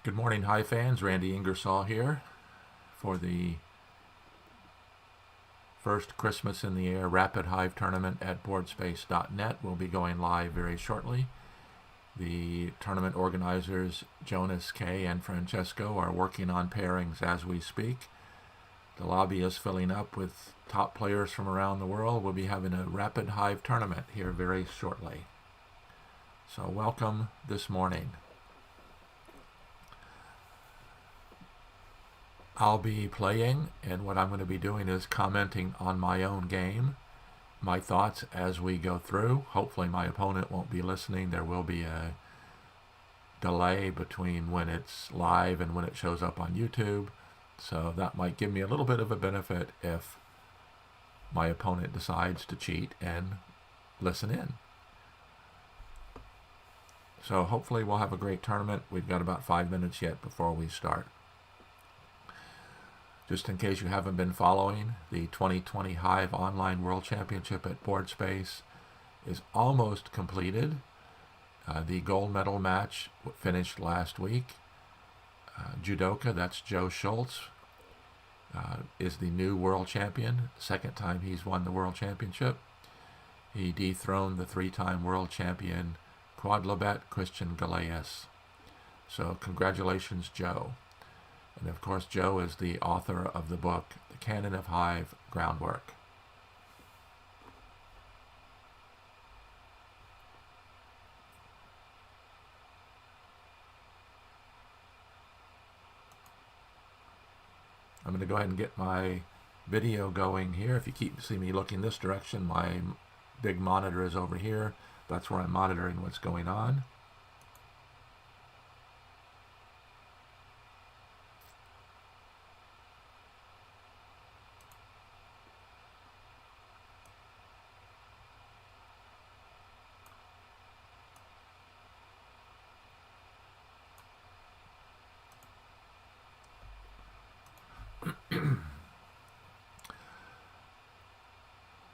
Good morning, Hive fans. Randy Ingersoll here for the first Christmas in the Air Rapid Hive tournament at BoardSpace.net. We'll be going live very shortly. The tournament organizers, Jonas K. and Francesco, are working on pairings as we speak. The lobby is filling up with top players from around the world. We'll be having a Rapid Hive tournament here very shortly. So welcome this morning. I'll be playing, and what I'm going to be doing is commenting on my own game, my thoughts as we go through. Hopefully my opponent won't be listening. There will be a delay between when it's live and when it shows up on YouTube, so that might give me a little bit of a benefit if my opponent decides to cheat and listen in. So hopefully we'll have a great tournament. We've got about 5 minutes yet before we start. Just in case you haven't been following, the 2020 Hive Online World Championship at BoardSpace is almost completed. The gold medal match finished last week. Judoka, that's Joe Schultz, is the new world champion. Second time he's won the world championship. He dethroned the three-time world champion quadlibet Christian Galeas. So congratulations, Joe. And of course, Joe is the author of the book, The Canon of Hive Groundwork. I'm going to go ahead and get my video going here. If you see me looking this direction, my big monitor is over here. That's where I'm monitoring what's going on.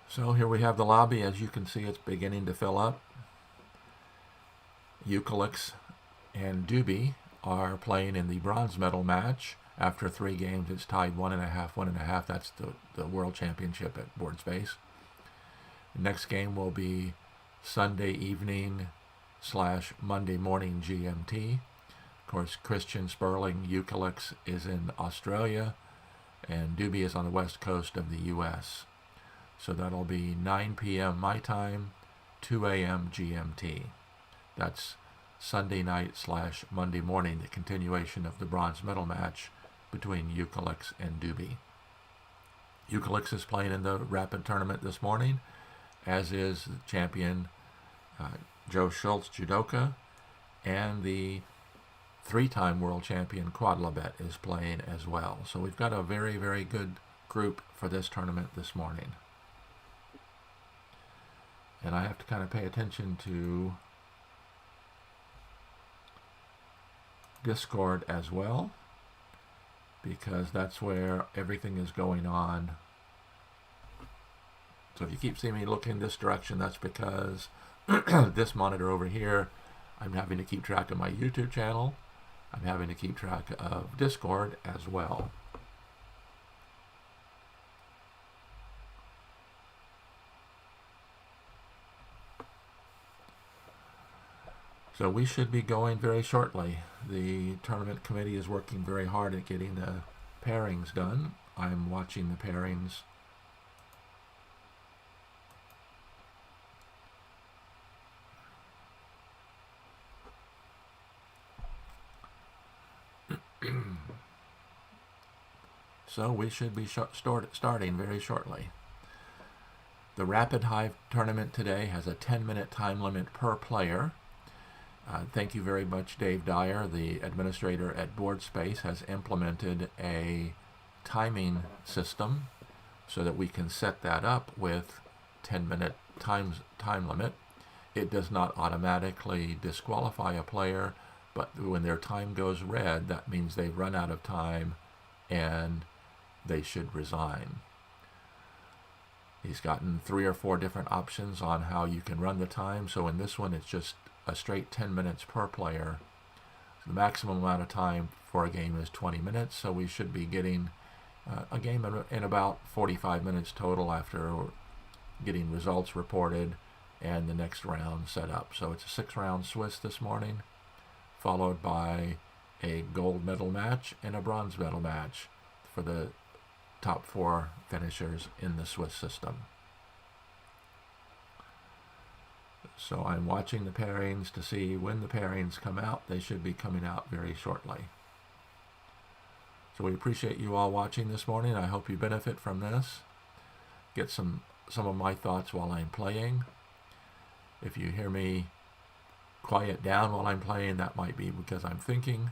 So here we have the lobby. As you can see, it's beginning to fill up. Eucalyx and Doobie are playing in the bronze medal match. After 3 games, it's tied 1.5, 1.5. That's the world championship at BoardSpace. The next game will be Sunday evening / Monday morning GMT. Of course, Christian Sperling Eucalyx is in Australia, and Doobie is on the west coast of the U.S. So that'll be 9 p.m. my time, 2 a.m. GMT. That's Sunday night / Monday morning, the continuation of the bronze medal match between Eucalyx and Doobie. Eucalyx is playing in the rapid tournament this morning, as is the champion Joe Schultz Judoka, and the 3-time world champion quadlibet is playing as well. So we've got a very, very good group for this tournament this morning. And I have to kind of pay attention to Discord as well, because that's where everything is going on. So if you keep seeing me looking this direction, that's because this monitor over here, I'm having to keep track of my YouTube channel. I'm having to keep track of Discord as well. So we should be going very shortly. The tournament committee is working very hard at getting the pairings done. I'm watching the pairings. So we should be starting very shortly. The Rapid Hive tournament today has a 10-minute time limit per player. Thank you very much, Dave Dyer, the administrator at BoardSpace, has implemented a timing system so that we can set that up with 10-minute time limit. It does not automatically disqualify a player, but when their time goes red, that means they've run out of time and they should resign. He's gotten 3 or 4 different options on how you can run the time. So in this one, it's just a straight 10 minutes per player. The maximum amount of time for a game is 20 minutes, so we should be getting a game in about 45 minutes total after getting results reported and the next round set up. So it's a 6-round Swiss this morning, followed by a gold medal match and a bronze medal match for the top 4 finishers in the Swiss system. So I'm watching the pairings to see when the pairings come out. They should be coming out very shortly. So we appreciate you all watching this morning. I hope you benefit from this. Get some of my thoughts while I'm playing. If you hear me quiet down while I'm playing, that might be because I'm thinking.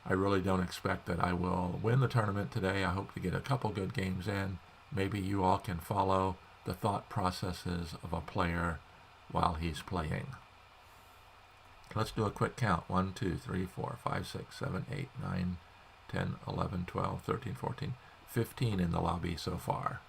I really don't expect that I will win the tournament today. I hope to get a couple good games in. Maybe you all can follow the thought processes of a player while he's playing. Let's do a quick count. 1, 2, 3, 4, 5, 6, 7, 8, 9, 10, 11, 12, 13, 14, 15 in the lobby so far.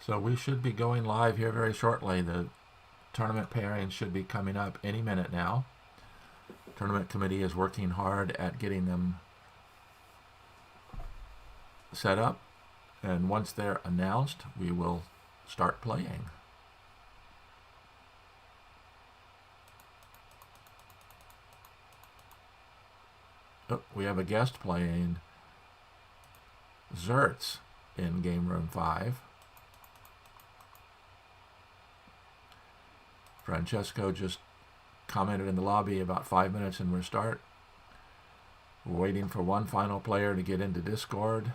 So we should be going live here very shortly. The tournament pairings should be coming up any minute now. Tournament committee is working hard at getting them set up, and once they're announced, we will start playing. Oh, we have a guest playing Zerts in Game Room 5. Francesco just commented in the lobby about 5 minutes and we'll start. We're waiting for one final player to get into Discord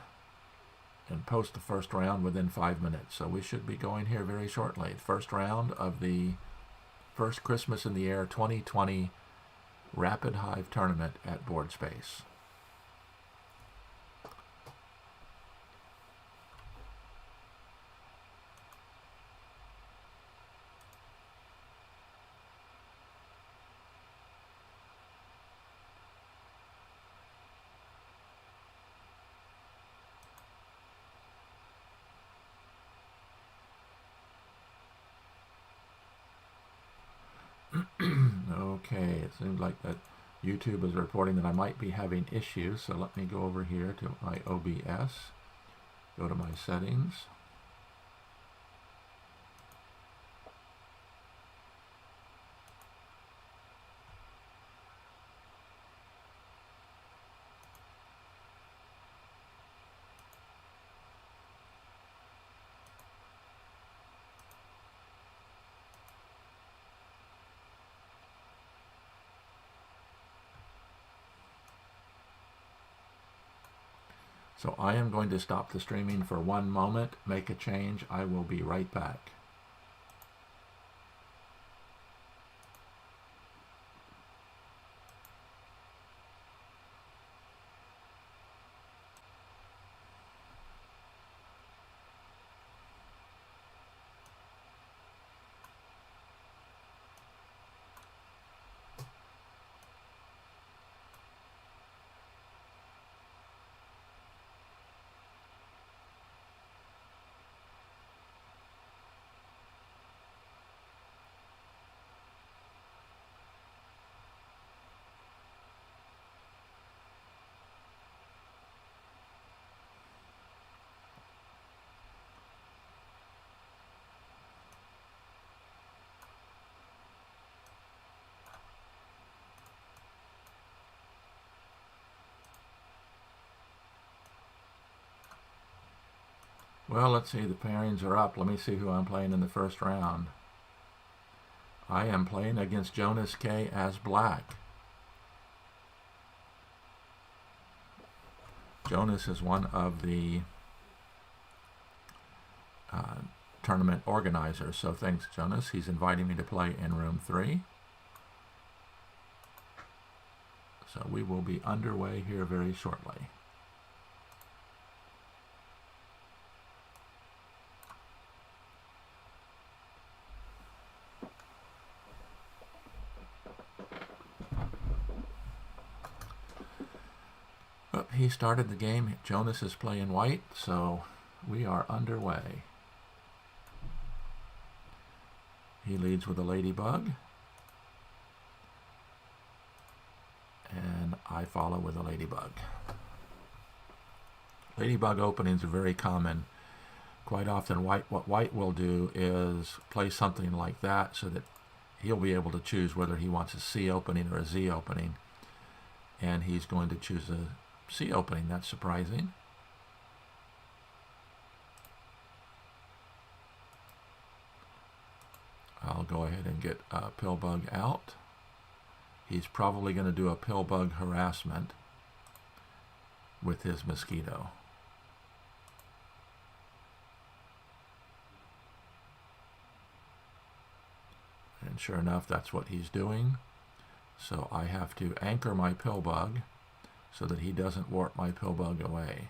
and post the first round within 5 minutes. So we should be going here very shortly. First round of the first Christmas in the Air 2020 Rapid Hive tournament at BoardSpace. Okay, it seems like that YouTube is reporting that I might be having issues, so let me go over here to my OBS, go to my settings. So I am going to stop the streaming for 1 moment, make a change. I will be right back. Well, let's see. The pairings are up. Let me see who I'm playing in the first round. I am playing against Jonas K as black. Jonas is one of the tournament organizers. So thanks, Jonas. He's inviting me to play in room 3. So we will be underway here very shortly. Oh, he started the game. Jonas is playing white, so we are underway. He leads with a ladybug. And I follow with a ladybug. Ladybug openings are very common. Quite often what white will do is play something like that so that he'll be able to choose whether he wants a C opening or a Z opening. And he's going to choose a C opening. That's surprising. I'll go ahead and get a pillbug out. He's probably going to do a pillbug harassment with his mosquito. And sure enough, that's what he's doing. So I have to anchor my pillbug so that he doesn't warp my pillbug away.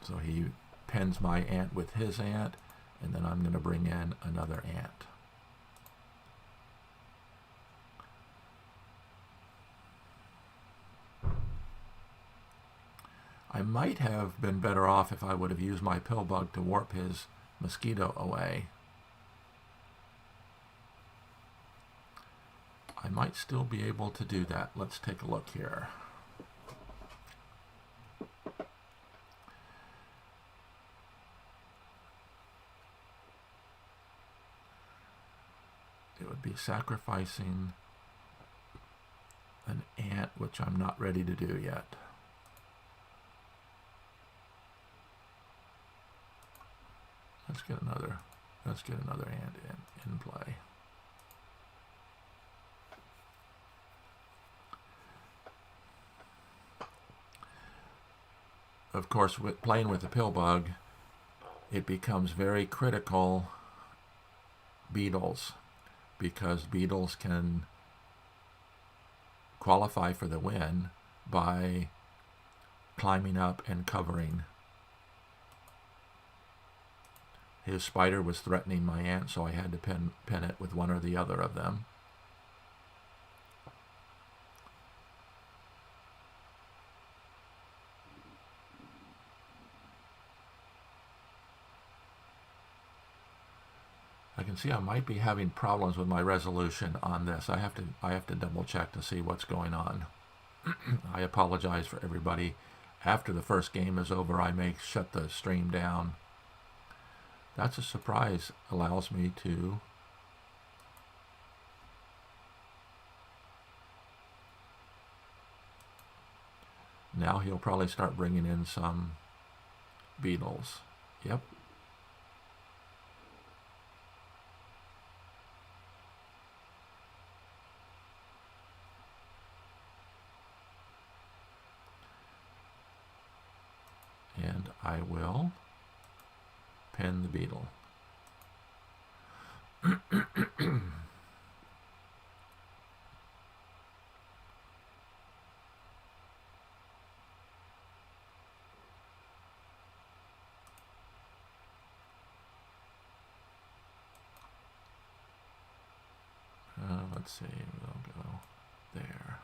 So he pins my ant with his ant, and then I'm going to bring in another ant. I might have been better off if I would have used my pillbug to warp his mosquito away. I might still be able to do that. Let's take a look here. It would be sacrificing an ant, which I'm not ready to do yet. Let's get another ant in play. Of course, with playing with the pillbug, it becomes very critical beetles, because beetles can qualify for the win by climbing up and covering. His spider was threatening my ant, so I had to pin it with one or the other of them. I can see I might be having problems with my resolution on this. I have to double check to see what's going on. I apologize for everybody. After the first game is over, I may shut the stream down. That's a surprise. Allows me to now he'll probably start bringing in some beetles. Yep. And I will pin the beetle. Let's see, we'll go there.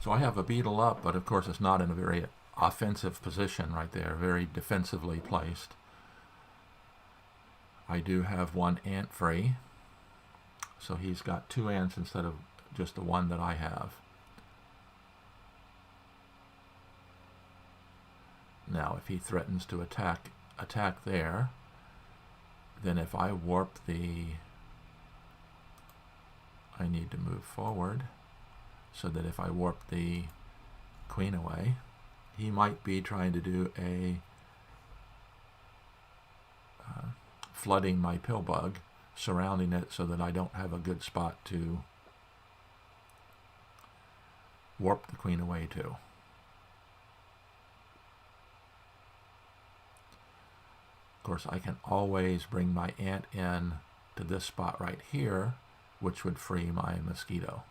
So I have a beetle up, but of course it's not in a very offensive position right there, very defensively placed. I do have one ant free, so he's got 2 ants instead of just the one that I have. Now if he threatens to attack there, then if I warp I need to move forward, so that if I warp the queen away, he might be trying to do a flooding my pill bug, surrounding it so that I don't have a good spot to warp the queen away to. Of course, I can always bring my ant in to this spot right here, which would free my mosquito.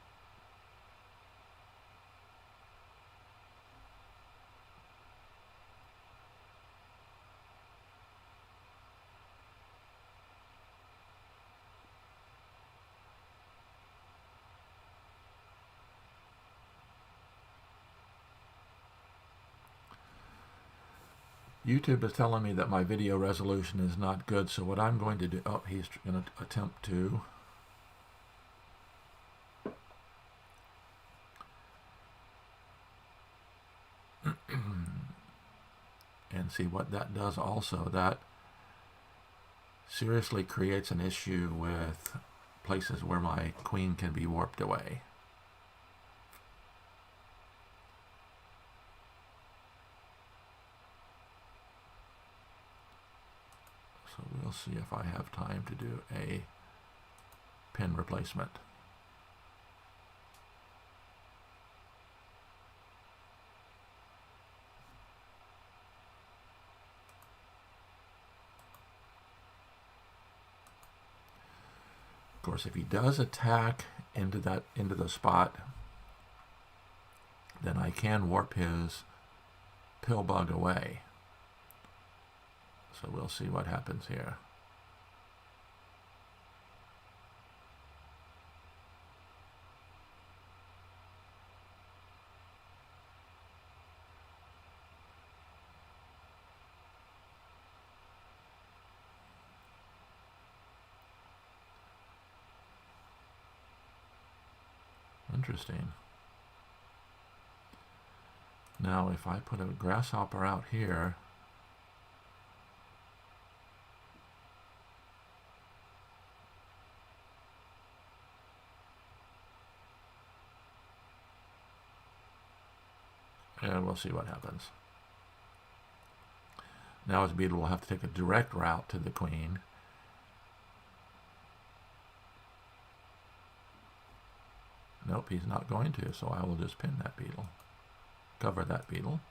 YouTube is telling me that my video resolution is not good, so what I'm going to do, oh, he's going to attempt to and see what that does also. That seriously creates an issue with places where my queen can be warped away. So we'll see if I have time to do a pin replacement. Of course, if he does attack into the spot, then I can warp his pill bug away. So we'll see what happens here. Interesting. Now if I put a grasshopper out here, and we'll see what happens. Now his beetle will have to take a direct route to the queen. Nope, he's not going to, so I will just pin that beetle. Cover that beetle.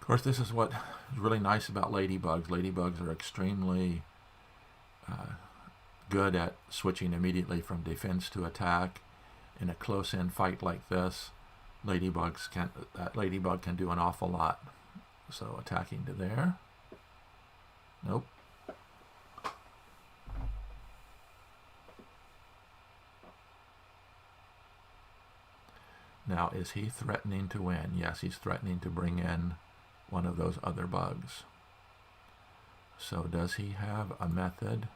Of course, this is what is really nice about ladybugs. Ladybugs are extremely good at switching immediately from defense to attack. In a close-in fight like this, that ladybug can do an awful lot. So attacking to there. Nope. Now, is he threatening to win? Yes, he's threatening to bring in one of those other bugs. So does he have a method?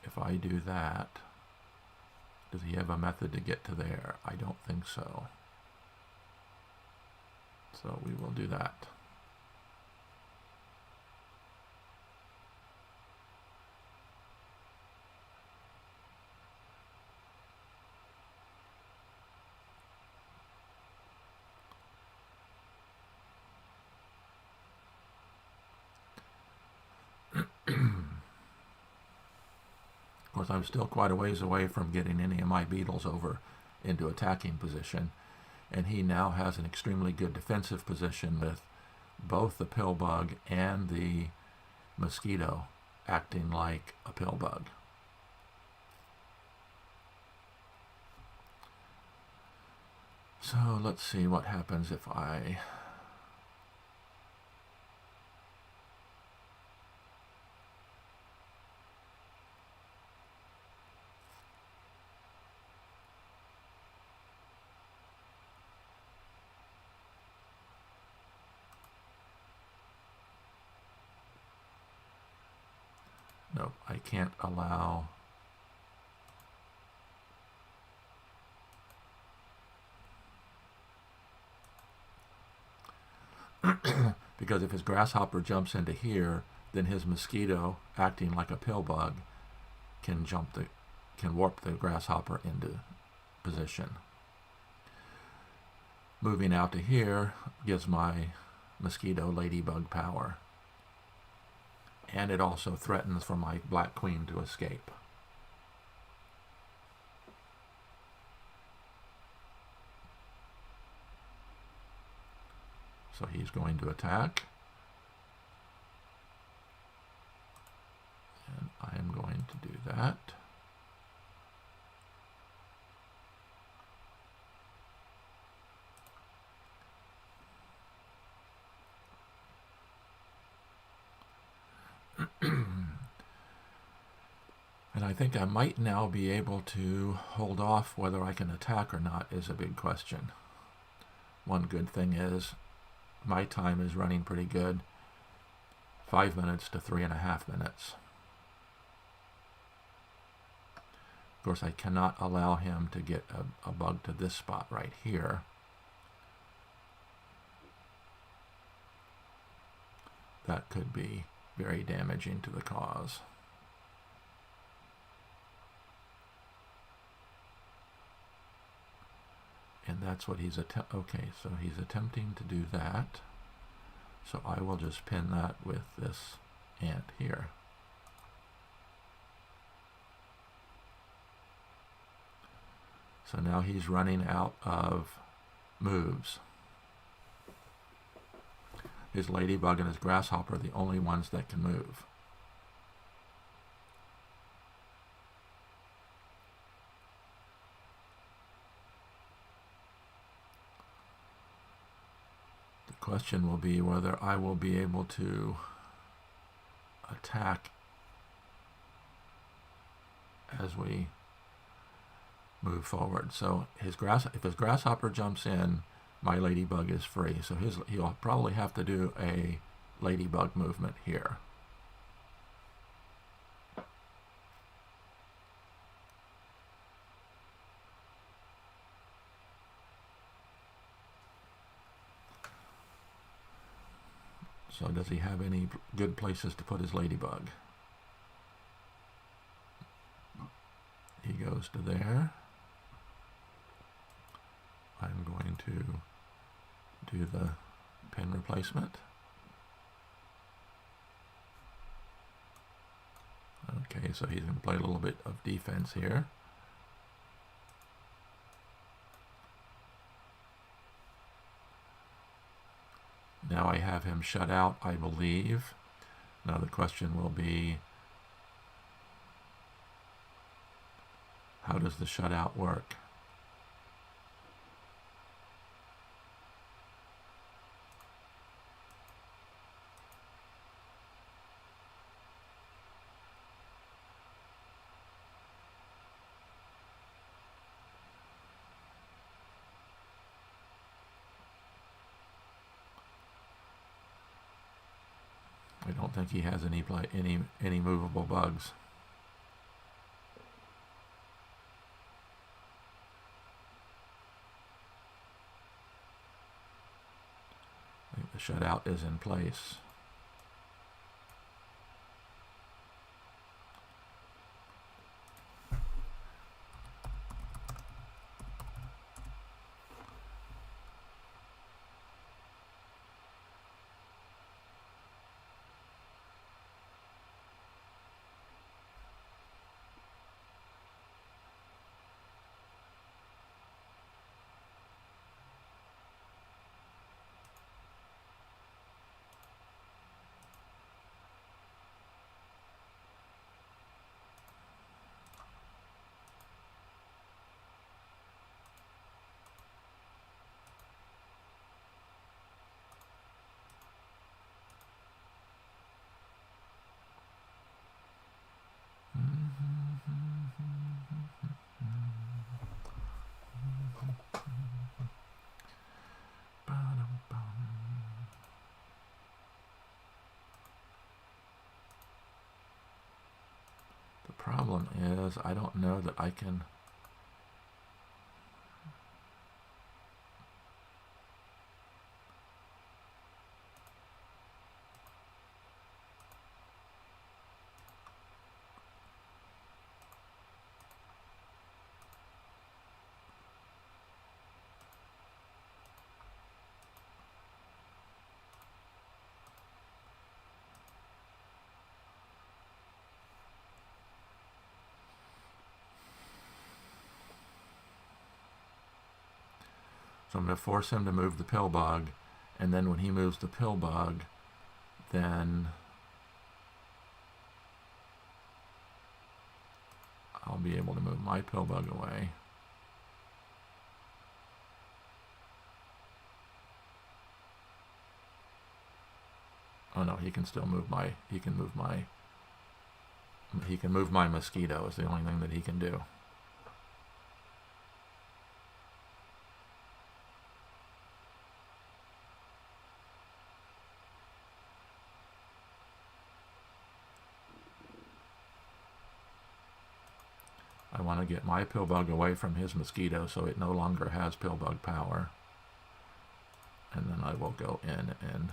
If I do that, does he have a method to get to there? I don't think so. So we will do that. course, I'm still quite a ways away from getting any of my beetles over into attacking position, and he now has an extremely good defensive position with both the pill bug and the mosquito acting like a pill bug. So let's see what happens if I nope, I can't allow because if his grasshopper jumps into here, then his mosquito, acting like a pill bug, can warp the grasshopper into position. Moving out to here gives my mosquito ladybug power. And it also threatens for my black queen to escape. So he's going to attack. And I am going to do that. And I think I might now be able to hold off. Whether I can attack or not is a big question. One good thing is my time is running pretty good. 5 minutes to 3.5 minutes. Of course, I cannot allow him to get a bug to this spot right here. That could be very damaging to the cause. And that's what he's okay, so he's attempting to do that. So I will just pin that with this ant here. So now he's running out of moves. His ladybug and his grasshopper are the only ones that can move. The question will be whether I will be able to attack as we move forward. So if his grasshopper jumps in, my ladybug is free. So he'll probably have to do a ladybug movement here. So does he have any good places to put his ladybug? He goes to there. I'm going to do the pin replacement. Okay, so he's going to play a little bit of defense here. Now I have him shut out, I believe. Now the question will be, how does the shutout work? I don't think he has any movable bugs. I think the shutout is in place. problem is I don't know that I can... So I'm going to force him to move the pill bug, and then when he moves the pill bug, then I'll be able to move my pill bug away. Oh no, he can still move my, he can move my mosquito is the only thing that he can do. I want to get my pill bug away from his mosquito so it no longer has pill bug power. And then I will go in and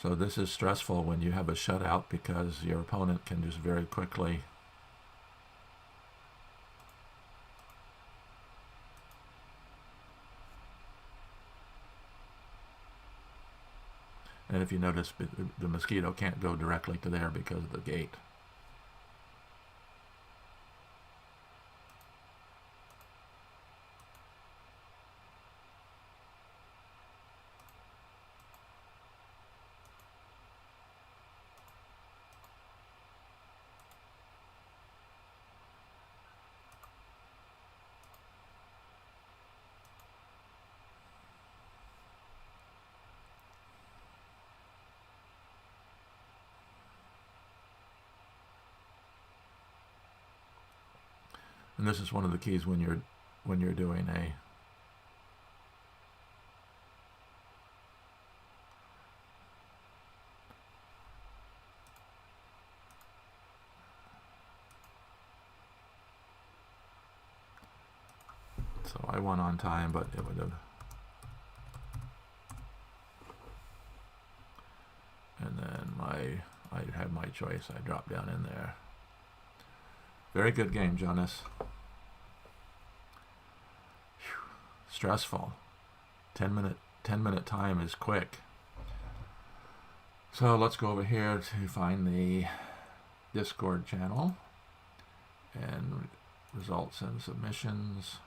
so this is stressful when you have a shutout because your opponent can just very quickly and if you notice the mosquito can't go directly to there because of the gate. And this is one of the keys when you're doing a so I won on time, but it would have, and then I had my choice. I dropped down in there. Very good game, Jonas. Whew. Stressful. 10-minute time is quick. So let's go over here to find the Discord channel and results and submissions.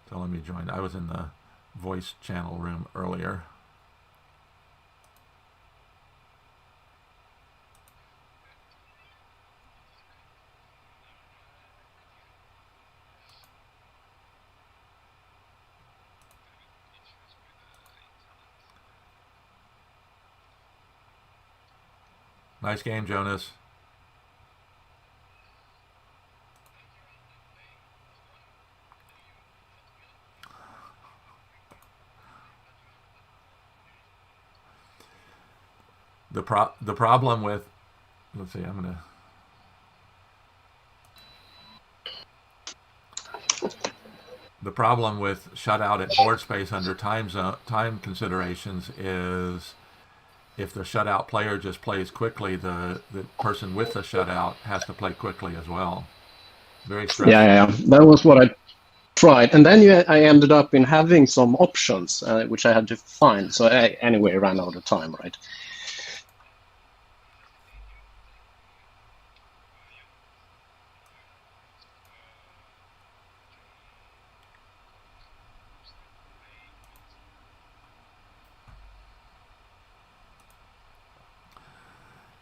So let me join. I was in the voice channel room earlier. Nice game, Jonas. The problem with, let's see, I'm gonna. The problem with shutout at BoardSpace under time considerations is if the shutout player just plays quickly, the person with the shutout has to play quickly as well. Very stressful. Yeah. That was what I tried, and then I ended up in having some options which I had to find. So I anyway ran out of time, right?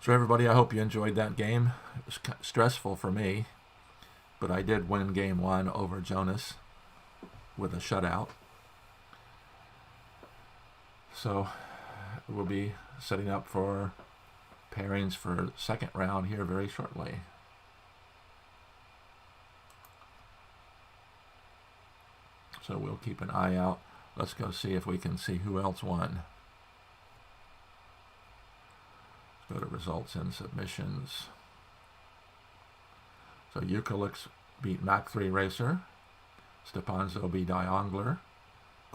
So everybody, I hope you enjoyed that game. It was stressful for me, but I did win game 1 over Jonas with a shutout. So we'll be setting up for pairings for second round here very shortly. So we'll keep an eye out. Let's go see if we can see who else won. Let's go to results and submissions. So Eucalyptus beat Mach 3 Racer. Stepanzo beat Diongler.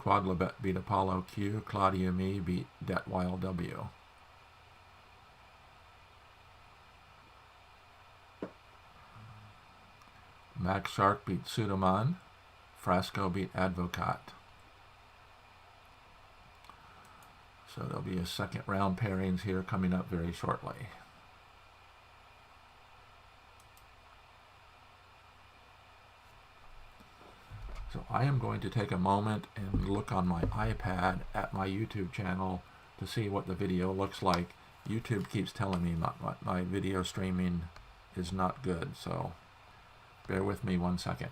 Quadlabet beat Apollo Q. Claudia Me beat Detwild W. Max Shark beat Sudaman. Frasco beat Advocat. So there'll be a second round pairings here coming up very shortly. So I am going to take a moment and look on my iPad at my YouTube channel to see what the video looks like. YouTube keeps telling me my video streaming is not good, so bear with me 1 second.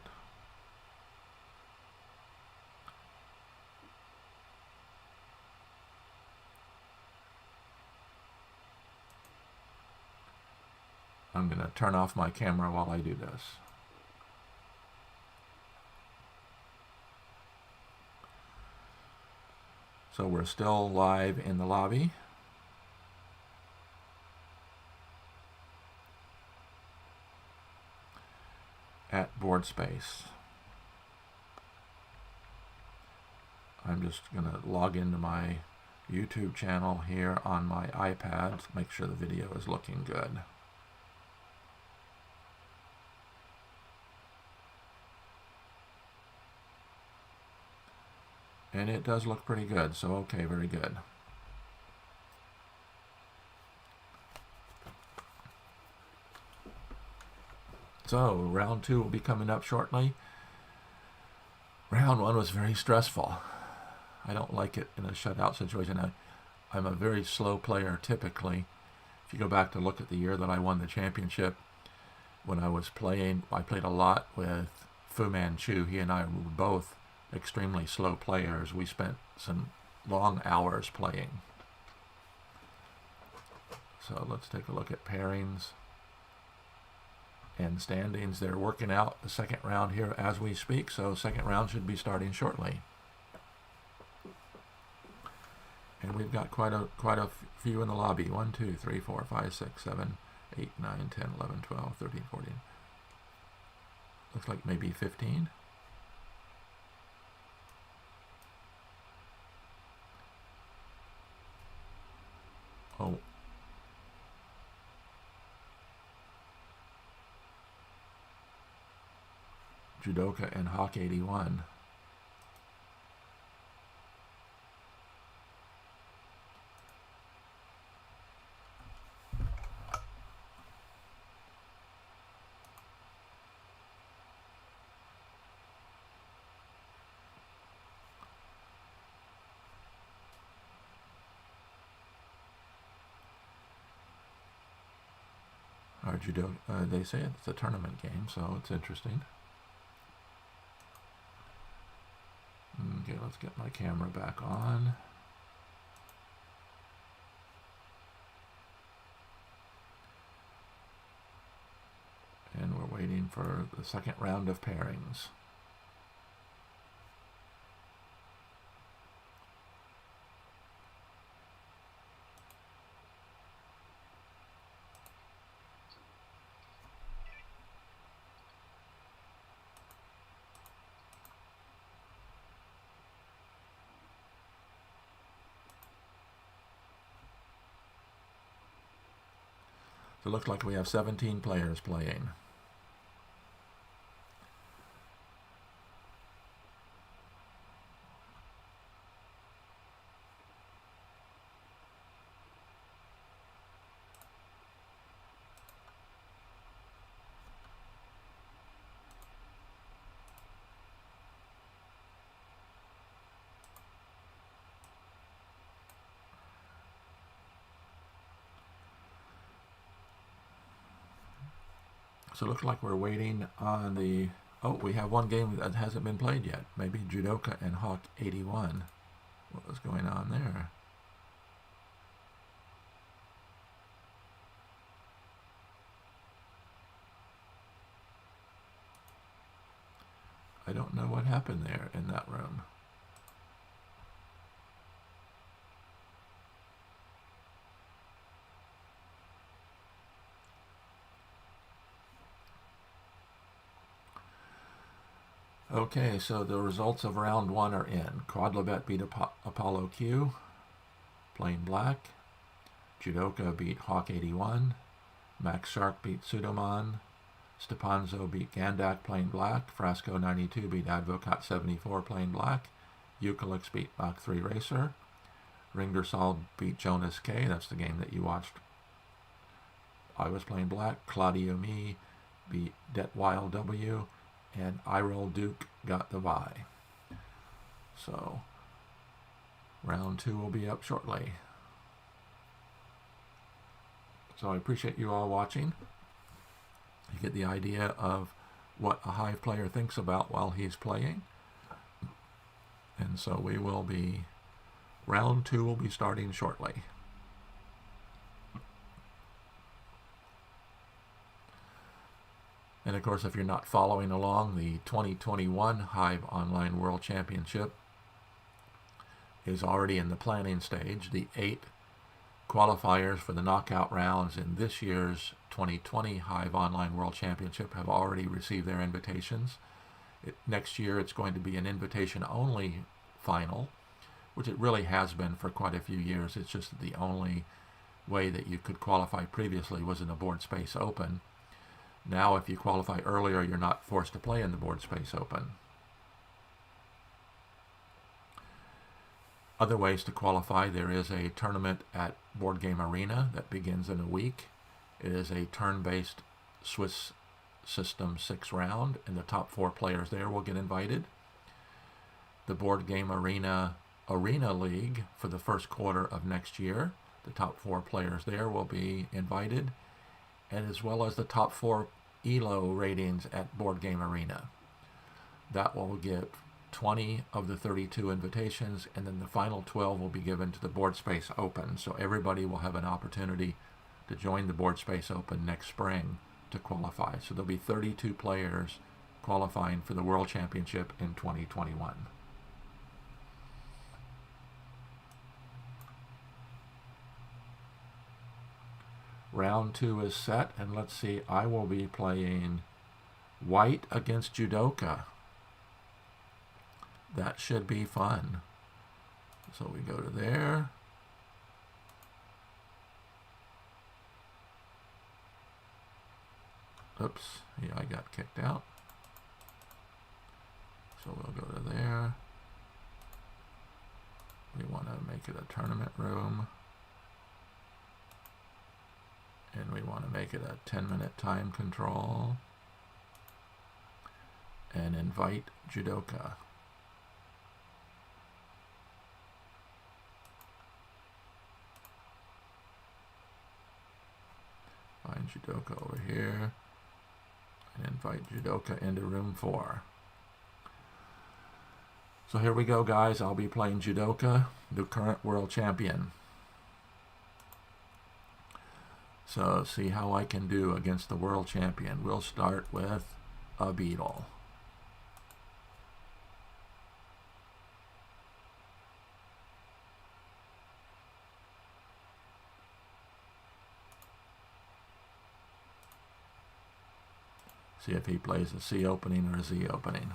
I'm going to turn off my camera while I do this. So we're still live in the lobby. At BoardSpace. I'm just going to log into my YouTube channel here on my iPad to make sure the video is looking good. And it does look pretty good, so okay, very good. So, round 2 will be coming up shortly. Round 1 was very stressful. I don't like it in a shutout situation. I'm a very slow player typically. If you go back to look at the year that I won the championship, when I was playing, I played a lot with Fu Manchu. He and I were both extremely slow players. We spent some long hours playing. So let's take a look at pairings and standings. They're working out the second round here as we speak, so second round should be starting shortly. And we've got quite a few in the lobby. 1, 2, 3, 4, 5, 6, 7, 8, 9, 10, 11, 12, 13, 14. Looks like maybe 15. Oh. Judoka and Hawk 81. Our judo, they say it's a tournament game, so it's interesting. Okay, let's get my camera back on. And we're waiting for the second round of pairings. So it looks like we have 17 players playing. So it looks like we're waiting on the... Oh, we have one game that hasn't been played yet. Maybe Judoka and Hawk 81. What was going on there? I don't know what happened there in that room. Okay, so the results of round 1 are in. Quadlibet beat Apollo Q, plain black. Judoka beat Hawk 81. Max Shark beat Pseudomon. Stepanzo beat Gandak, plain black. Frasco 92 beat Advocat 74, plain black. Eucalyptus beat Mach 3 Racer. Ringersal beat Jonas K. That's the game that you watched. I was playing black. Claudio Me beat Detwild W. And Iroll Duke got the bye. So, round 2 will be up shortly. So I appreciate you all watching. You get the idea of what a Hive player thinks about while he's playing. And so we will be... Round 2 will be starting shortly. And of course, if you're not following along, the 2021 Hive Online World Championship is already in the planning stage. The 8 qualifiers for the knockout rounds in this year's 2020 Hive Online World Championship have already received their invitations. Next year, it's going to be an invitation-only final, which it really has been for quite a few years. It's just that the only way that you could qualify previously was in a BoardSpace Open. Now, if you qualify earlier, you're not forced to play in the BoardSpace Open. Other ways to qualify: there is a tournament at Board Game Arena that begins in a week. It is a turn-based Swiss system 6-round, and the top 4 players there will get invited. The Board Game Arena League for the first quarter of next year, the top 4 players there will be invited, and as well as the top 4 ELO ratings at Board Game Arena. That will give 20 of the 32 invitations, and then the final 12 will be given to the BoardSpace Open. So everybody will have an opportunity to join the BoardSpace Open next spring to qualify. So there'll be 32 players qualifying for the World Championship in 2021. Round 2 is set, and let's see, I will be playing white against Judoka. That should be fun. So we go to there. Oops, yeah, I got kicked out. So we'll go to there. We want to make it a tournament room. And we want to make it a 10-minute time control. And invite Judoka. Find Judoka over here. And invite Judoka into room 4. So here we go, guys. I'll be playing Judoka, the current world champion. So see how I can do against the world champion. We'll start with a beetle. See if he plays a C opening or a Z opening.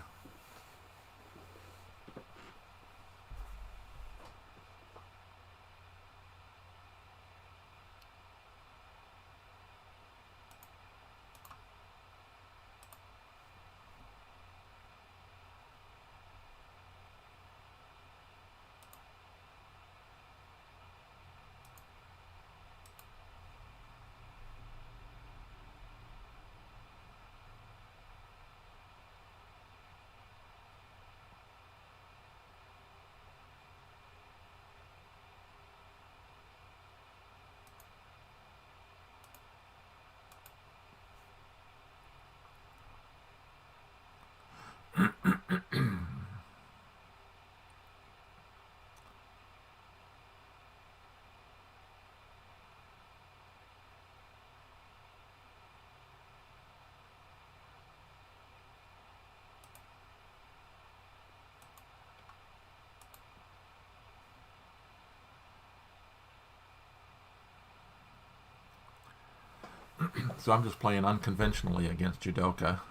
So I'm just playing unconventionally against Judoka.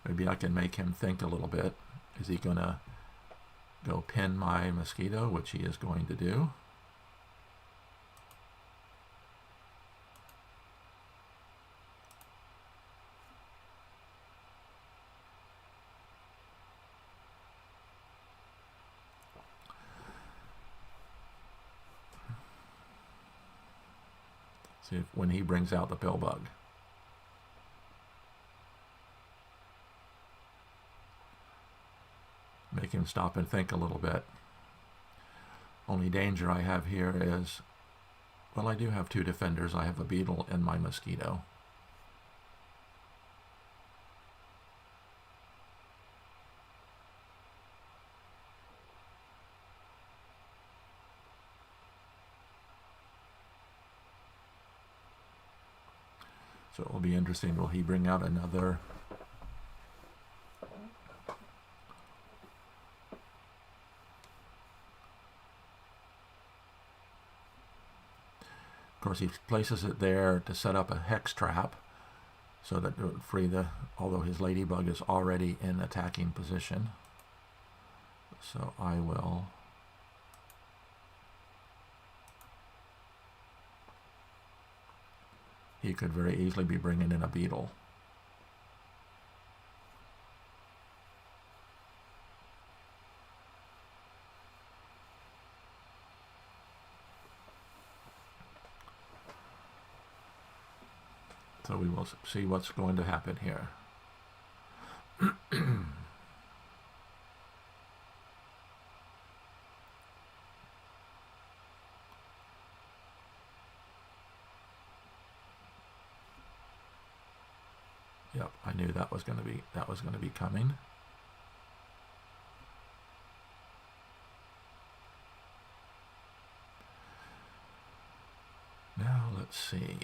Maybe I can make him think a little bit. Is he going to go pin my mosquito, which he is going to do? See if, when he brings out the pill bug. Make him stop and think a little bit. Only danger I have here is, well, I do have two defenders. I have a beetle and my mosquito. So it will be interesting. Will he bring out another? Of course, he places it there to set up a hex trap so that it would free the, although his ladybug is already in attacking position. So I will he could very easily be bringing in a beetle. So we will see what's going to happen here. Yep, I knew that was going to be coming. Now let's see.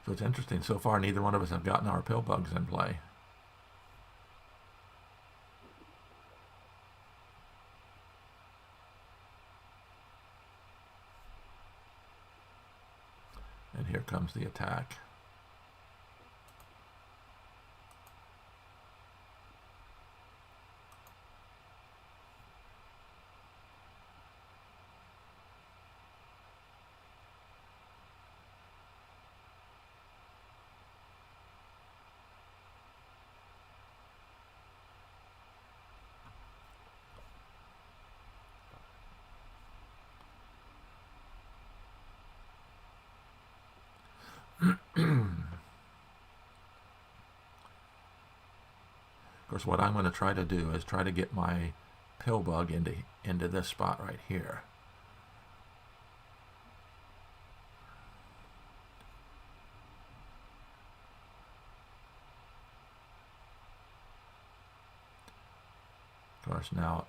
So it's interesting. So far, neither one of us have gotten our pill bugs in play. And here comes the attack. Of course, what I'm going to try to do is try to get my pill bug into this spot right here. Of course, now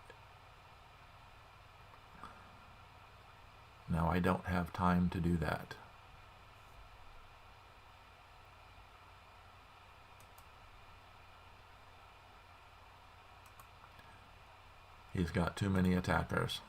I don't have time to do that. He's got too many attackers.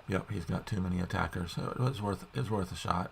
Yep, he's got too many attackers, so it was worth a shot.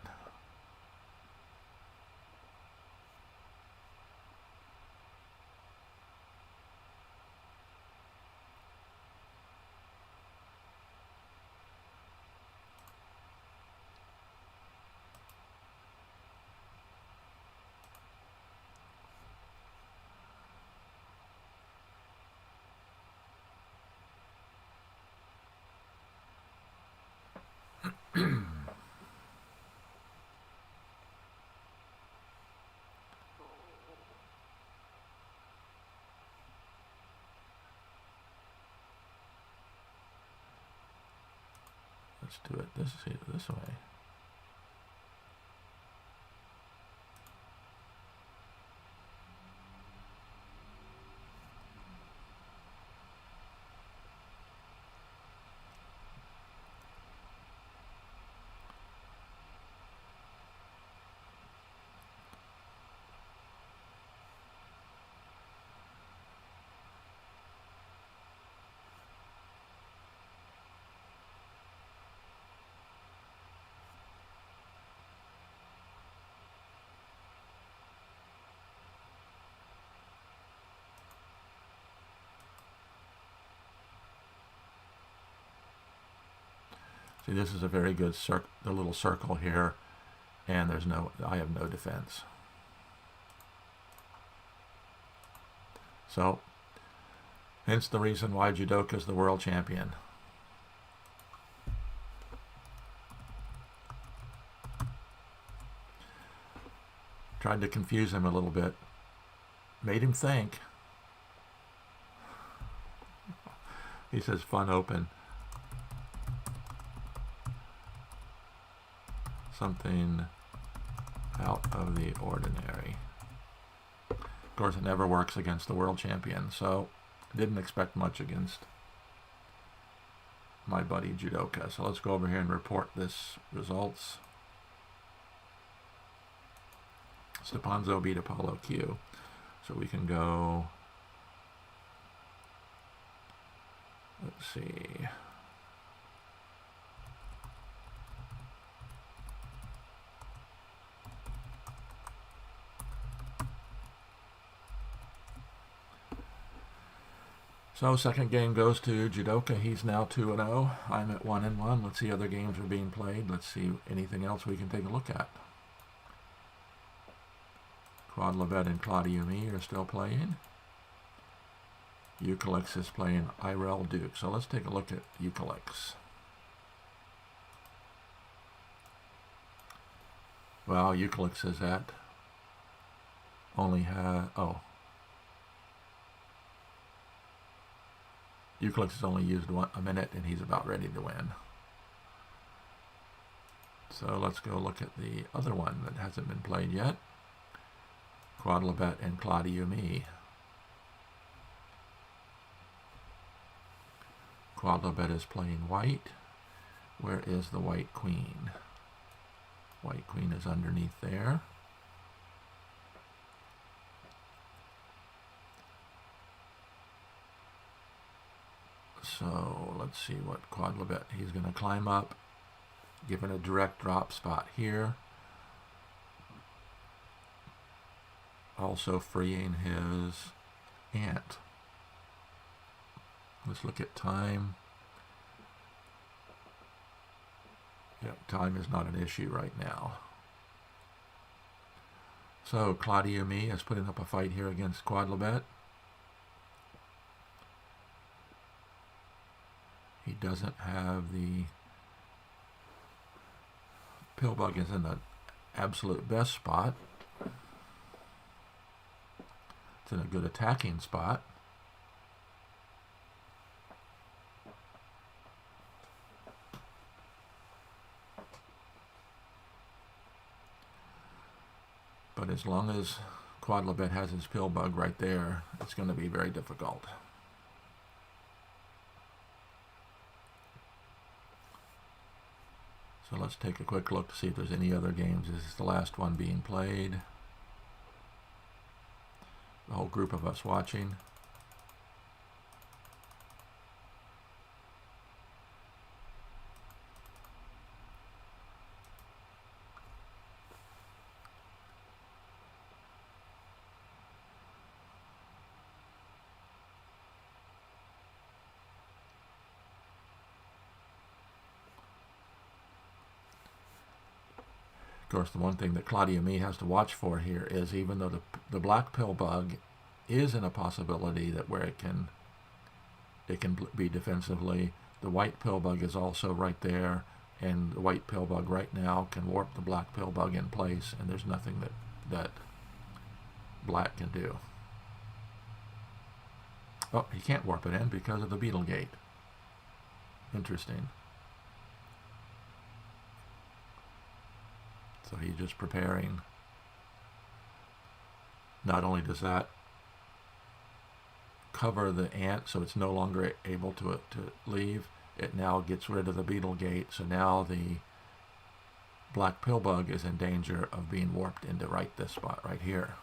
Let's do it this way. See, this is a very good the little circle here, and I have no defense. So, hence the reason why Judoka is the world champion. Tried to confuse him a little bit. Made him think. He says fun open. Something out of the ordinary. Of course, it never works against the world champion, so I didn't expect much against my buddy Judoka. So let's go over here and report this results. Stepanzo beat Apollo Q. So we can go, let's see. So second game goes to Judoka. He's now 2-0. I'm at 1-1. Let's see other games are being played. Let's see anything else we can take a look at. Quad Levette and Claudia Me are still playing. Euclix is playing Irel Duke. So let's take a look at Euclix. Well, Euclix is at Euclix has only used a minute, and he's about ready to win. So let's go look at the other one that hasn't been played yet. Quad Levette and Claudia Me. Quad Levette is playing white. Where is the white queen? White queen is underneath there. So let's see what Quad Levette, he's going to climb up, given a direct drop spot here. Also freeing his ant. Let's look at time. Yep, time is not an issue right now. So Claudia Me is putting up a fight here against Quad Levette. He doesn't have the Pillbug is in the absolute best spot. It's in a good attacking spot. But as long as Quad Levette has his Pillbug right there, it's going to be very difficult. So let's take a quick look to see if there's any other games. This is the last one being played. The whole group of us watching. Of course, the one thing that Claudia Me has to watch for here is, even though the black Pillbug is in a possibility that where it can be defensively, the white Pillbug is also right there, and the white Pillbug right now can warp the black Pillbug in place, and there's nothing that black can do. Oh, he can't warp it in because of the Beetle Gate. Interesting. So he's just preparing. Not only does that cover the ant so it's no longer able to leave, it now gets rid of the beetle gate, so now the black pill bug is in danger of being warped into right this spot right here.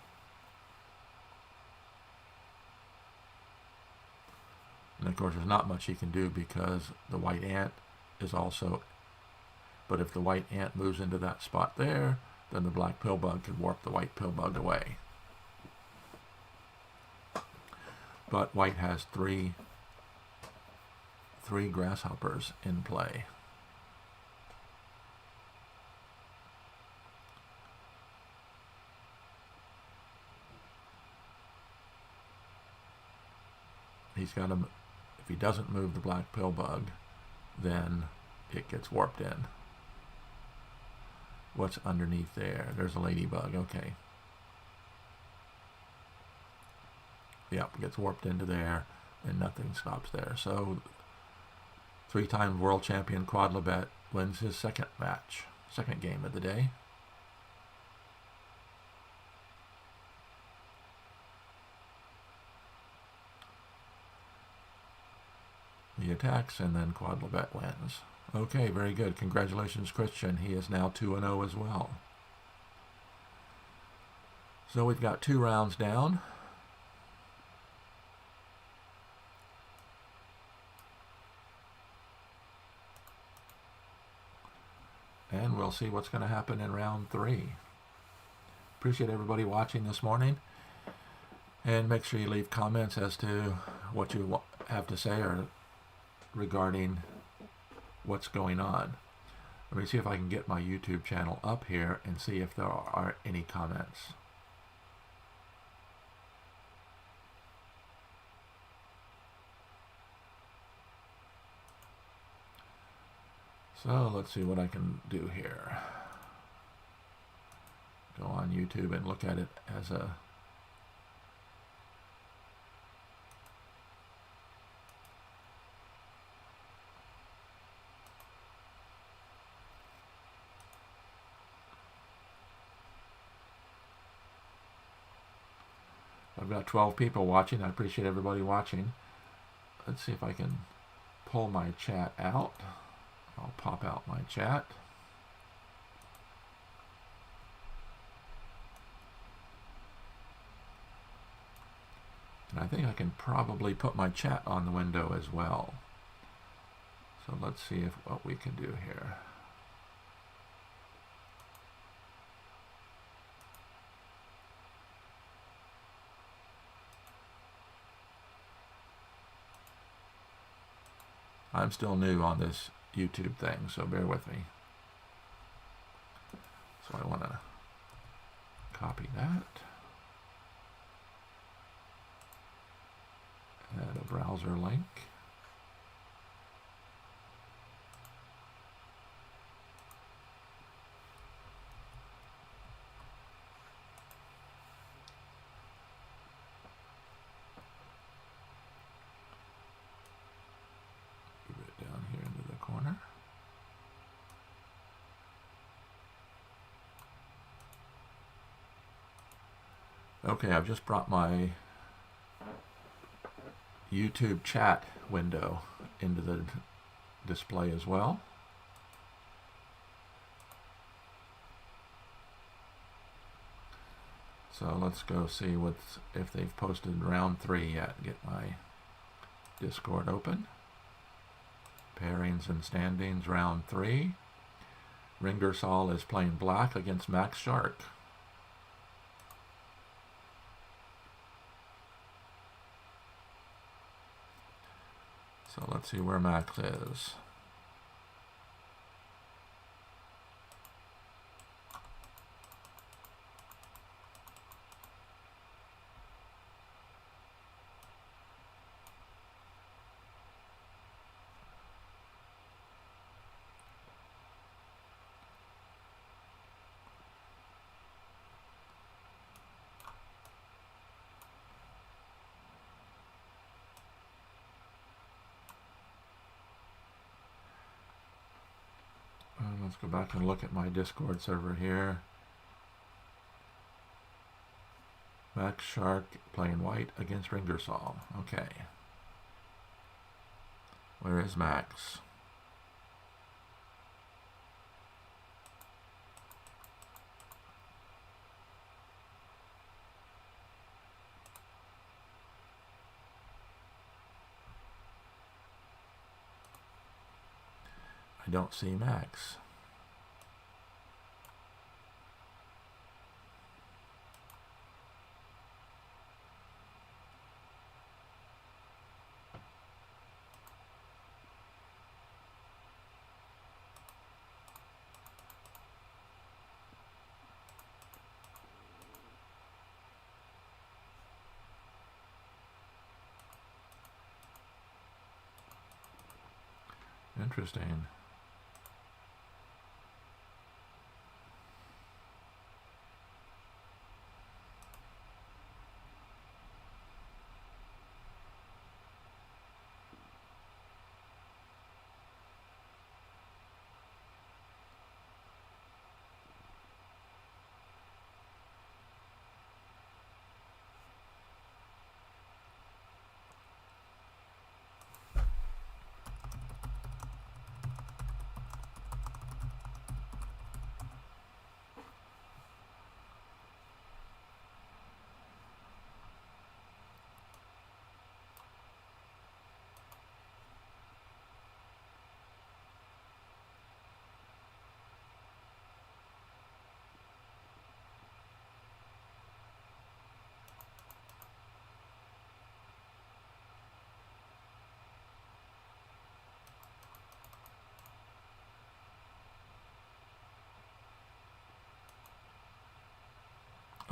And of course there's not much he can do because the white ant is also, but if the white ant moves into that spot there, then the black pill bug could warp the white pill bug away. But white has three grasshoppers in play. He's got to, if he doesn't move the black pill bug, then it gets warped in. What's underneath there? There's a ladybug, okay. Yep, gets warped into there, and nothing stops there. So, 3-time world champion Quadlibet wins his second game of the day. He attacks, and then Quadlibet wins. Okay, very good. Congratulations, Christian. He is now 2-0 as well. So we've got 2 rounds down. And we'll see what's going to happen in round 3. Appreciate everybody watching this morning. And make sure you leave comments as to what you have to say or regarding what's going on. Let me see if I can get my YouTube channel up here and see if there are any comments. So let's see what I can do here. Go on YouTube and look at it as a I've got 12 people watching. I appreciate everybody watching. Let's see if I can pull my chat out. I'll pop out my chat. And I think I can probably put my chat on the window as well. So let's see what we can do here. I'm still new on this YouTube thing, so bear with me. So I want to copy that. Add a browser link. Move it down here into the corner. Okay, I've just brought my YouTube chat window into the display as well. So let's go see if they've posted round 3 yet. Get my Discord open. Pairings and standings round 3. Ringersall is playing black against Max Shark. So let's see where Max is. Let's go back and look at my Discord server here. Max Shark playing white against Ringersall. Okay. Where is Max? I don't see Max. Interesting.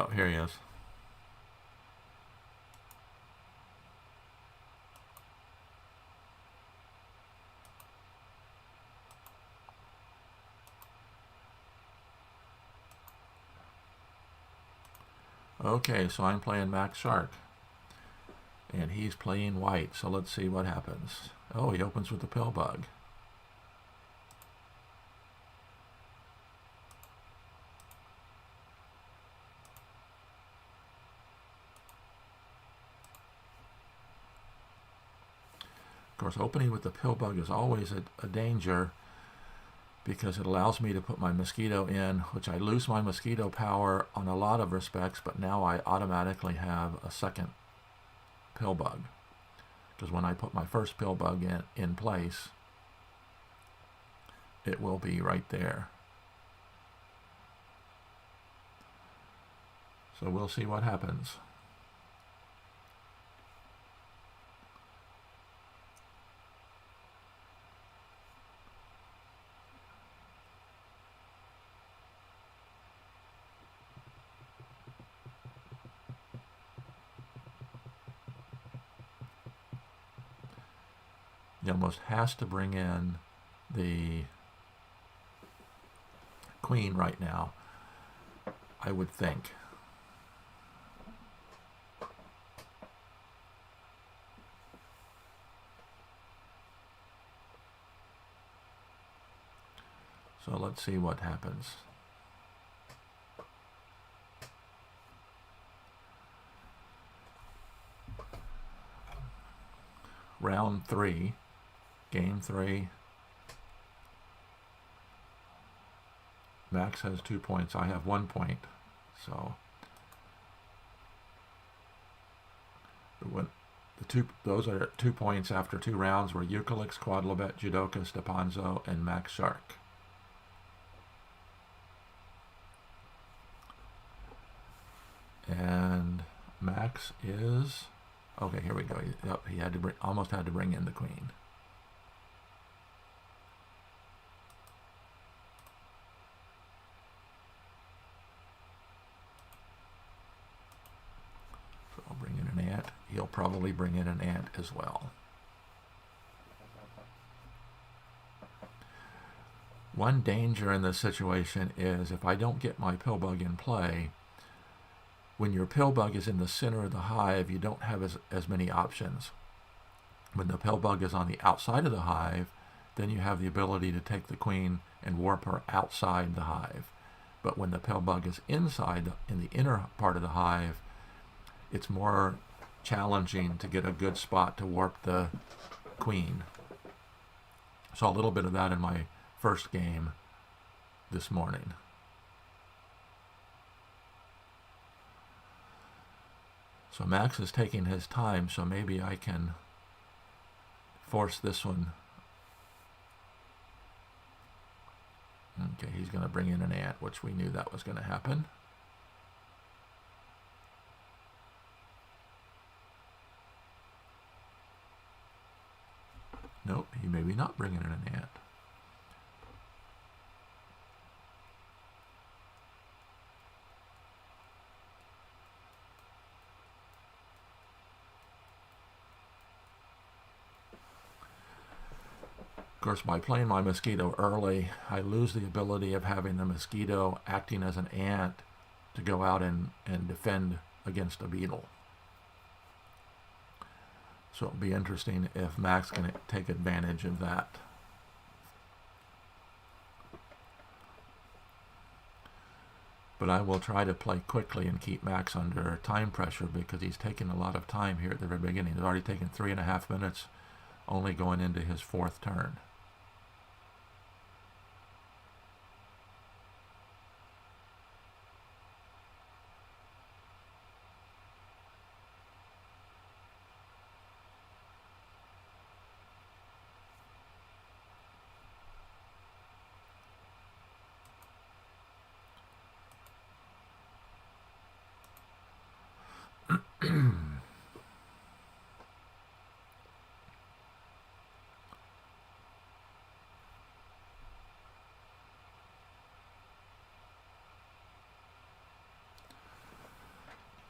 Oh, here he is. Okay, so I'm playing Max Shark. And he's playing white, so let's see what happens. Oh, he opens with the pill bug. Of course, opening with the pill bug is always a danger because it allows me to put my mosquito in, which I lose my mosquito power on a lot of respects, but now I automatically have a second pill bug. Because when I put my first pill bug in place, it will be right there. So we'll see what happens. He almost has to bring in the queen right now, I would think. So let's see what happens. Round 3, game 3. Max has 2 points. I have 1 point. So those are 2 points after 2 rounds were Eucalyx, Quadlibet, Judoka, Stepanzo, and Max Shark. And Max is okay. Here we go. He had to almost had to bring in the queen. So I'll bring in an ant. He'll probably bring in an ant as well. One danger in this situation is if I don't get my pill bug in play, when your pill bug is in the center of the hive, you don't have as many options. When the pill bug is on the outside of the hive, then you have the ability to take the queen and warp her outside the hive. But when the pill bug is inside, in the inner part of the hive, it's more challenging to get a good spot to warp the queen. Saw a little bit of that in my first game this morning. So Max is taking his time, so maybe I can force this one. Okay, he's going to bring in an ant, which we knew that was going to happen. Nope, he may be not bringing in an ant. Of course, by playing my mosquito early, I lose the ability of having the mosquito acting as an ant to go out and defend against a beetle. So it'll be interesting if Max can take advantage of that. But I will try to play quickly and keep Max under time pressure because he's taking a lot of time here at the very beginning. He's already taken 3.5 minutes, only going into his 4th turn.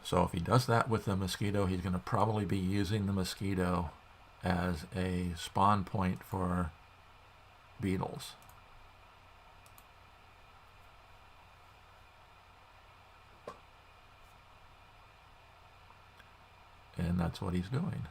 So if he does that with the mosquito, he's going to probably be using the mosquito as a spawn point for beetles. And that's what he's doing.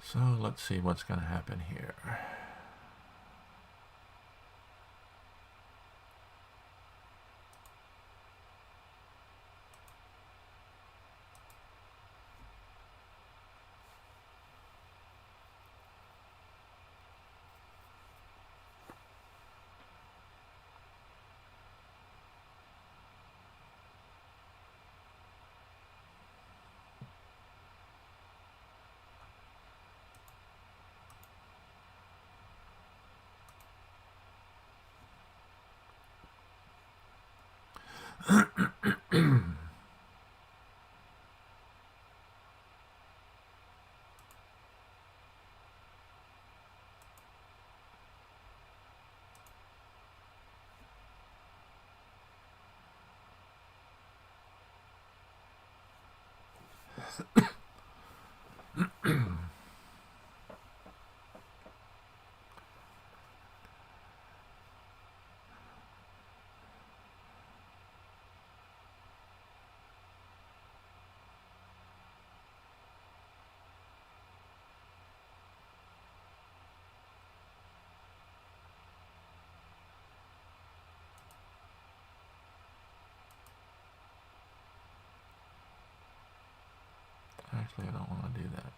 So let's see what's going to happen here. Actually, I don't want to do that.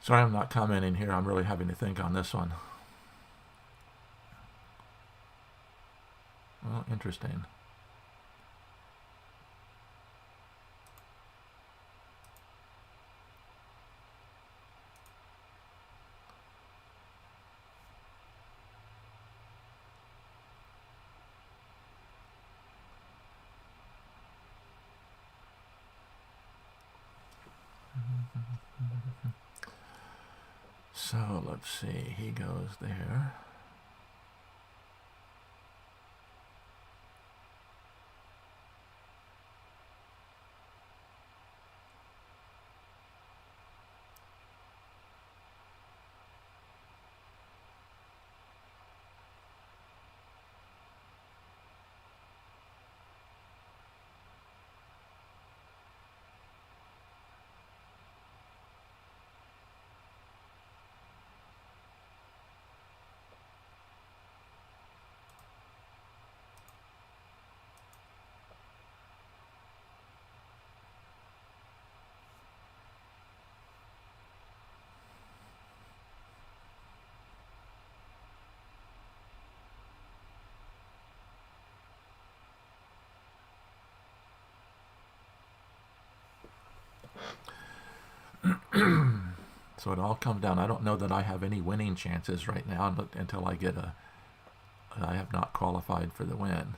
Sorry I'm not commenting here. I'm really having to think on this one. Well, interesting. So let's see. He goes there. So it all comes down. I don't know that I have any winning chances right now, but until I get a, I have not qualified for the win.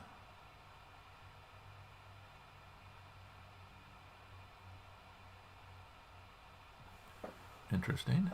Interesting.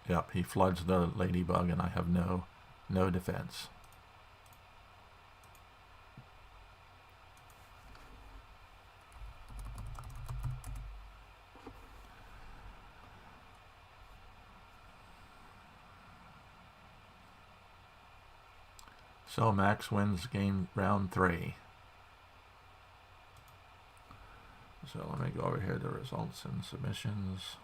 Yep, he floods the ladybug, and I have no defense. So Max wins game round 3. So let me go over here to results and submissions.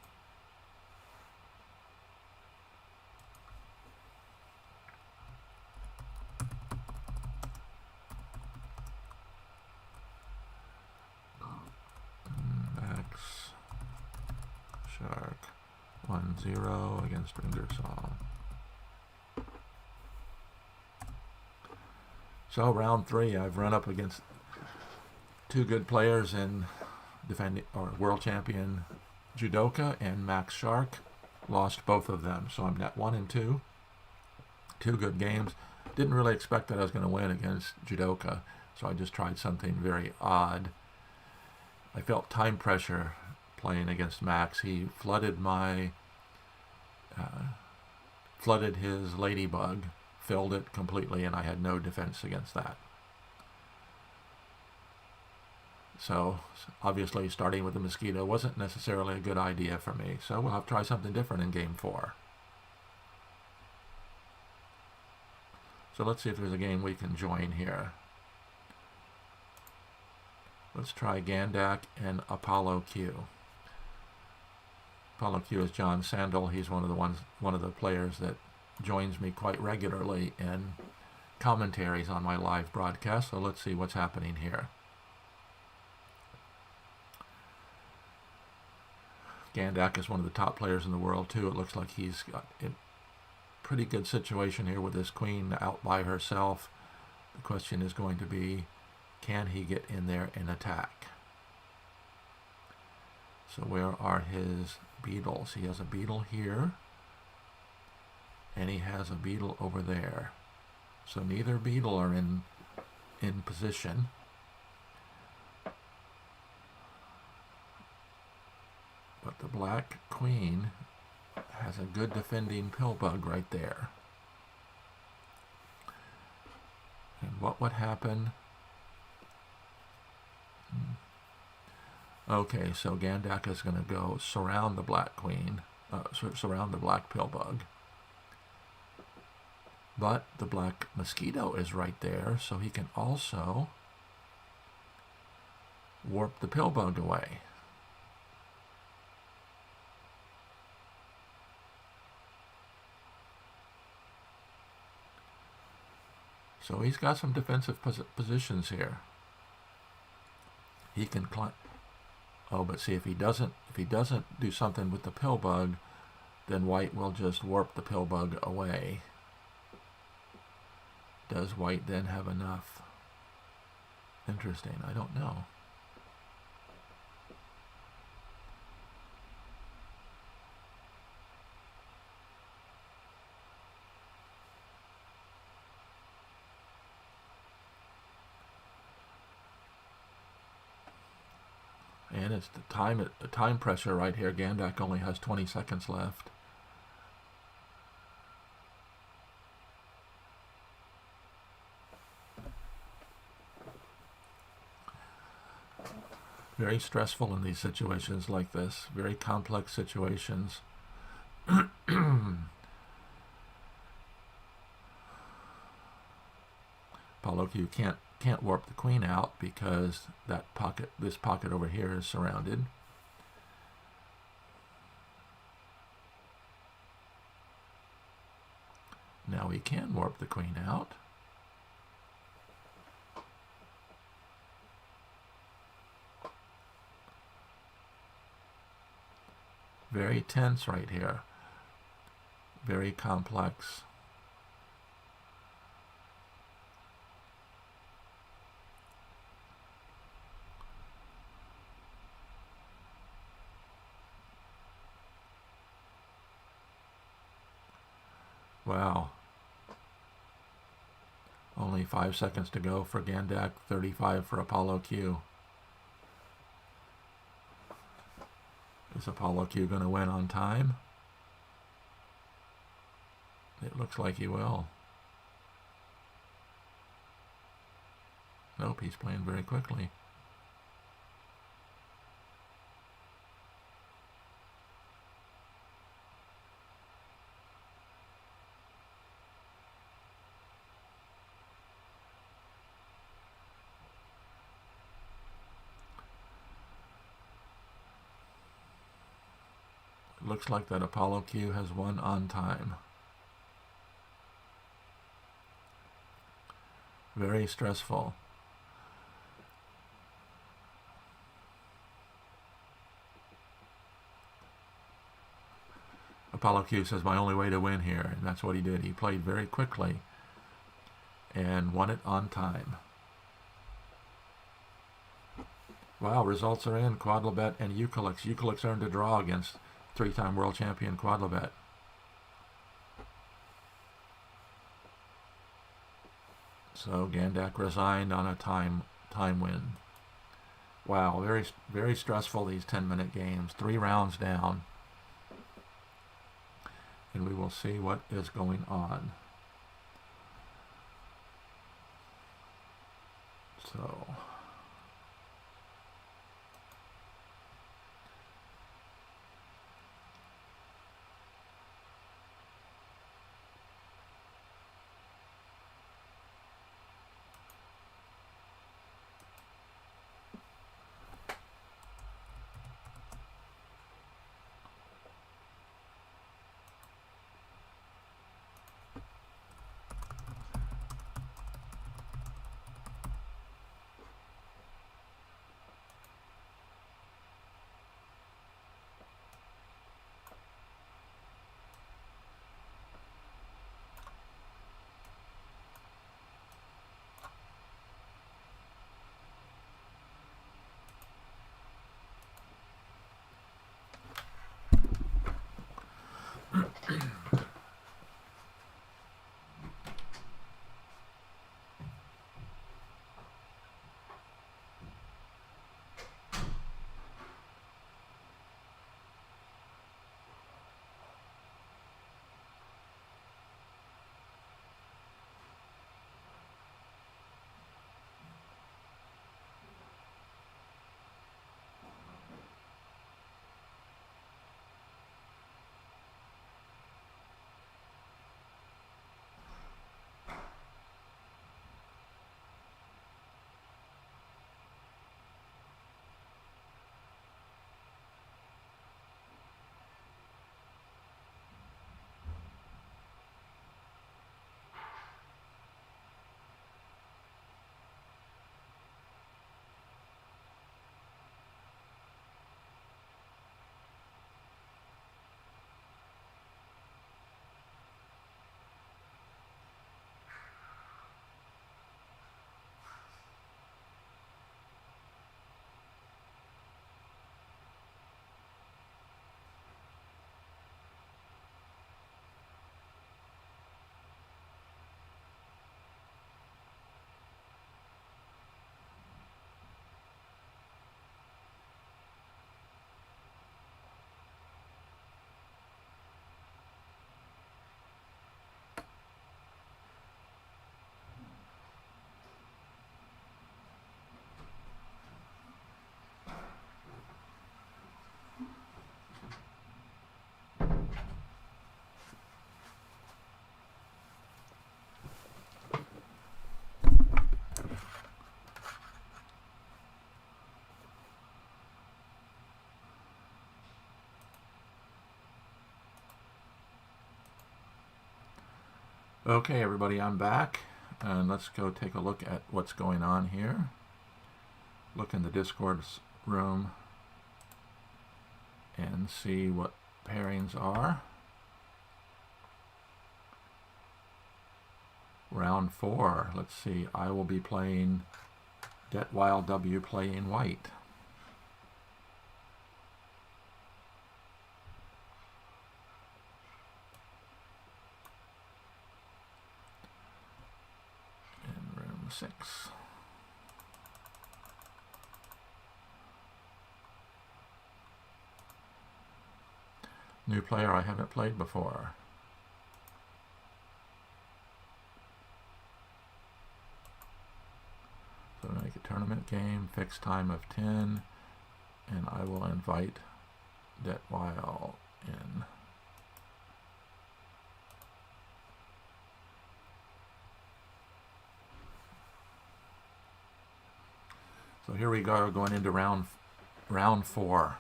Max Shark 1-0 against Ingersoll. So round 3, I've run up against 2 good players in defending or world champion judoka and Max Shark. Lost both of them, so I'm net 1 and 2. 2 good games. Didn't really expect that I was going to win against judoka, so I just tried something very odd. I felt time pressure playing against Max. He flooded his ladybug, filled it completely, and I had no defense against that. So obviously starting with the mosquito wasn't necessarily a good idea for me. So we'll have to try something different in game 4. So let's see if there's a game we can join here. Let's try Gandak and Apollo Q. Apollo Q is John Sandel. He's one of the players that joins me quite regularly in commentaries on my live broadcast. So let's see what's happening here. Gandak is one of the top players in the world too. It looks like he's got a pretty good situation here with this queen out by herself. The question is going to be, can he get in there and attack? So where are his beetles? He has a beetle here, and he has a beetle over there. So neither beetle are in position. But the black queen has a good defending pill bug right there. And what would happen? Okay, so Gandak is going to go surround the black queen, surround the black pill bug. But the black mosquito is right there, so he can also warp the pill bug away. So he's got some defensive positions here. He can climb. Oh, but see, if he doesn't do something with the pill bug, then white will just warp the pill bug away. Does white then have enough? Interesting. I don't know. And it's the time pressure right here. Gandak only has 20 seconds left. Very stressful in these situations like this. Very complex situations. Apollo Q can't warp the queen out because this pocket over here is surrounded. Now he can warp the queen out. Very tense right here. Very complex. Wow. Only 5 seconds to go for Gandak, 35 for Apollo Q. Is Apollo Q going to win on time? It looks like he will. Nope, he's playing very quickly. It looks like that Apollo Q has won on time. Very stressful. Apollo Q says, my only way to win here, and that's what he did. He played very quickly and won it on time. Wow, results are in. Quadlibet and Eucalyx. Eucalyx earned a draw against three-time world champion Quadlibet. So Gandak resigned on a time win. Wow, very, very stressful, these 10-minute games. 3 rounds down. And we will see what is going on. So... Okay, everybody, I'm back, and let's go take a look at what's going on here. Look in the Discord room and see what pairings are. Round 4, let's see, I will be playing Detwild W playing white. In room 6. New player I haven't played before. So make a tournament game, fixed time of 10, and I will invite Detwile in. So here we go, going into round 4.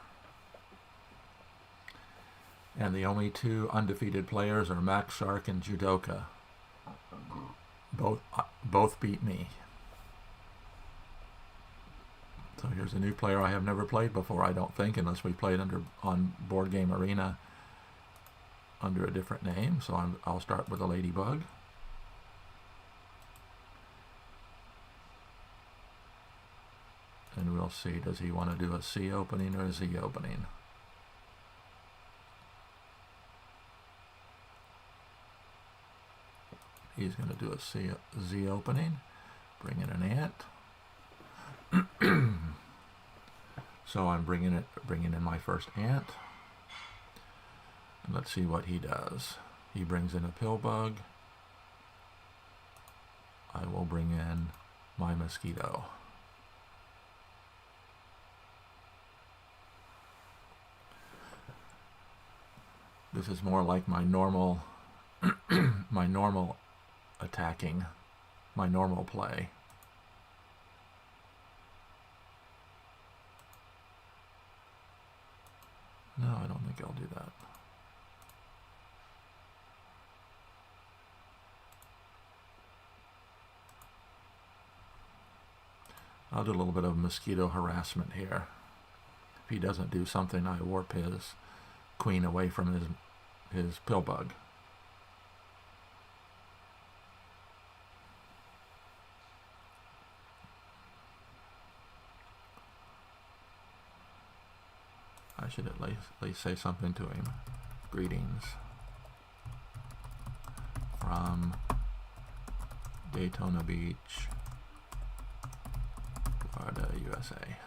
And the only 2 undefeated players are Max Shark and Judoka. Both beat me. So here's a new player I have never played before, I don't think, unless we played on Board Game Arena under a different name. So I'll start with a Ladybug. And we'll see, does he want to do a C opening or a Z opening? He's going to do a Z opening. Bring in an ant. So I'm bringing in my first ant. And let's see what he does. He brings in a pill bug. I will bring in my mosquito. This is more like my normal attacking, my normal play. No, I don't think I'll do that. I'll do a little bit of mosquito harassment here. If he doesn't do something, I warp his queen away from his pill bug. I should at least say something to him. Greetings from Daytona Beach, Florida, USA.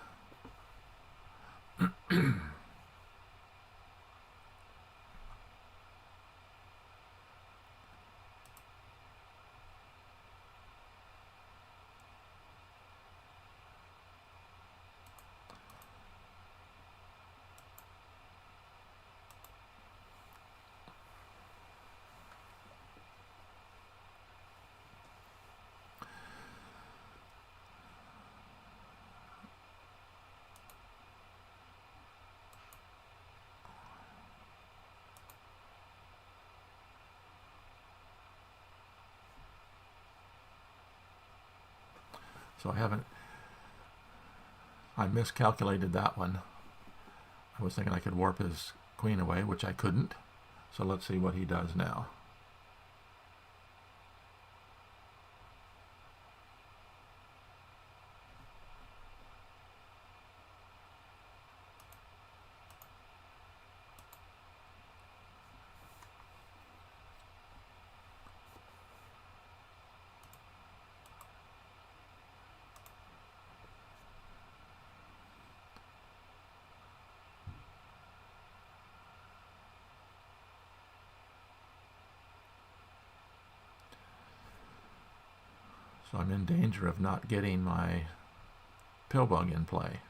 So I miscalculated that one. I was thinking I could warp his queen away, which I couldn't. So let's see what he does now. So I'm in danger of not getting my pill bug in play.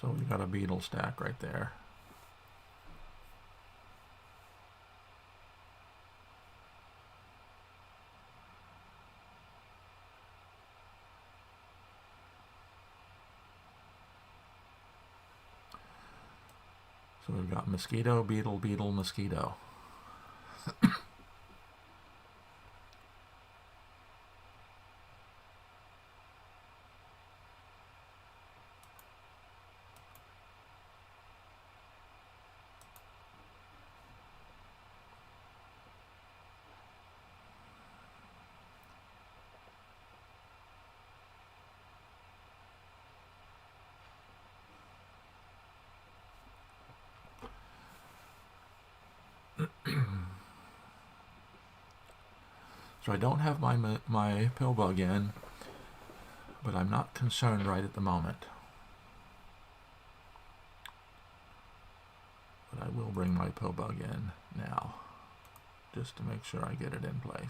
So we've got a beetle stack right there. So we've got mosquito, beetle, beetle, mosquito. So I don't have my pill bug in, but I'm not concerned right at the moment. But I will bring my pill bug in now, just to make sure I get it in place.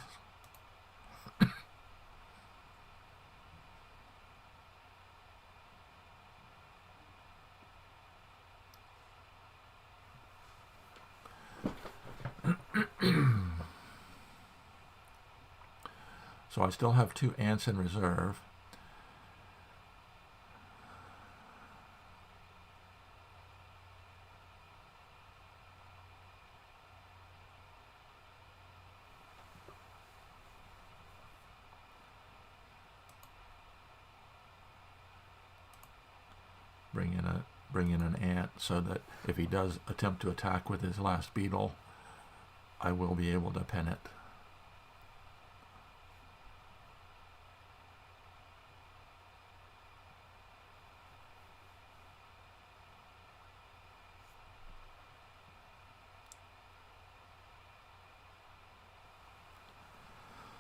So I still have 2 ants in reserve. Bring in an ant so that if he does attempt to attack with his last beetle, I will be able to pin it.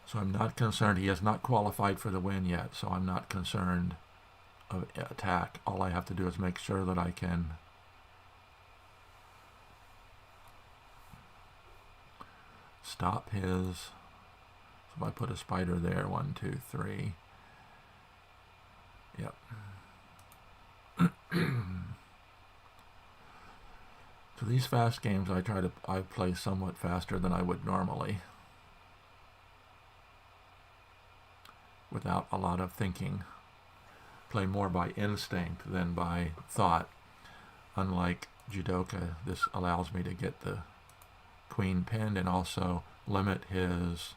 So I'm not concerned. He has not qualified for the win yet, so I'm not concerned of attack. All I have to do is make sure that I can stop his. So if I put a spider there, 1, 2, 3. Yep. So these fast games, I play somewhat faster than I would normally, without a lot of thinking. Play more by instinct than by thought. Unlike Judoka, this allows me to get the queen pinned and also limit his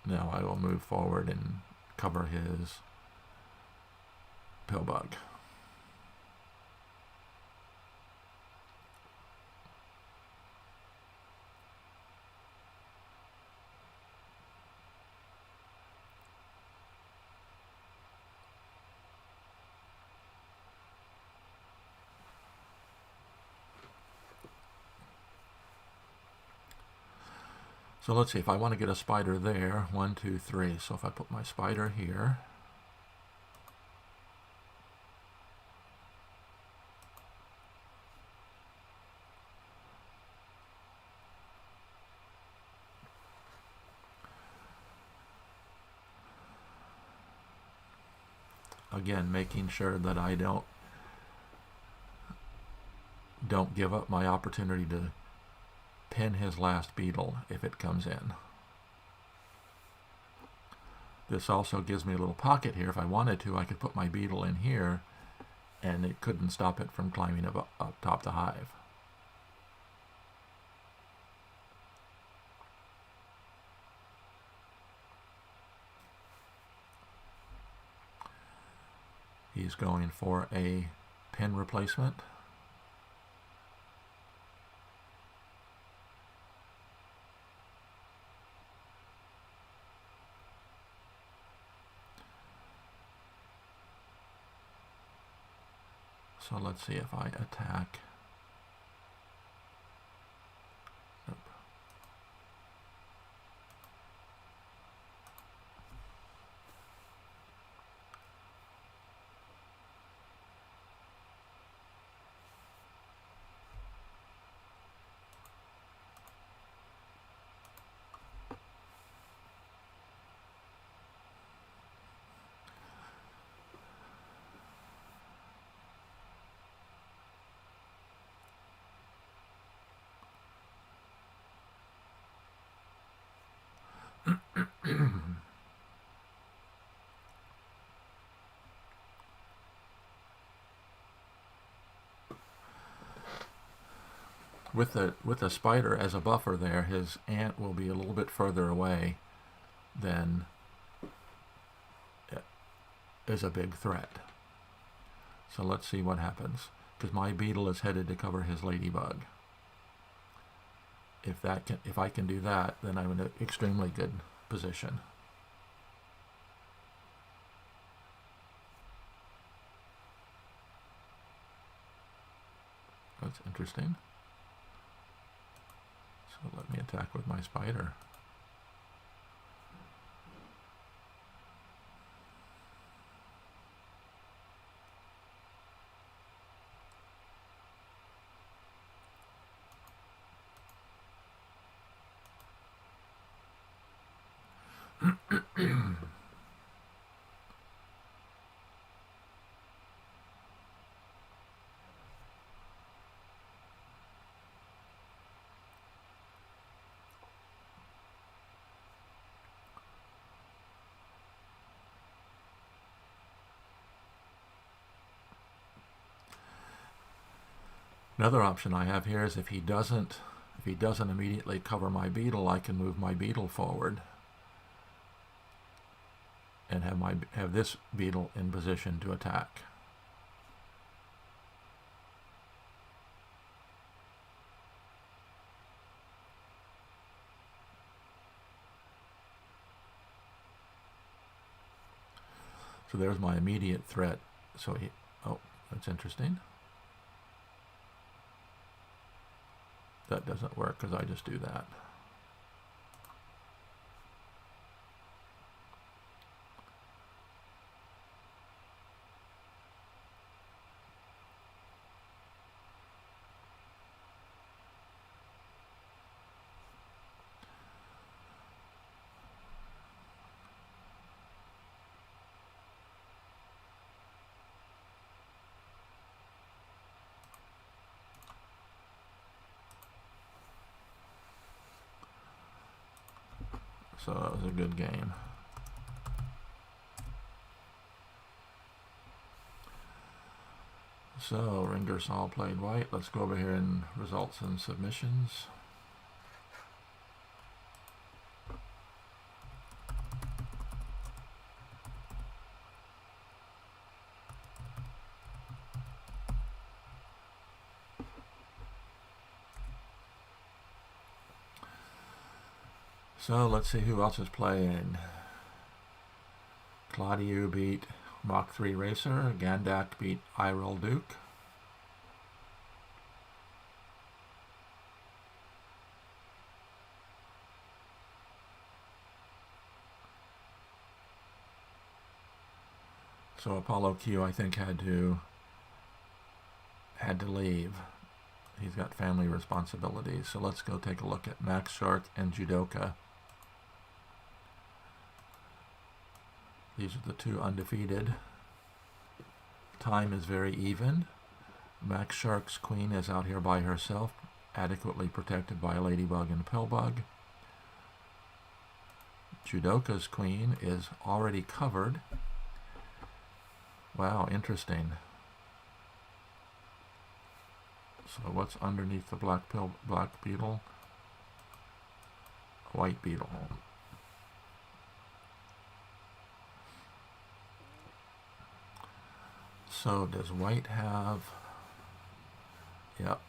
Now I will move forward and cover his pillbug. So let's see, if I want to get a spider there, 1, 2, 3. So if I put my spider here, again, making sure that I don't give up my opportunity to pin his last beetle if it comes in. This also gives me a little pocket here. If I wanted to, I could put my beetle in here and it couldn't stop it from climbing up top the hive. He's going for a pin replacement. So let's see if I attack. Nope. With the spider as a buffer there, his ant will be a little bit further away than is a big threat. So let's see what happens, because my beetle is headed to cover his ladybug. If I can do that, then I'm in an extremely good position. that's interesting. So let me attack with my spider. Another option I have here is if he doesn't immediately cover my beetle, I can move my beetle forward and have this beetle in position to attack. So there's my immediate threat. So oh, that's interesting. That doesn't work because I just do that. So that was a good game. So Ringersall played white. Let's go over here in results and submissions. So let's see who else is playing. Claudiu beat Mach 3 Racer. Gandak beat Irel Duke. So Apollo Q, I think, had to leave. He's got family responsibilities. So let's go take a look at Max Shark and Judoka. These are the two undefeated. Time is very even. Max Shark's queen is out here by herself, adequately protected by a ladybug and a pillbug. Judoka's queen is already covered. Wow, interesting. So what's underneath the black beetle? White beetle. So does white have... Yep.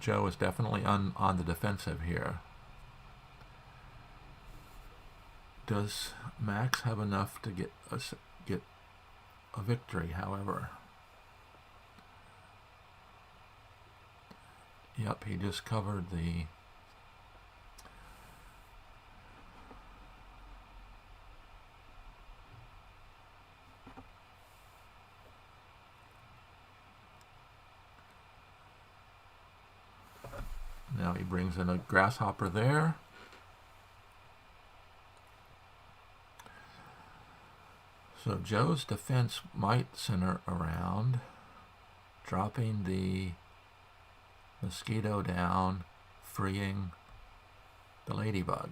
Joe is definitely on the defensive here. Does Max have enough to get a victory, however? Yep, he just covered the... Now he brings in a grasshopper there. So Joe's defense might center around dropping the mosquito down, freeing the ladybug.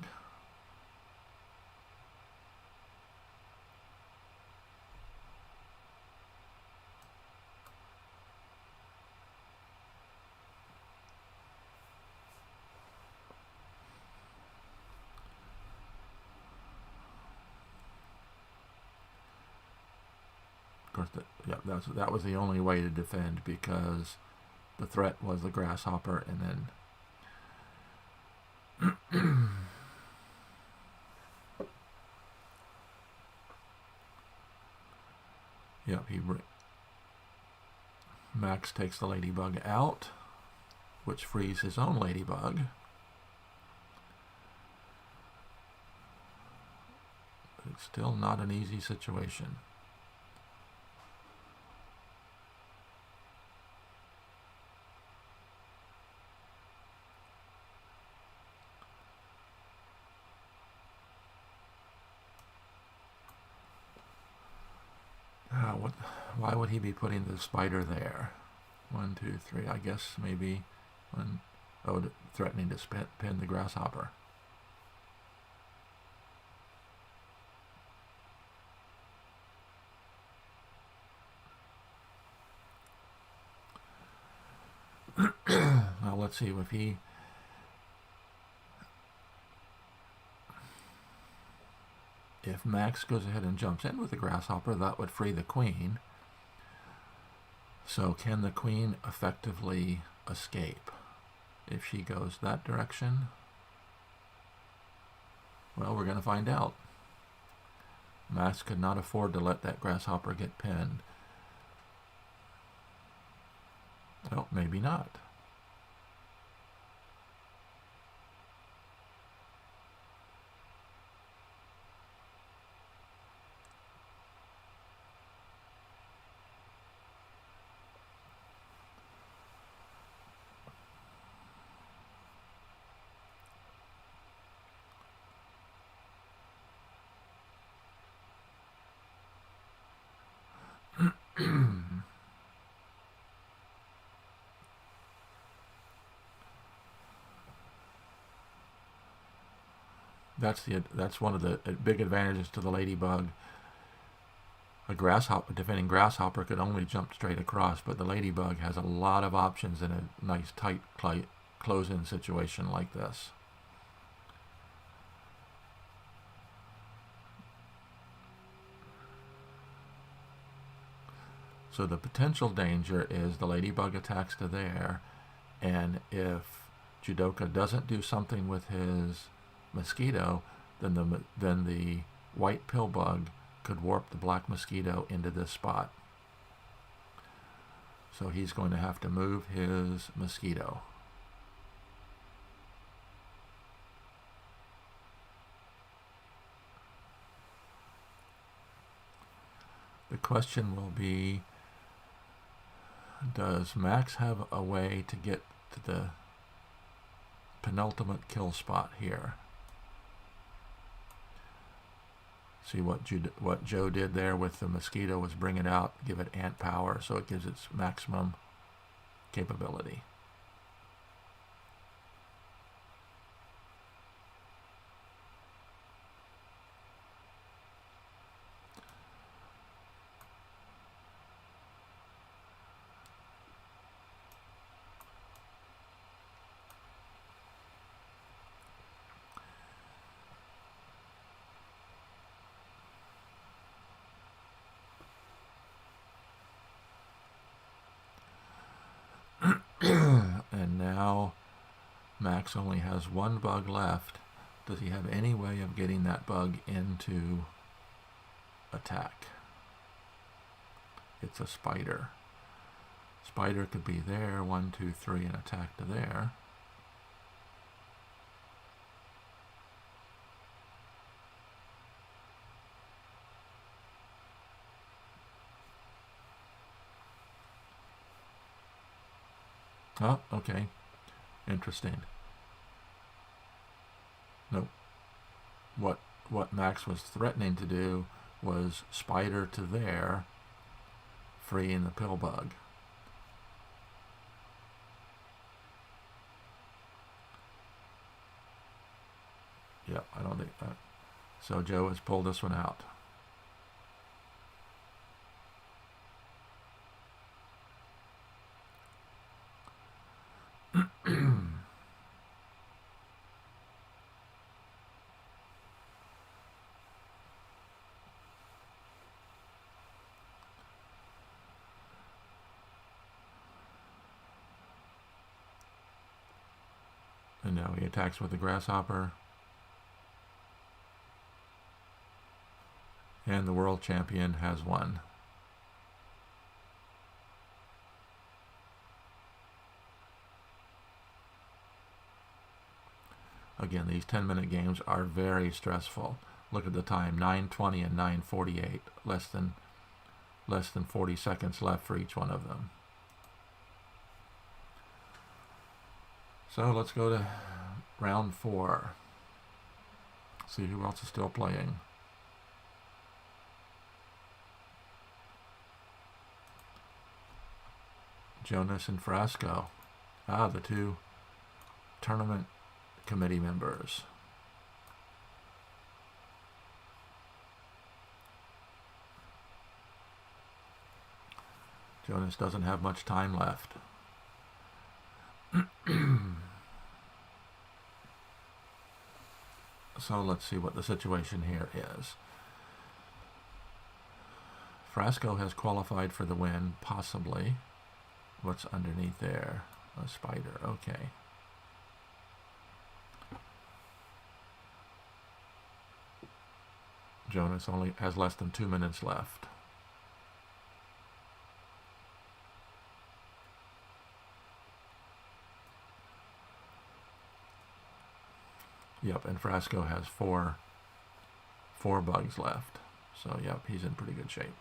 Of course, that was the only way to defend, because the threat was the grasshopper, and then yep, Max takes the ladybug out, which frees his own ladybug. But it's still not an easy situation. Why would he be putting the spider there? 1, 2, 3. I guess maybe one. Oh, threatening to pin the grasshopper. Now let's see if he. If Max goes ahead and jumps in with the grasshopper, that would free the queen. So can the queen effectively escape if she goes that direction? Well, we're going to find out. Max could not afford to let that grasshopper get pinned. Well, maybe not. That's one of the big advantages to the ladybug. A defending grasshopper could only jump straight across, but the ladybug has a lot of options in a nice tight close-in situation like this. So the potential danger is the ladybug attacks to there, and if Judoka doesn't do something with his mosquito, then the white pillbug could warp the black mosquito into this spot. So he's going to have to move his mosquito. The question will be, does Max have a way to get to the penultimate kill spot here? See what Joe did there with the mosquito was bring it out, give it ant power, so it gives its maximum capability. And now Max only has one bug left. Does he have any way of getting that bug into attack? It's a spider. Spider could be there, 1, 2, 3, and attack to there. Oh, okay. Interesting. Nope. What Max was threatening to do was spider to there, freeing the pill bug. Yep, I don't think that. So Joe has pulled this one out. And now he attacks with the grasshopper. And the world champion has won. Again, these 10-minute games are very stressful. Look at the time, 9:20 and 9:48. Less than 40 seconds left for each one of them. So let's go to round 4. See who else is still playing. Jonas and Frasco. The 2 tournament committee members. Jonas doesn't have much time left. So let's see what the situation here is. Frasco has qualified for the win, possibly. What's underneath there? A spider, okay. Jonas only has less than 2 minutes left. Yep, and Frasco has four bugs left. So, yep, he's in pretty good shape.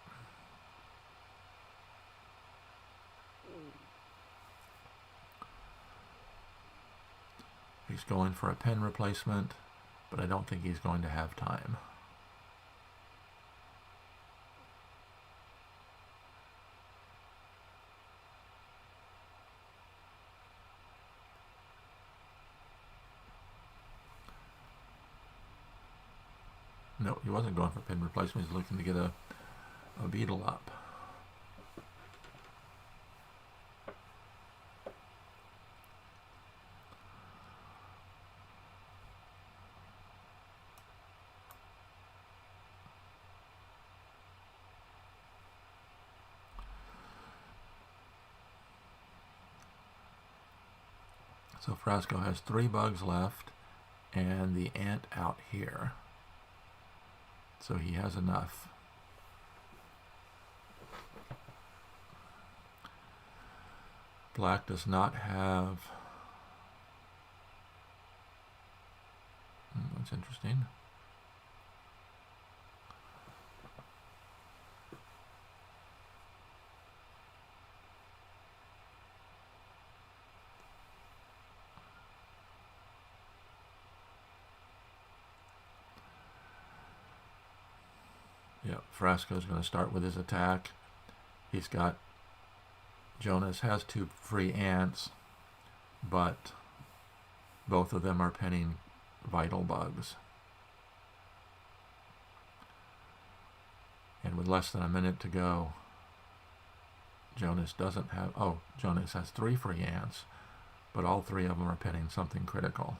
He's going for a pen replacement, but I don't think he's going to have time. No, he wasn't going for pen replacement. He's looking to get a beetle up. So Frasco has 3 bugs left and the ant out here. So he has enough. Black does not have... That's interesting. Yep, Frasco's going to start with his attack. He's got... Jonas has 2 free ants, but both of them are penning vital bugs. And with less than a minute to go, Jonas doesn't have... Oh, Jonas has 3 free ants, but all 3 of them are penning something critical.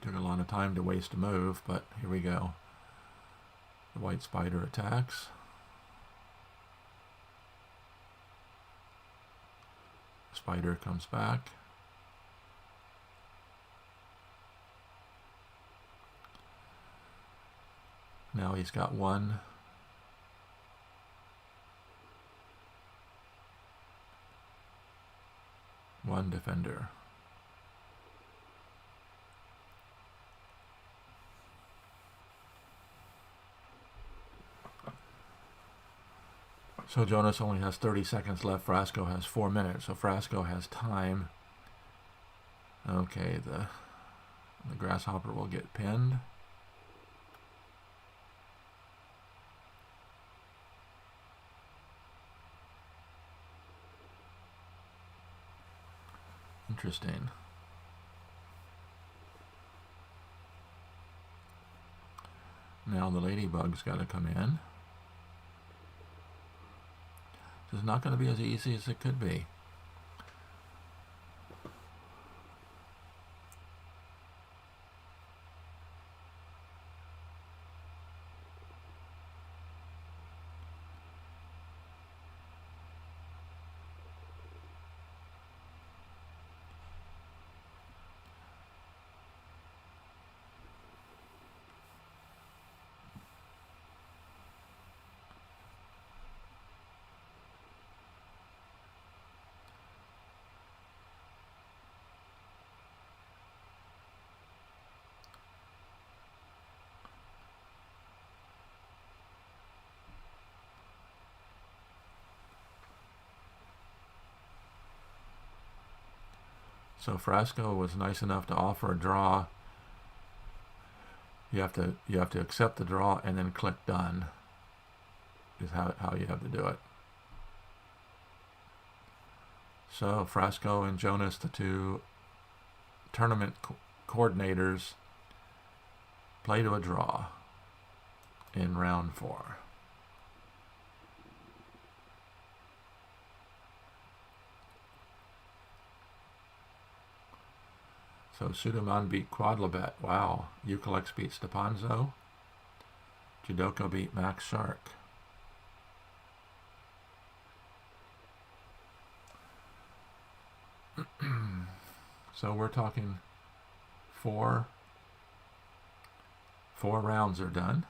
Took a lot of time to waste a move, but here we go. The white spider attacks. The spider comes back. Now he's got one defender. So Jonas only has 30 seconds left. Frasco has 4 minutes. So Frasco has time. Okay, the grasshopper will get pinned. Interesting. Now the ladybug's got to come in. This is not going to be as easy as it could be. So Frasco was nice enough to offer a draw. You have to accept the draw and then click done. Is how you have to do it. So Frasco and Jonas, the two tournament coordinators, play to a draw in round 4. So Sudaman beat Quadlibet. Wow. Eucalex beat Stepanzo. Judoka beat Max Shark. So we're talking four rounds are done.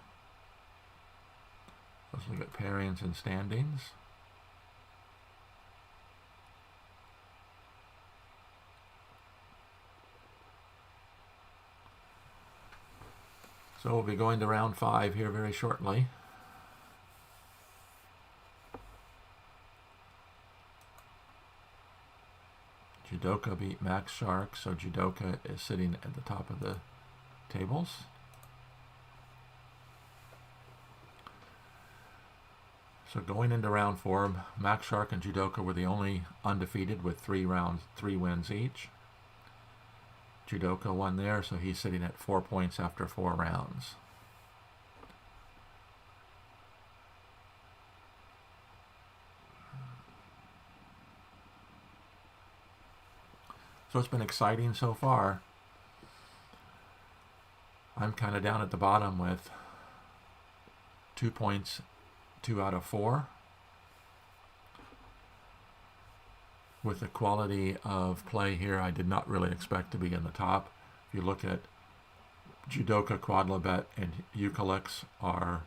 Let's look at pairings and standings. So we'll be going to round 5 here very shortly. Judoka beat Max Shark, so Judoka is sitting at the top of the tables. So going into round 4, Max Shark and Judoka were the only undefeated with 3 wins each. Judoka won there, so he's sitting at 4 points after 4 rounds. So it's been exciting so far. I'm kind of down at the bottom with 2 points, 2 out of 4. With the quality of play here, I did not really expect to be in the top. If you look at Judoka, Quadlibet, and Eucalex are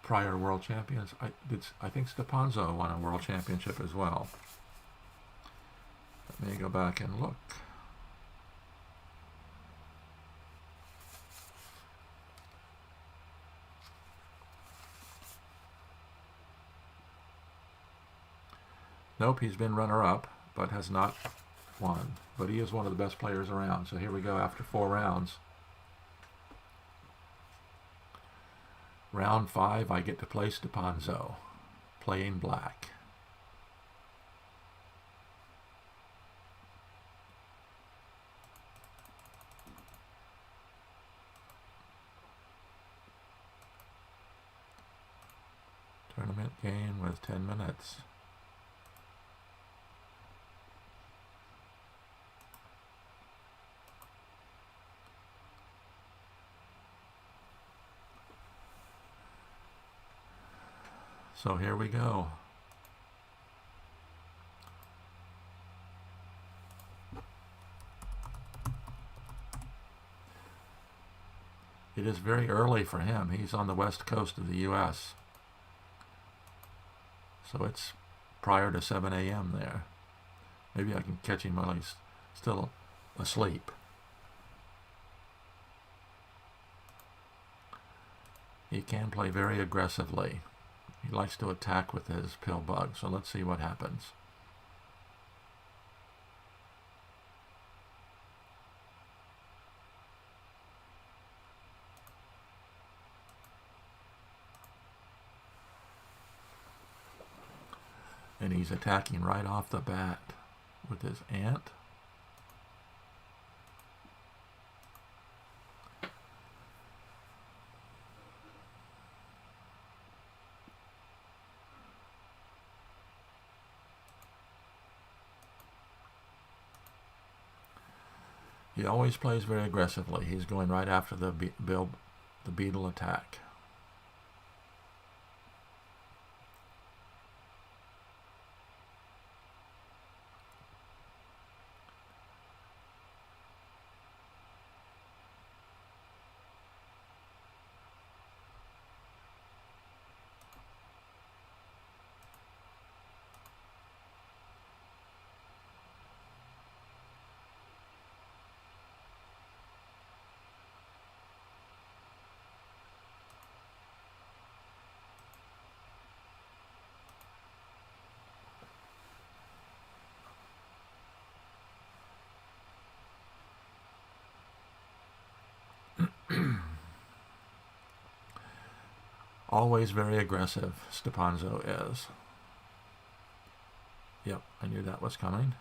prior world champions. I think Stepanzo won a world championship as well. Let me go back and look. Nope, he's been runner-up, but has not won. But he is one of the best players around. So here we go after 4 rounds. Round 5, I get to play Stepanzo, playing black. Tournament game with 10 minutes. So here we go. It is very early for him. He's on the west coast of the U.S. So it's prior to 7 a.m. there. Maybe I can catch him while he's still asleep. He can play very aggressively. He likes to attack with his pill bug, so let's see what happens. And he's attacking right off the bat with his ant. He always plays very aggressively. He's going right after the beetle attack. Always very aggressive, Stepanzo is. Yep, I knew that was coming.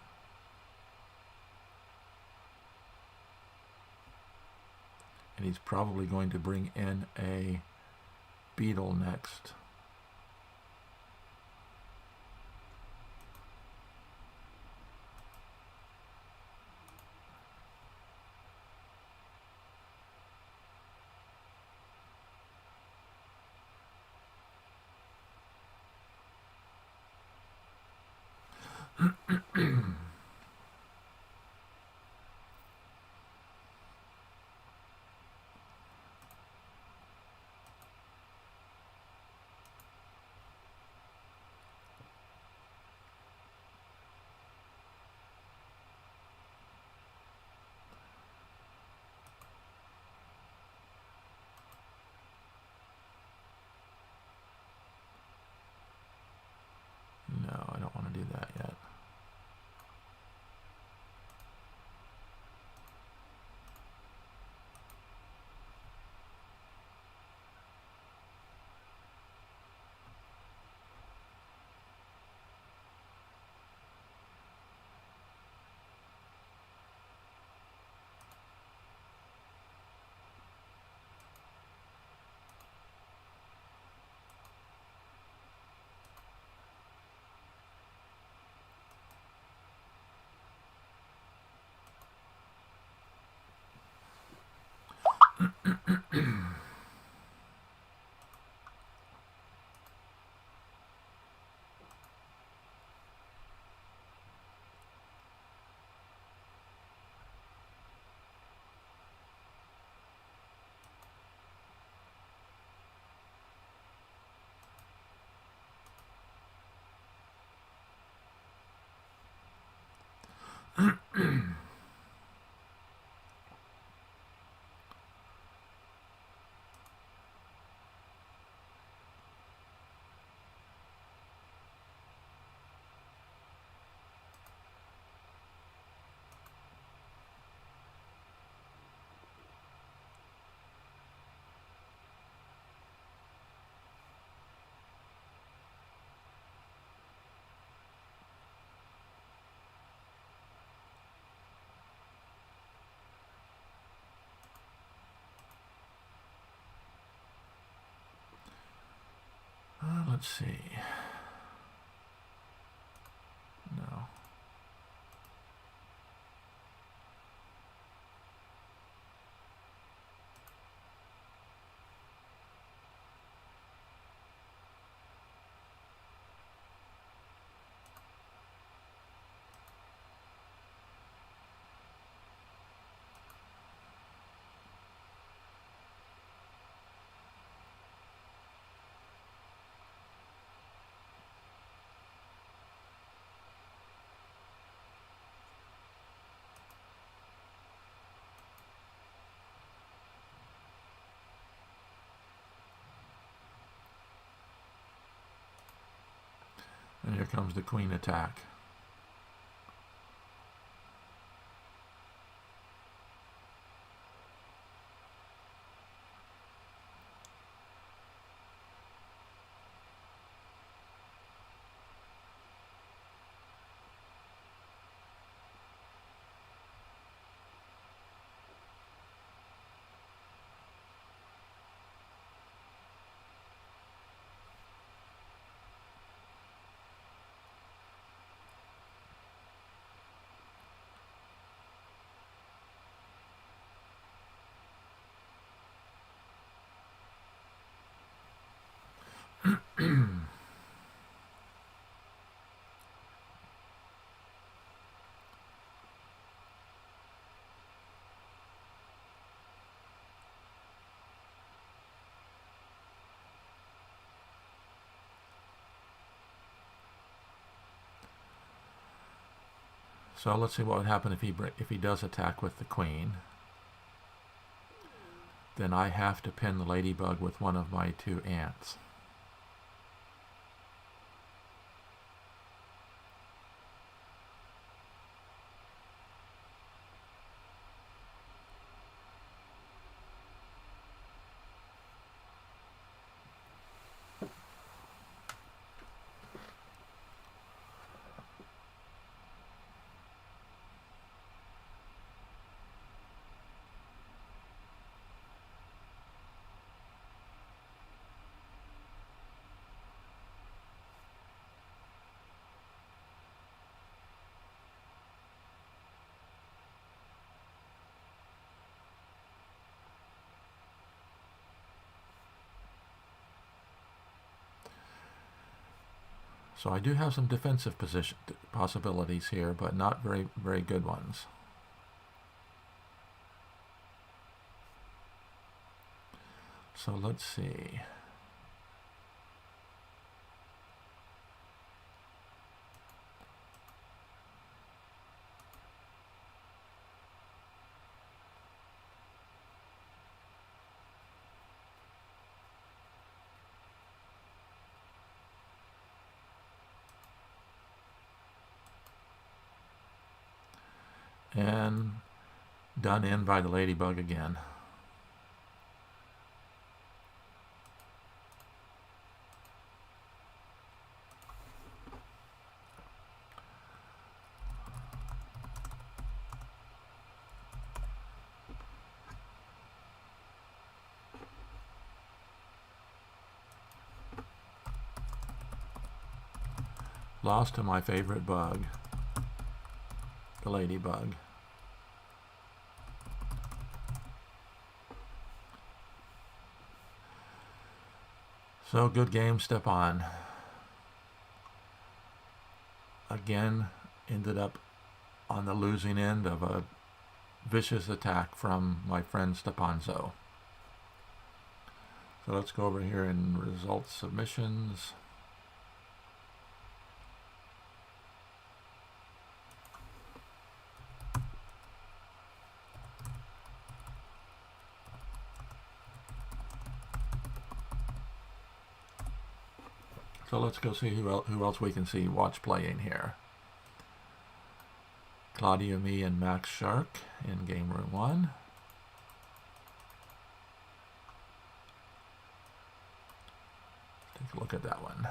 And he's probably going to bring in a beetle next. No, I don't want to do that yet. Let's see. No. And here comes the queen attack. So let's see what would happen if he does attack with the queen. Then I have to pin the ladybug with one of my two ants. So I do have some defensive position possibilities here, but not very, very good ones. So let's see. And done in by the ladybug again. Lost to my favorite bug, the ladybug. So good game, step on. Again, ended up on the losing end of a vicious attack from my friend Stepanzo. So let's go over here in results submissions. So let's go see who else we can see watch playing here. Claudia, me, and Max Shark in Game Room 1. Take a look at that one.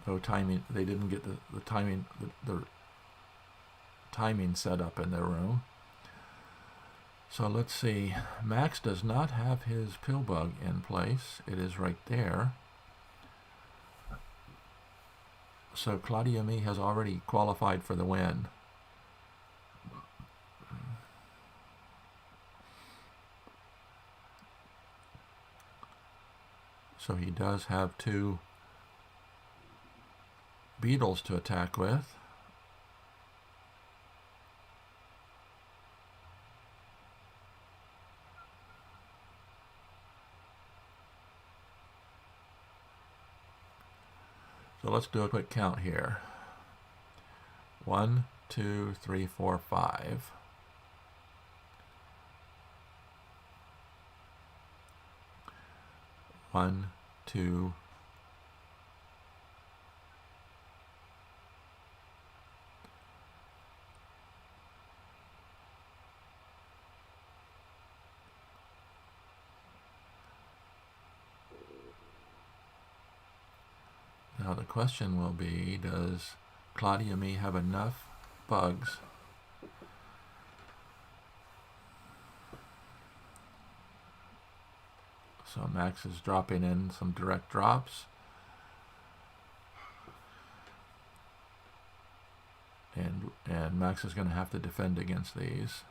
Oh, timing, they didn't get the timing, the timing set up in their room. So let's see. Max does not have his pill bug in place. It is right there. So Claudia Me has already qualified for the win. So he does have 2 beetles to attack with. So let's do a quick count here. 1, 2, 3, 4, 5. One, two, now the question will be, does Claudia Me have enough bugs so Max is dropping in some direct drops, and Max is going to have to defend against these.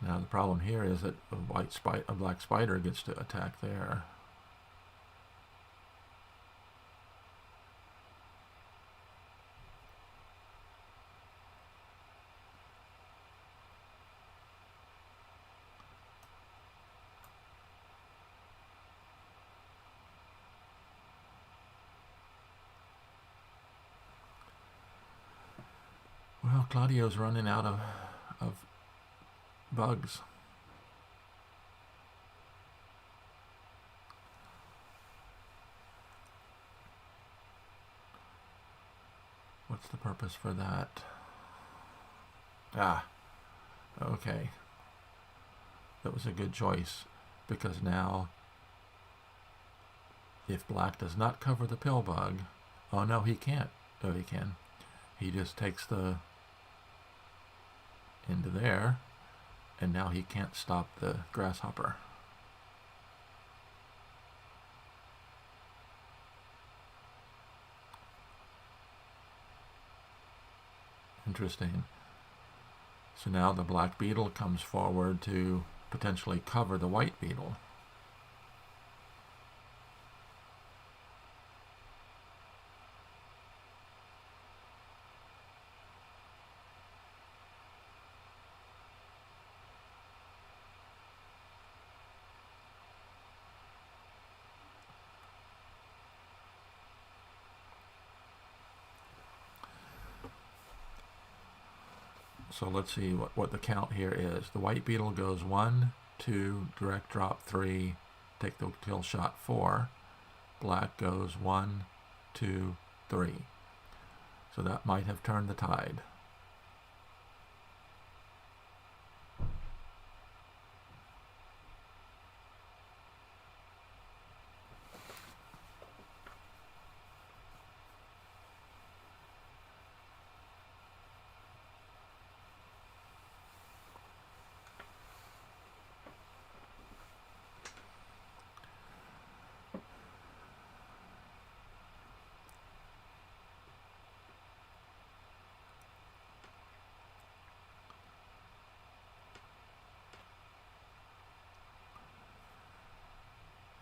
Now the problem here is that a black spider gets to attack there. Well, Claudio's running out of bugs. What's the purpose for that? Ah, okay. That was a good choice, because now if black does not cover the pill bug, oh no, he can't. Oh, he can. He just takes the into there, and now he can't stop the grasshopper. Interesting. So now the black beetle comes forward to potentially cover the white beetle. So let's see what the count here is. The white beetle goes 1, 2, direct drop 3, take the kill shot 4. Black goes 1, 2, 3. So that might have turned the tide.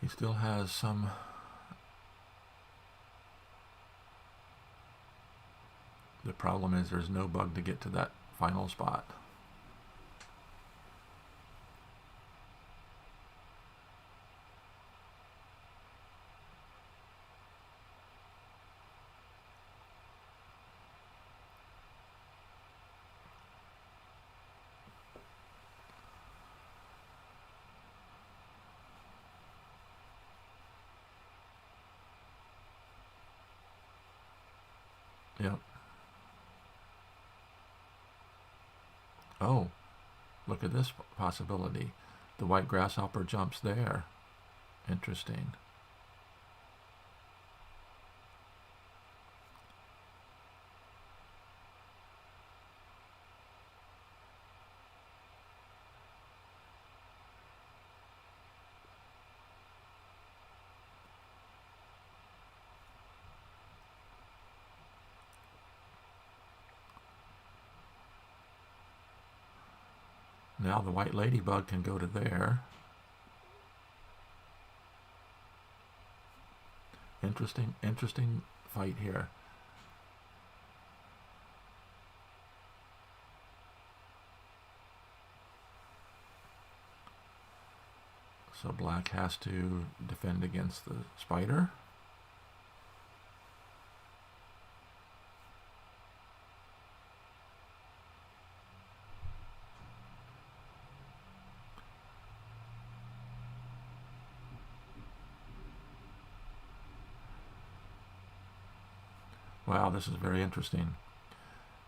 He still has some the problem is there's no bug to get to that final spot. Yep. Oh, look at this possibility. The white grasshopper jumps there. Interesting. Now the white ladybug can go to there. Interesting fight here. So black has to defend against the spider. Wow, this is very interesting.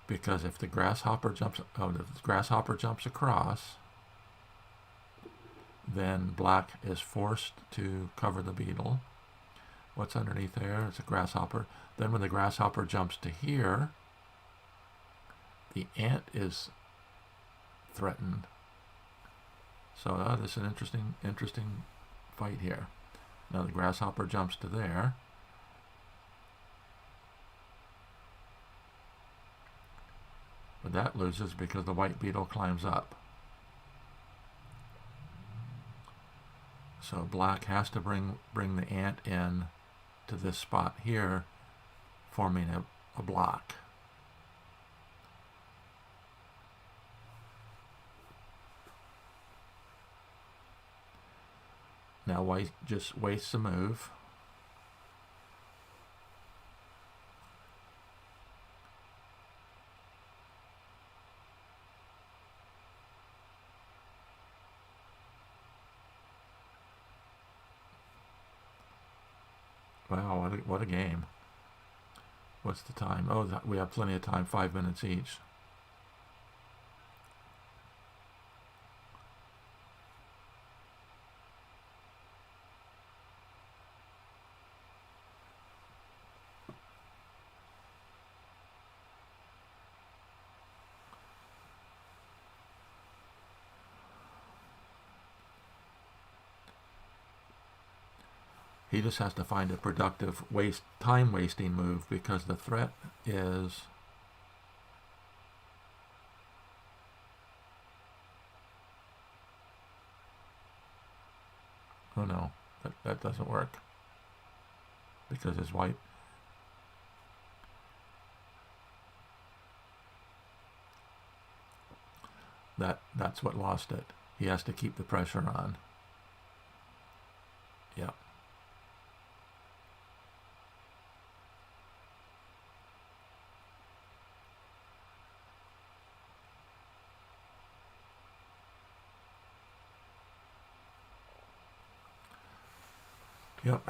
Because if the grasshopper jumps across, then black is forced to cover the beetle. What's underneath there? It's a grasshopper. Then when the grasshopper jumps to here, the ant is threatened. So this is an interesting fight here. Now the grasshopper jumps to there. But that loses because the white beetle climbs up. So black has to bring the ant in to this spot here, forming a block. Now white just wastes a move. Wow, what a game. What's the time? Oh, we have plenty of time, 5 minutes each. He just has to find a productive time-wasting move, because the threat is oh no, that doesn't work, because his white that's what lost it. He has to keep the pressure on. Yep. Yep.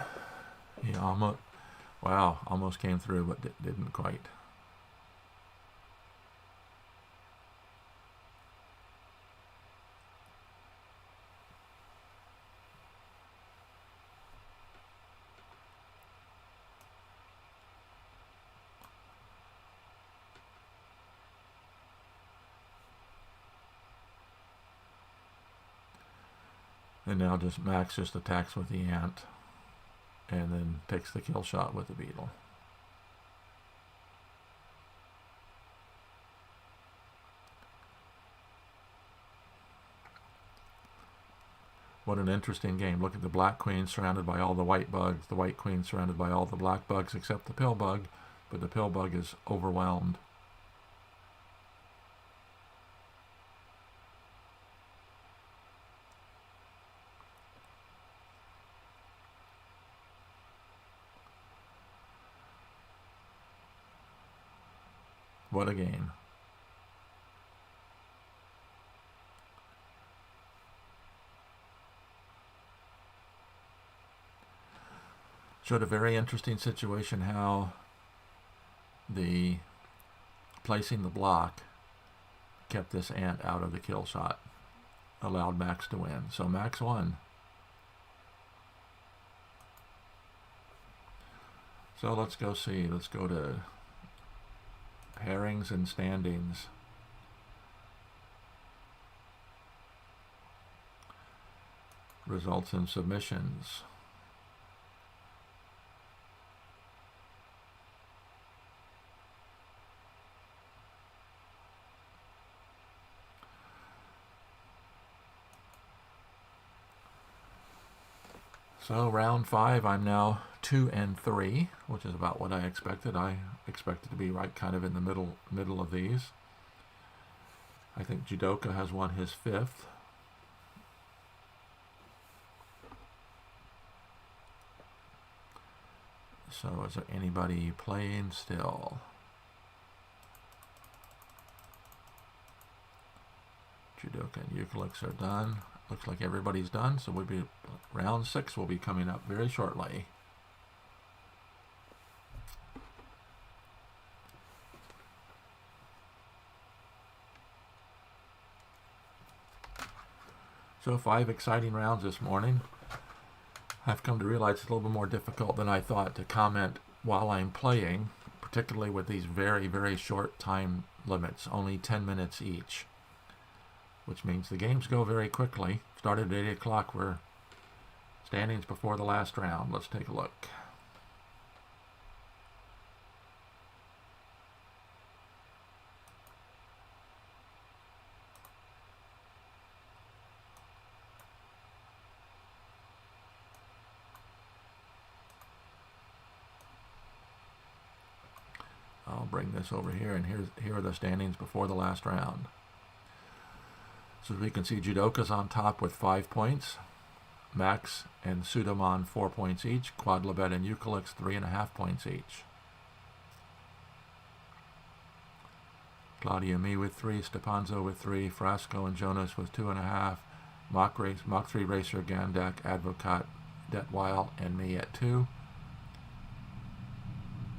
He almost came through, but didn't quite. And now Max just attacks with the ant, and then takes the kill shot with the beetle. What an interesting game. Look at the black queen surrounded by all the white bugs, the white queen surrounded by all the black bugs except the pill bug, but the pill bug is overwhelmed. What a game. Showed a very interesting situation how the placing the block kept this ant out of the kill shot, allowed Max to win. So Max won. So let's go see. Let's go to pairings and standings. Results in submissions. So round 5, I'm now 2-3, which is about what I expected. I expected to be right kind of in the middle of these. I think Judoka has won his 5th. So is there anybody playing still? Judoka and Eucalypts are done. Looks like everybody's done, so round 6 will be coming up very shortly. So 5 exciting rounds this morning. I've come to realize it's a little bit more difficult than I thought to comment while I'm playing, particularly with these very, very short time limits, only 10 minutes each, which means the games go very quickly. Started at 8 o'clock. We're standings before the last round. Let's take a look. I'll bring this over here, and here are the standings before the last round. So we can see Judoka's on top with 5 points. Max and Sudomon 4 points each. Quadlibet and Eucalypts 3.5 points each. Claudia Me with 3, Stepanzo with 3, Frasco and Jonas with 2.5, Mach 3 Racer, Gandak, Advocat, Detweil, and me at 2.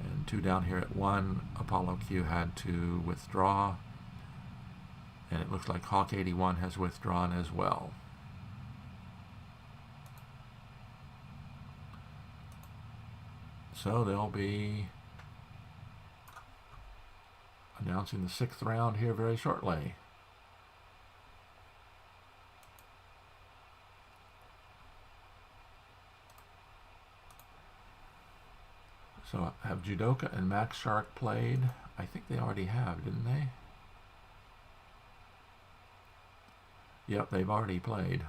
And 2 down here at 1. Apollo Q had to withdraw. And it looks like Hawk 81 has withdrawn as well. So they'll be announcing the 6th round here very shortly. So have Judoka and Max Shark played? I think they already have, didn't they? Yep, they've already played.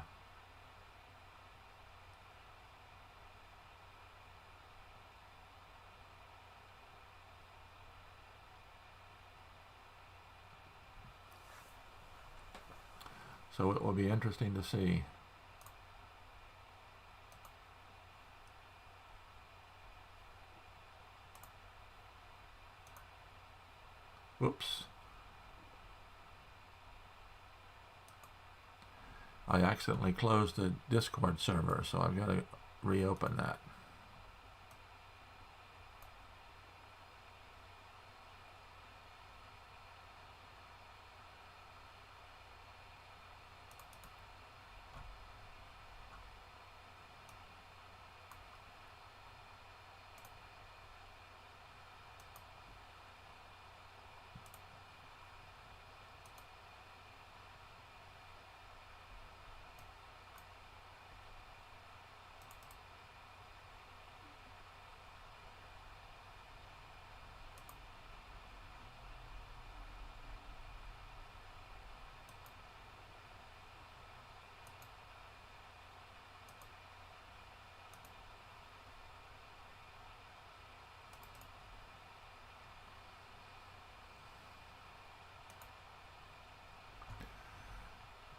So it will be interesting to see. Whoops. I accidentally closed the Discord server, so I've got to reopen that.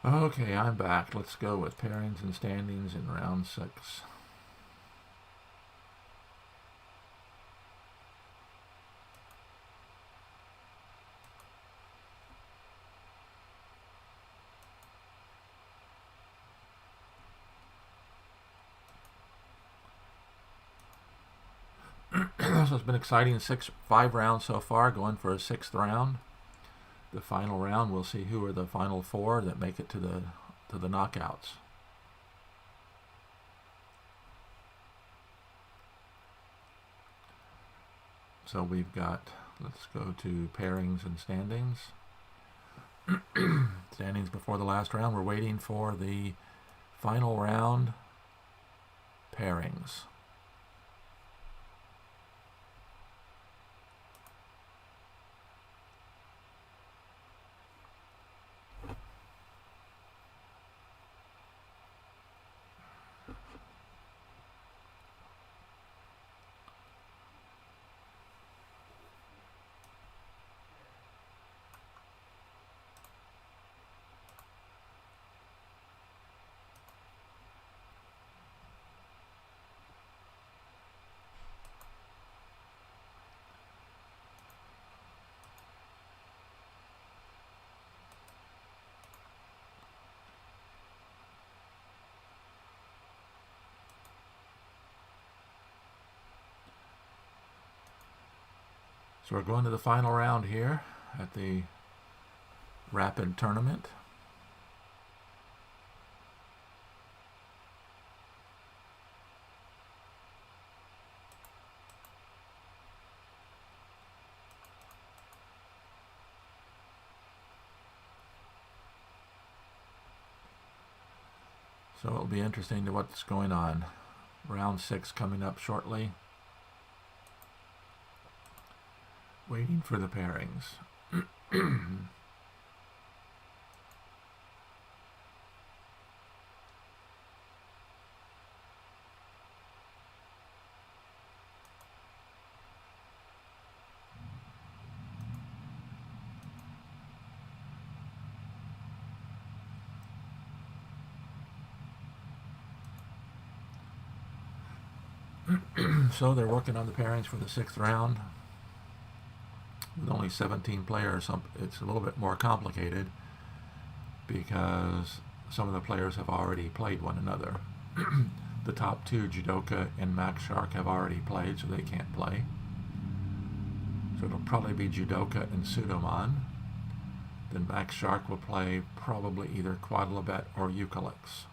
Okay, I'm back. Let's go with pairings and standings in round 6. So it's been exciting. 5 rounds so far, going for a 6th round. The final round, we'll see who are the final 4 that make it to the knockouts. So we've got, let's go to pairings and standings. Standings before the last round. We're waiting for the final round pairings. So we're going to the final round here at the Rapid Tournament. So it'll be interesting to what's going on. Round 6 coming up shortly. Waiting for the pairings. So they're working on the pairings for the 6th round. With only 17 players, it's a little bit more complicated because some of the players have already played one another. The top 2, Judoka and Max Shark, have already played, so they can't play. So it'll probably be Judoka and Pseudomon. Then Max Shark will play probably either Quadlibet or Eucalyptus.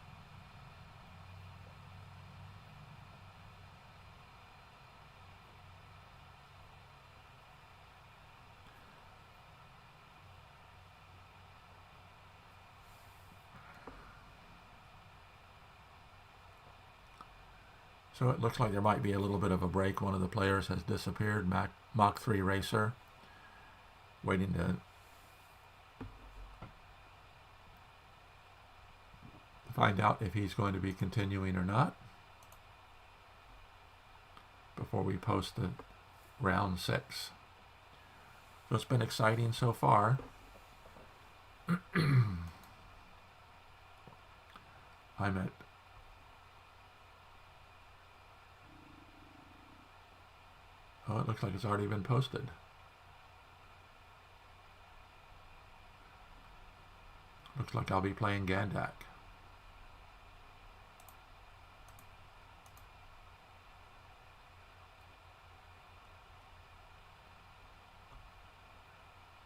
So it looks like there might be a little bit of a break. One of the players has disappeared, Mach 3 Racer, waiting to find out if he's going to be continuing or not before we post the round 6. So it's been exciting so far. I'm at oh, it looks like it's already been posted. Looks like I'll be playing Gandak.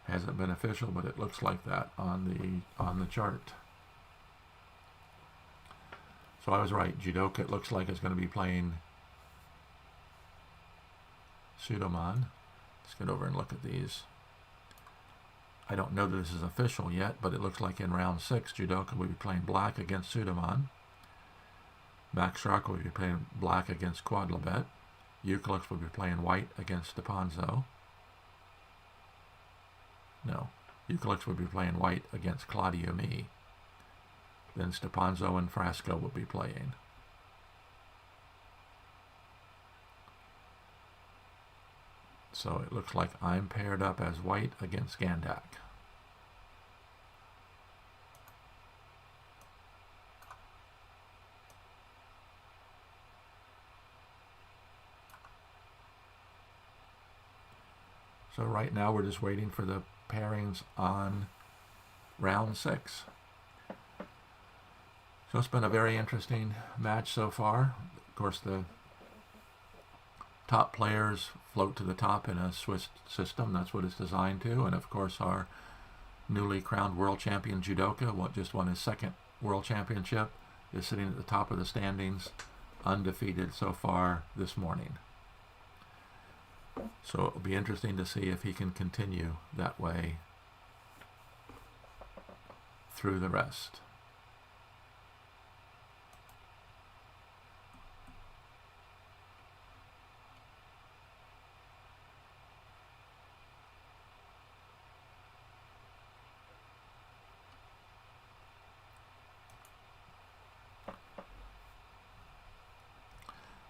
Hasn't been official, but it looks like that on the chart. So I was right. Judoka, it looks like it's going to be playing Sudomon. Let's get over and look at these. I don't know that this is official yet, but it looks like in round 6, Judoka will be playing black against Sudomon. Max Shark will be playing black against Quadlibet. Eucalyptus will be playing white against Stepanzo. No, Eucalyptus will be playing white against Claudio Me. Then Stepanzo and Frasco will be playing. So it looks like I'm paired up as white against Gandak. So right now we're just waiting for the pairings on round 6. So it's been a very interesting match so far. Of course, the top players float to the top in a Swiss system. That's what it's designed to. And of course, our newly crowned world champion judoka, just won his 2nd world championship, is sitting at the top of the standings, undefeated so far this morning. So it'll be interesting to see if he can continue that way through the rest.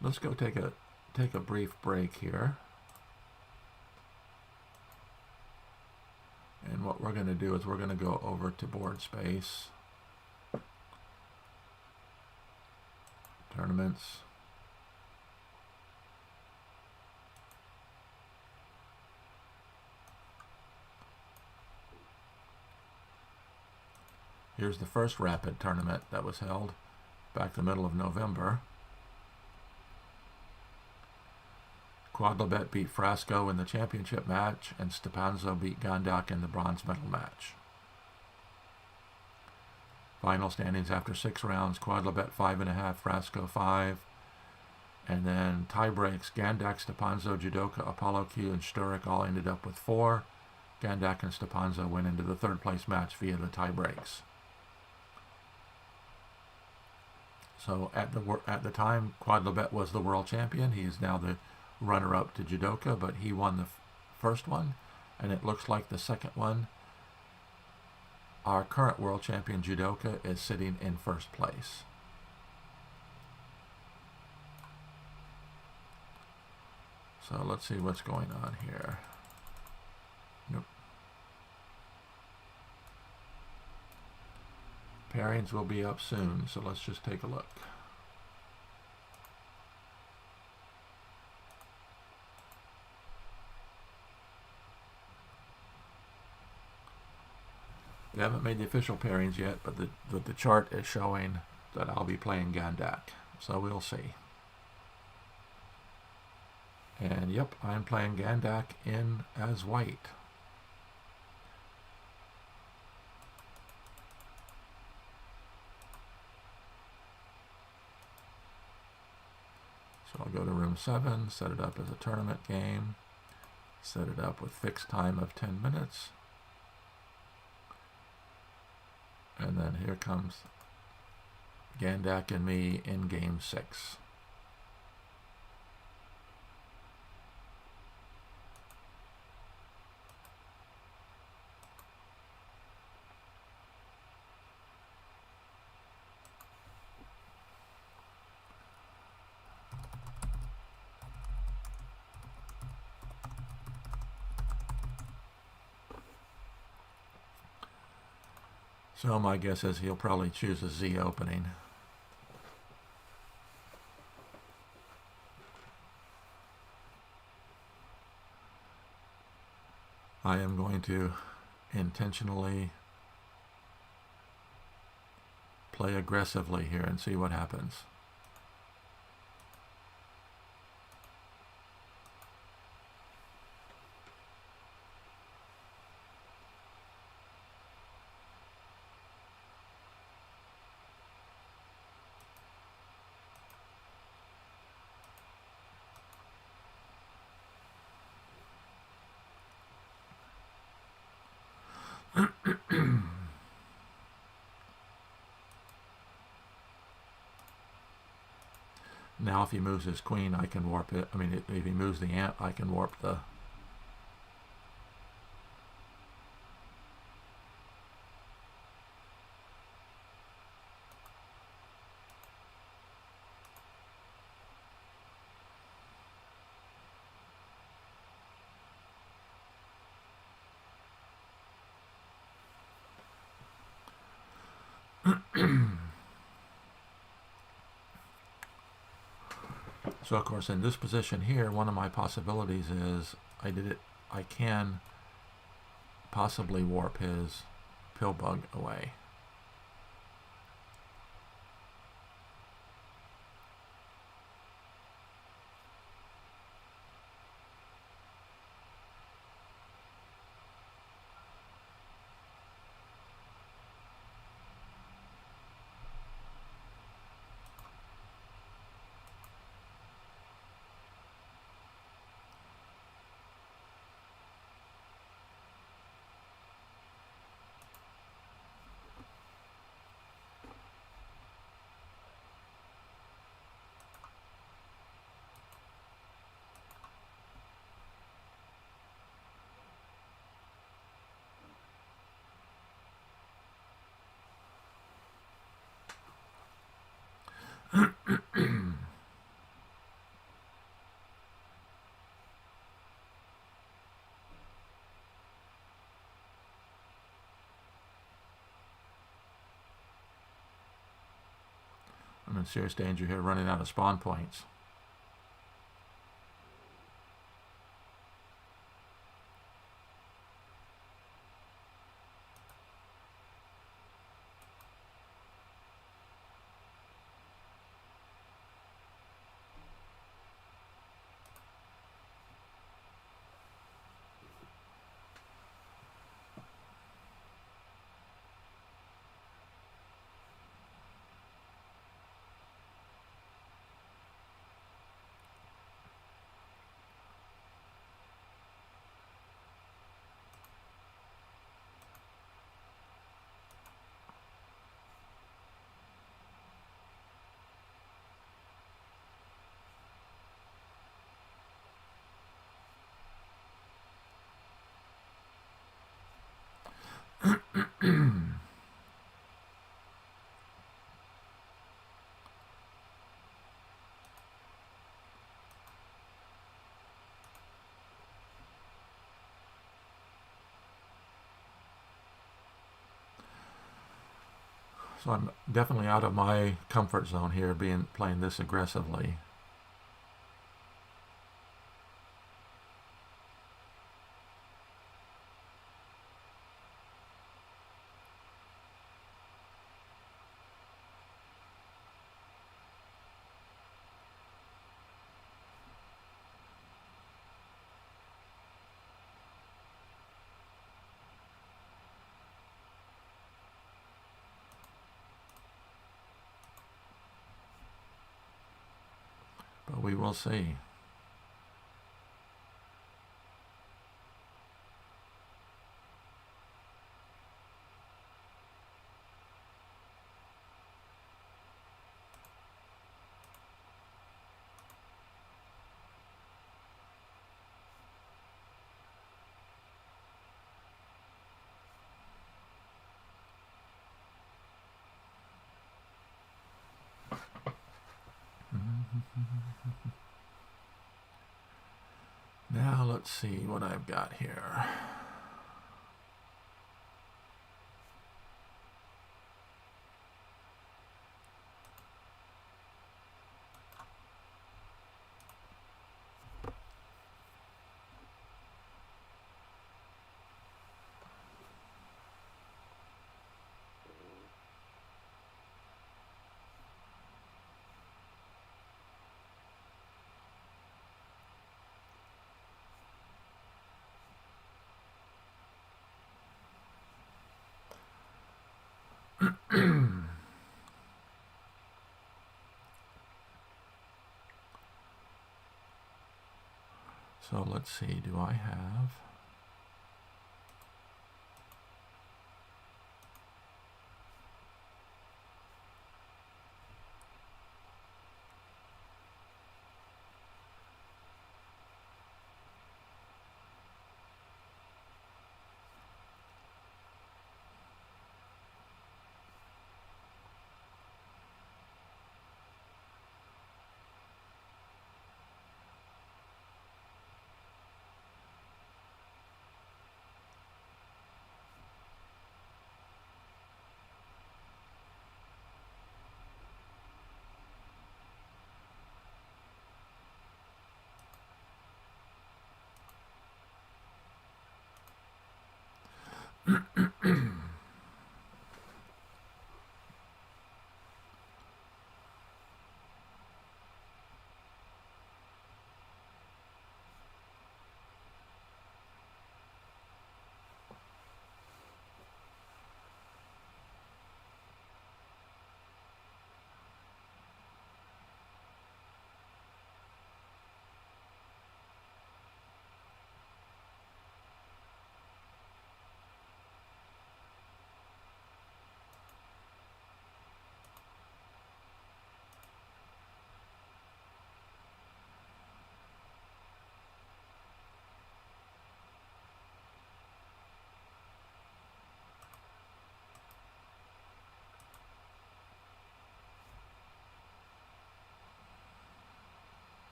Let's go take a brief break here. And what we're going to do is we're going to go over to BoardSpace, tournaments, here's the first rapid tournament that was held back the middle of November. Quadlibet beat Frasco in the championship match, and Stepanzo beat Gandak in the bronze medal match. Final standings after 6 rounds: Quadlibet 5.5, Frasco 5, and then tie breaks. Gandak, Stepanzo, Judoka, Apollo Q, and Sturek all ended up with 4. Gandak and Stepanzo went into the 3rd place match via the tie breaks. So at the time, Quadlibet was the world champion. He is now the runner-up to Judoka, but he won the first one, and it looks like the second one, our current world champion Judoka is sitting in 1st place. So let's see what's going on here. Nope. Pairings will be up soon, so let's just take a look. We haven't made the official pairings yet, but the chart is showing that I'll be playing Gandak. So we'll see. And yep, I'm playing Gandak in as white. So I'll go to room 7, set it up as a tournament game, set it up with fixed time of 10 minutes. And then here comes Gandak and me in game 6. So my guess is he'll probably choose a Z opening. I am going to intentionally play aggressively here and see what happens. Now if he moves his queen, I can warp it. I mean, if he moves the ant, I can warp the... So of course in this position here, one of my possibilities is I can possibly warp his pill bug away. I'm in serious danger here, running out of spawn points. So I'm definitely out of my comfort zone here, playing this aggressively. But we will see. Now let's see what I've got here. So let's see, do I have...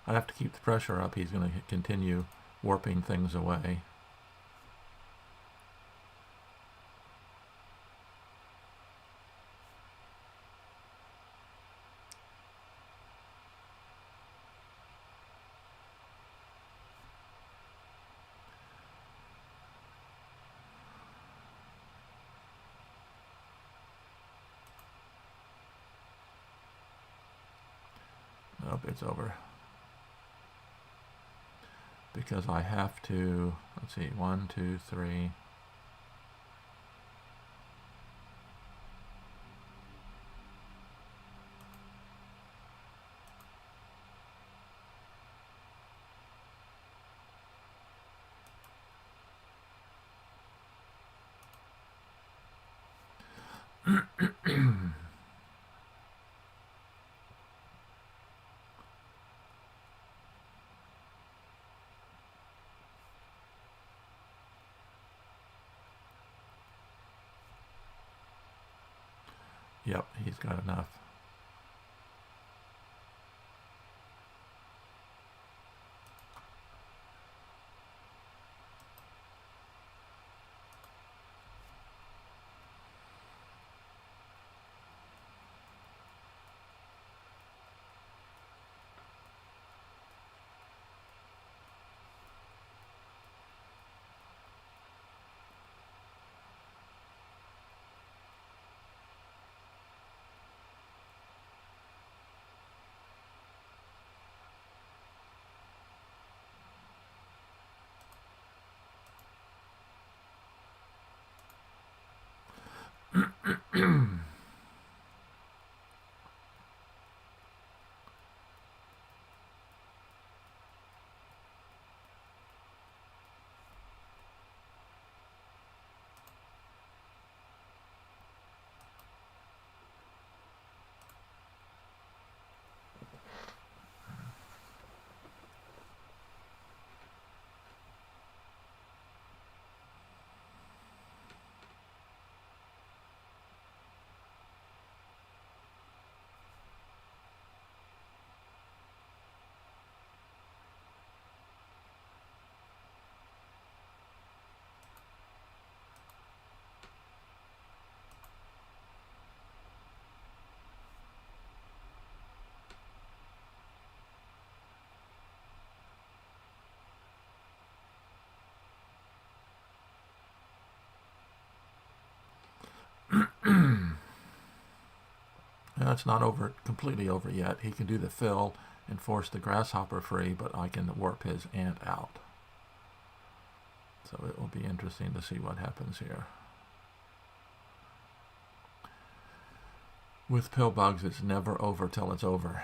I have to keep the pressure up. He's going to continue warping things away. Nope, it's over. Because I have to, let's see, 1, 2, 3. Yep, he's got enough. that's not completely over yet. He can do the fill and force the grasshopper free, but I can warp his ant out. So it will be interesting to see what happens here. With pill bugs, it's never over till it's over.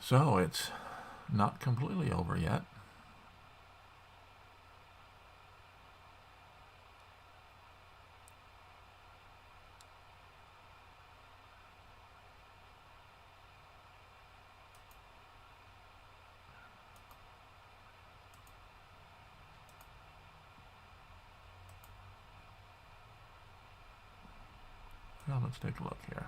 So it's not completely over yet. Well, let's take a look here.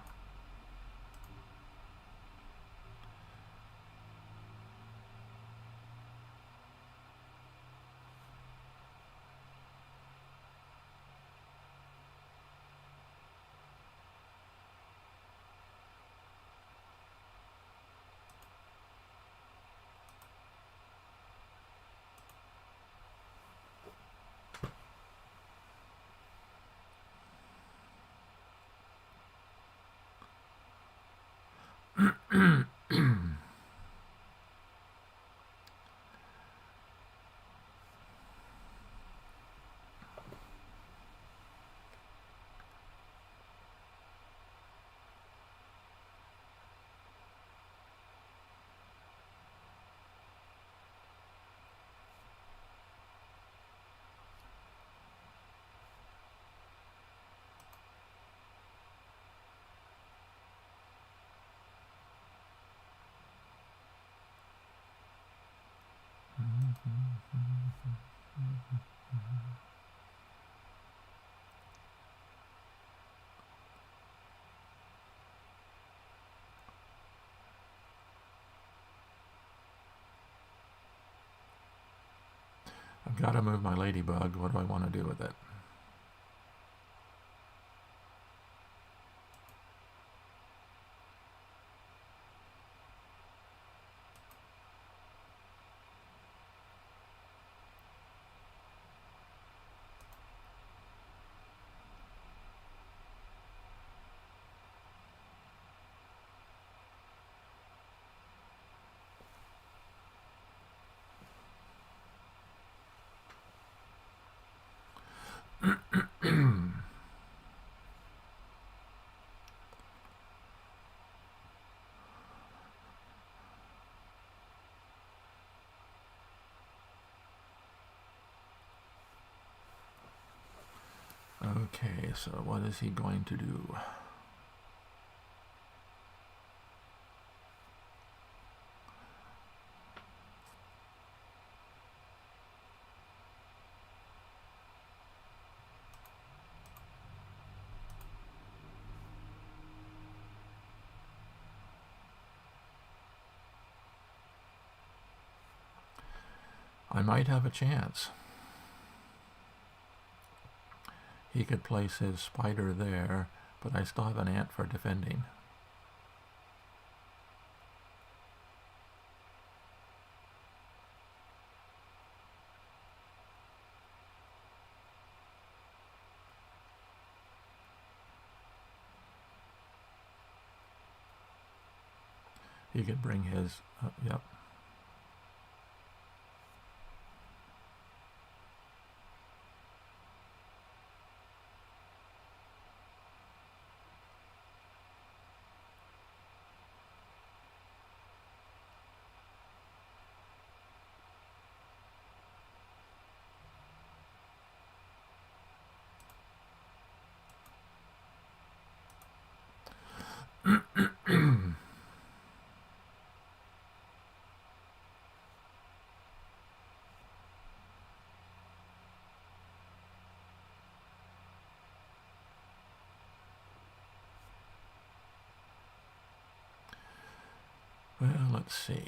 I've got to move my ladybug. What do I want to do with it? Okay, so what is he going to do? I might have a chance. He could place his spider there, but I still have an ant for defending. he could bring his, yep. Well, let's see.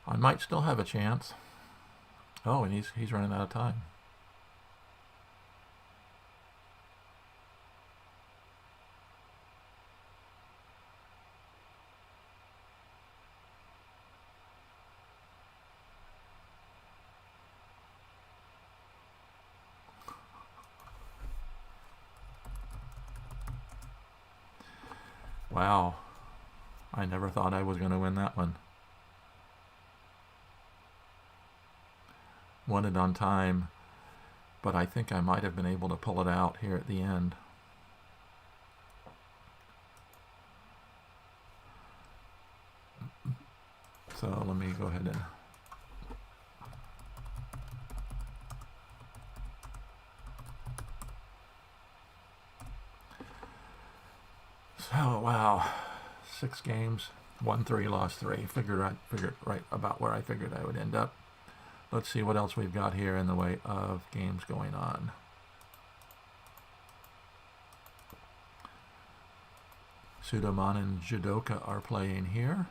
I might still have a chance. Oh, and he's running out of time. Wow. I never thought I was going to win that one. Won it on time, but I think I might have been able to pull it out here at the end. So let me go ahead and wow, 6 games, won 3, lost 3. Figured right about where I figured I would end up. Let's see what else we've got here in the way of games going on. Sudaman and Judoka are playing here.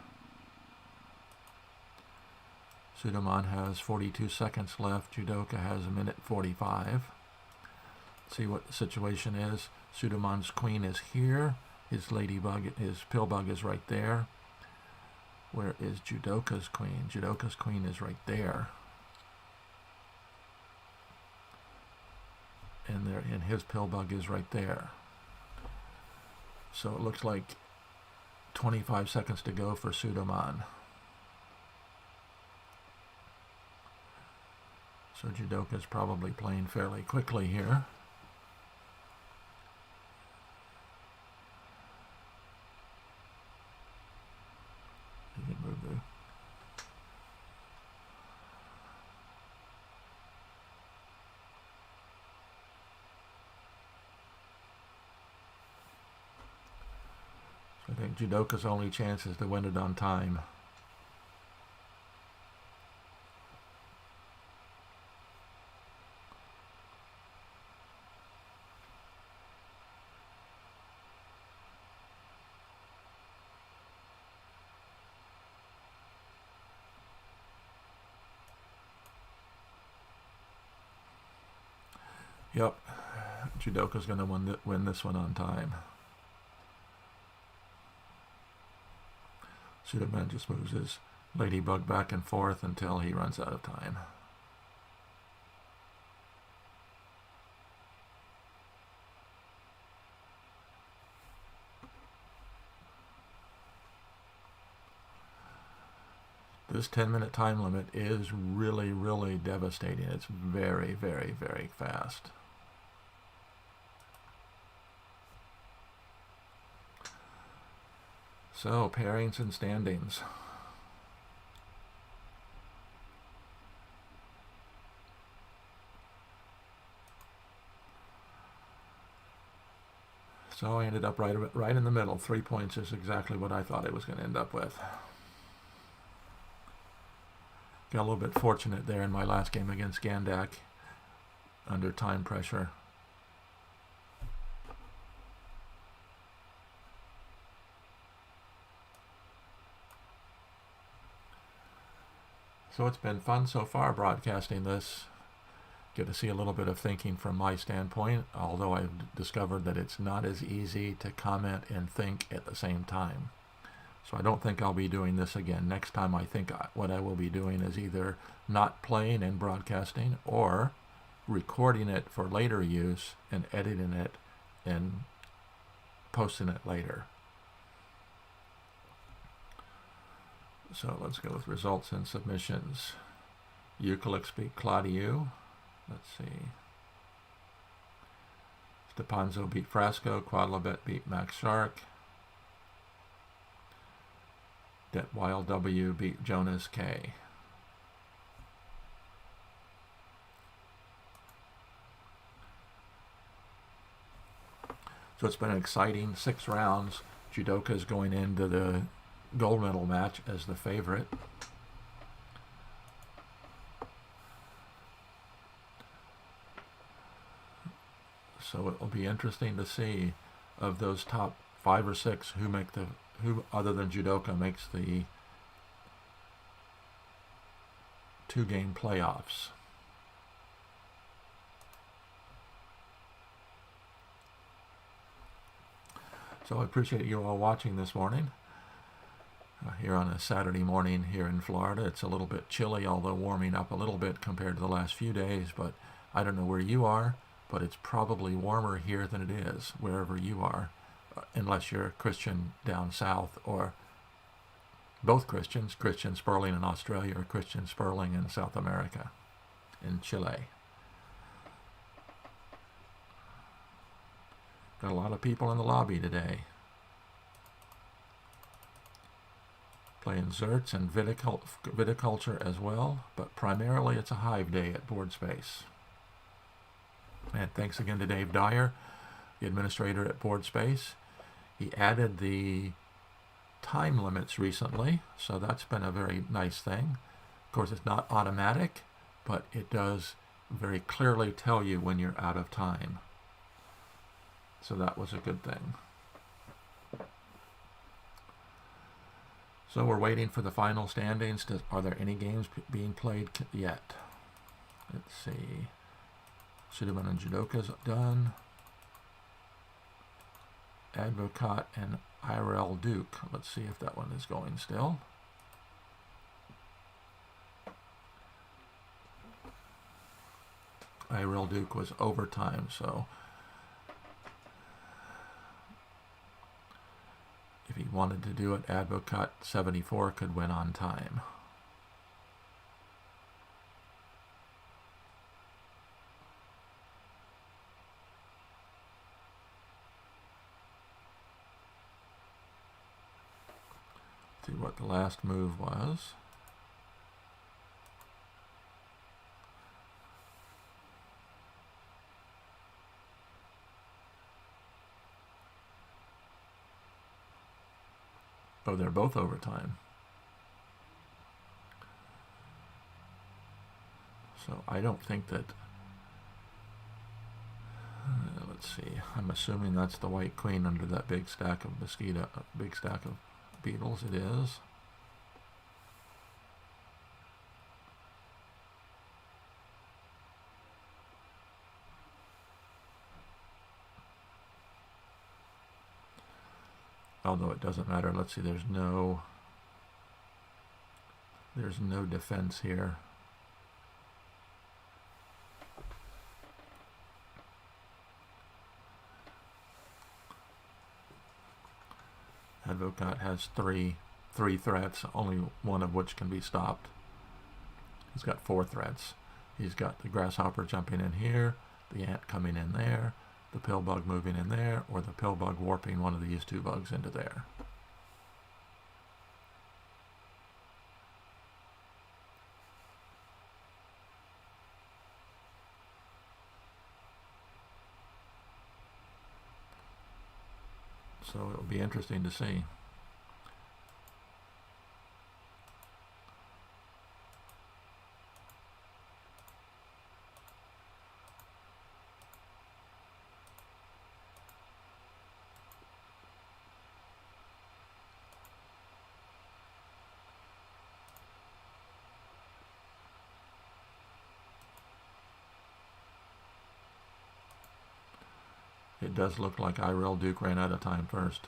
Sudaman has 42 seconds left. Judoka has 1:45. See what the situation is. Sudaman's queen is here. His ladybug, his pillbug is right there. Where is Judoka's queen? Judoka's queen is right there. And his pillbug is right there. So it looks like 25 seconds to go for Sudaman. So Judoka's probably playing fairly quickly here. You can move there. So I think Judoka's only chance is to win it on time. Yep, Judoka's going to win this one on time. Sudaman just moves his ladybug back and forth until he runs out of time. This 10-minute time limit is really, really devastating. It's very, very, very fast. So, pairings and standings. So I ended up right in the middle. 3 points is exactly what I thought I was going to end up with. Got a little bit fortunate there in my last game against Gandak under time pressure. So it's been fun so far broadcasting this. Get to see a little bit of thinking from my standpoint, although I've discovered that it's not as easy to comment and think at the same time. So I don't think I'll be doing this again. Next time I think what I will be doing is either not playing and broadcasting or recording it for later use and editing it and posting it later. So let's go with results and submissions. Euclix beat Claudio. Let's see. Stepanzo beat Frasco. Quadlabet beat Max Shark. Det Wild W beat Jonas K. So it's been an exciting 6 rounds. Judoka is going into the gold medal match as the favorite. So it will be interesting to see of those top 5 or 6 who other than Judoka makes the 2-game playoffs. So I appreciate you all watching this morning. Here on a Saturday morning here in Florida. It's a little bit chilly, although warming up a little bit compared to the last few days, but I don't know where you are, but it's probably warmer here than it is wherever you are, unless you're a Christian down south, or both Christians, Christian Sperling in Australia or Christian Sperling in South America, in Chile. Got a lot of people in the lobby today. Playing Zerts and viticulture as well, but primarily it's a Hive day at BoardSpace. And thanks again to Dave Dyer, the administrator at BoardSpace. He added the time limits recently, so that's been a very nice thing. Of course, it's not automatic, but it does very clearly tell you when you're out of time. So that was a good thing. So we're waiting for the final standings. Are there any games being played yet? Let's see. Sudaman and Judoka's done. Advocat and IRL Duke. Let's see if that one is going still. IRL Duke was overtime, so if he wanted to do it, Advocat 74 could win on time. See what the last move was. Oh, they're both overtime. So I don't think that... let's see. I'm assuming that's the White Queen under that big stack of beetles. It is. Although it doesn't matter. Let's see, there's no defense here. Advocat has three threats, only one of which can be stopped. He's got 4 threats. He's got the grasshopper jumping in here, the ant coming in there, the pill bug moving in there, or the pill bug warping one of these 2 bugs into there. So it'll be interesting to see. It does look like Irel Duke ran out of time first.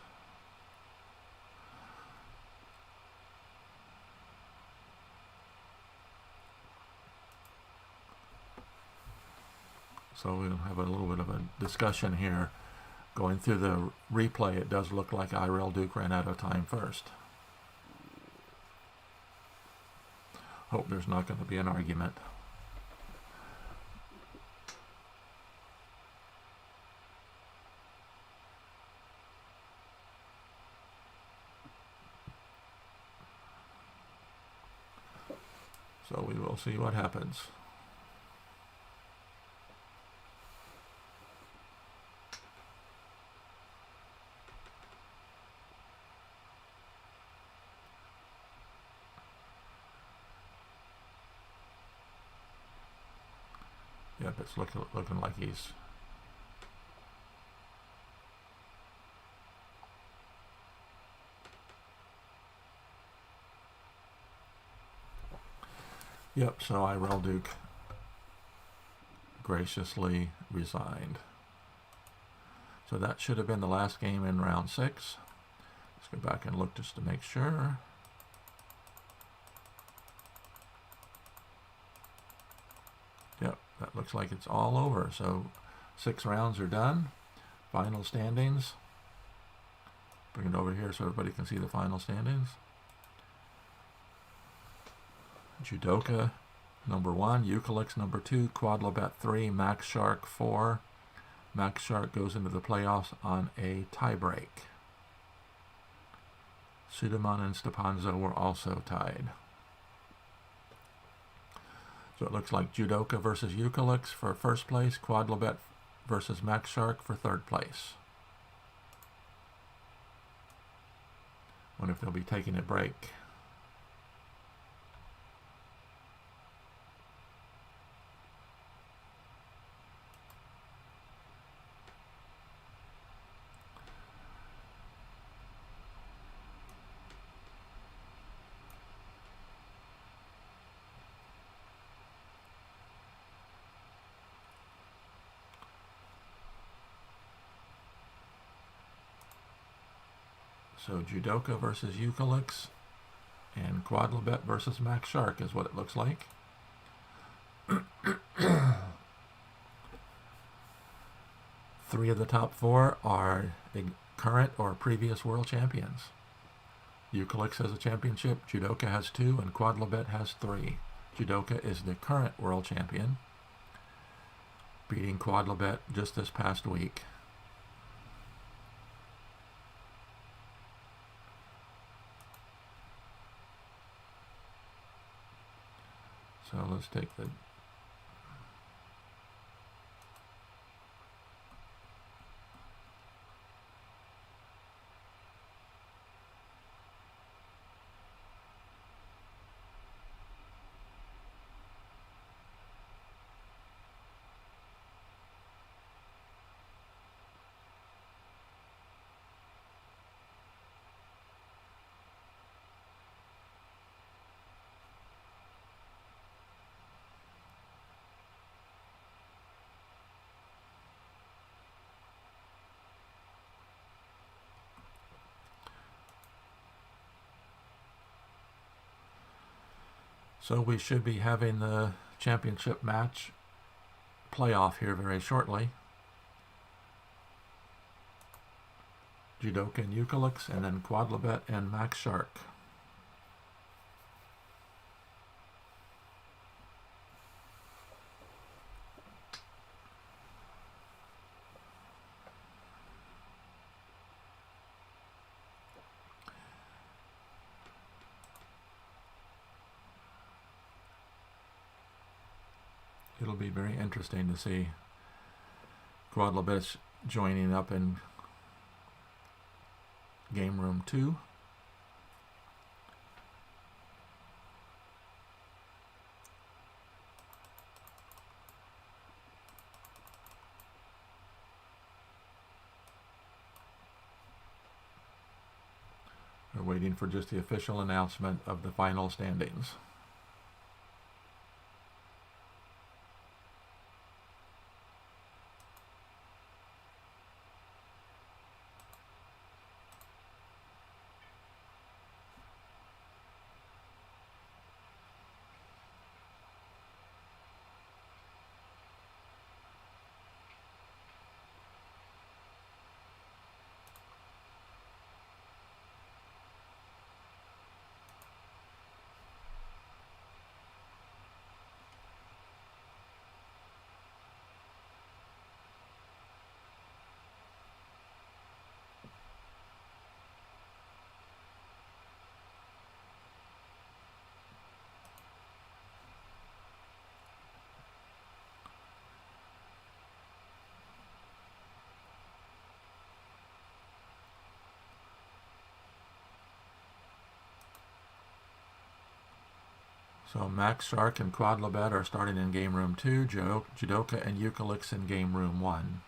So we'll have a little bit of a discussion here. Going through the replay, it does look like Irel Duke ran out of time first. Hope there's not going to be an argument. So we will see what happens. Yep, it's looking like he's... Yep, so Irel Duke graciously resigned. So that should have been the last game in round 6. Let's go back and look just to make sure. Yep, that looks like it's all over. So 6 rounds are done. Final standings. Bring it over here so everybody can see the final standings. Judoka number 1, Eucalyx number 2, Quadlibet 3, Max Shark 4. Max Shark goes into the playoffs on a tiebreak. Sudaman and Stepanzo were also tied. So it looks like Judoka versus Eucalyx for first place, Quadlibet versus Max Shark for third place. Wonder if they'll be taking a break. So Judoka versus Eucalyx and Quadlibet versus Max Shark is what it looks like. 3 of the top 4 are current or previous world champions. Eucalyx has a championship, Judoka has 2, and Quadlibet has 3. Judoka is the current world champion, beating Quadlibet just this past week. So let's take the... So we should be having the championship match playoff here very shortly. Judoka and Eucalyx, and then Quadlibet and Max Shark. It'll be very interesting to see Quadlibet joining up in game room 2. We're waiting for just the official announcement of the final standings. So Max Shark and Quadlibet are starting in game room 2, Judoka and Eucalyx in game room 1.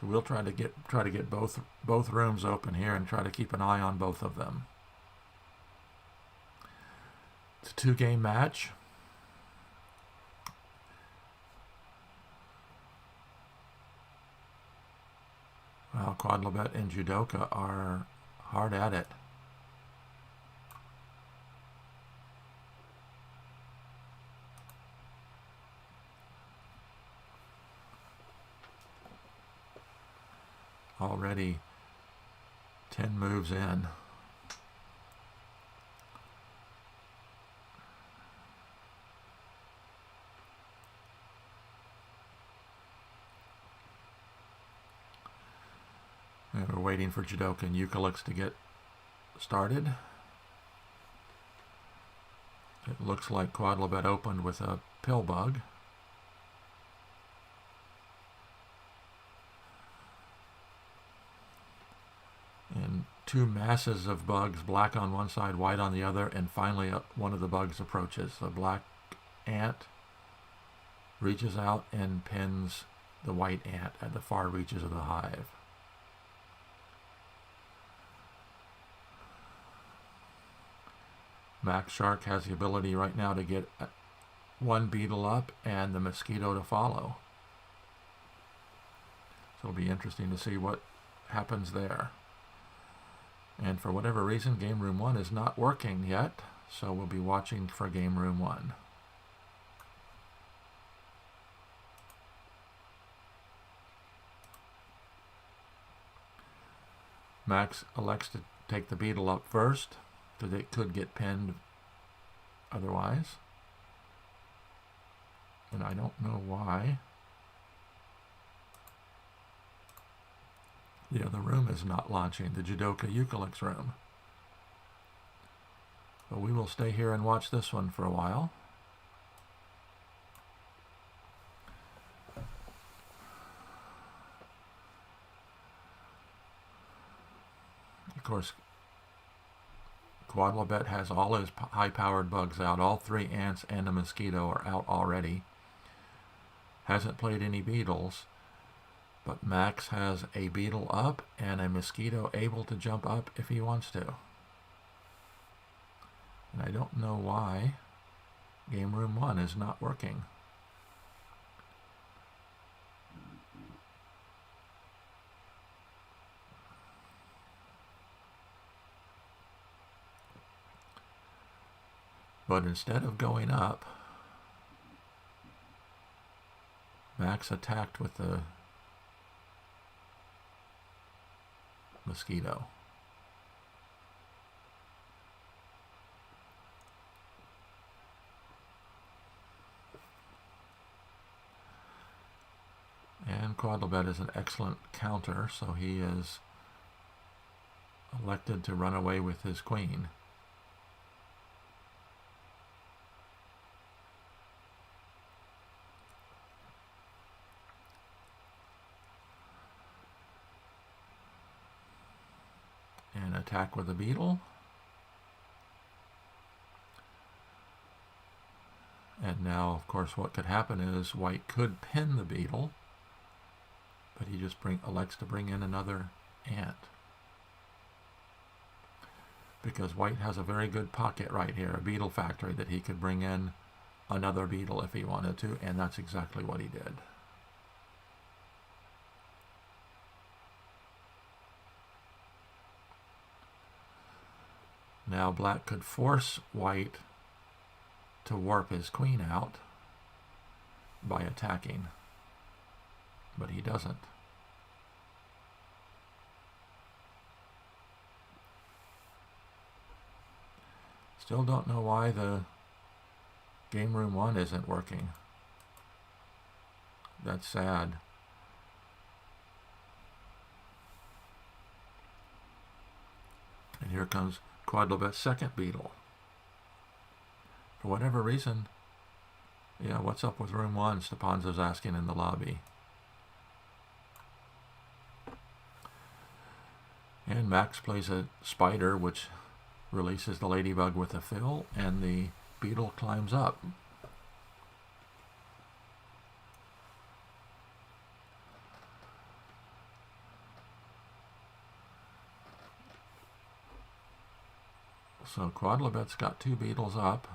So we'll try to get both rooms open here and try to keep an eye on both of them. It's a 2-game match. Well, Quadlibet and Judoka are hard at it. Already 10 moves in. And we're waiting for Judoka and Eucalyx to get started. It looks like Quadlibet opened with a pill bug. And 2 masses of bugs, black on one side, white on the other, and finally one of the bugs approaches. The black ant reaches out and pins the white ant at the far reaches of the hive. Max Shark has the ability right now to get one beetle up and the mosquito to follow. So it'll be interesting to see what happens there. And for whatever reason, game room 1 is not working yet, so we'll be watching for game room 1. Max elects to take the beetle up first, because it could get pinned otherwise. And I don't know why. The other room is not launching, the Judoka Eucalyx room. But we will stay here and watch this one for a while. Of course, Quadlibet has all his high-powered bugs out. All 3 ants and a mosquito are out already. Hasn't played any beetles, but Max has a beetle up and a mosquito able to jump up if he wants to. And I don't know why game room 1 is not working. But instead of going up, Max attacked with the mosquito. And Quadlibet is an excellent counter, so he is elected to run away with his queen. attack with a beetle. And now, of course, what could happen is white could pin the beetle, but he just elects to bring in another ant. Because white has a very good pocket right here, a beetle factory, that he could bring in another beetle if he wanted to, and that's exactly what he did. Now black could force white to warp his queen out by attacking, but he doesn't. Still don't know why the game room 1 isn't working. That's sad. And here comes Quadlibet's second beetle. For whatever reason, yeah, what's up with room 1? Stepanzo's asking in the lobby. And Max plays a spider, which releases the ladybug with a fill, and the beetle climbs up. So Quadlibet's got 2 beetles up,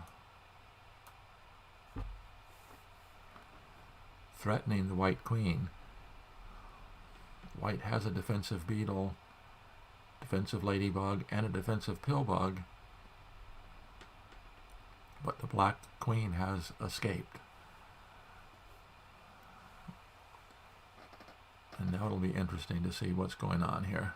threatening the white queen. White has a defensive beetle, defensive ladybug, and a defensive pillbug, but the black queen has escaped. And now it'll be interesting to see what's going on here.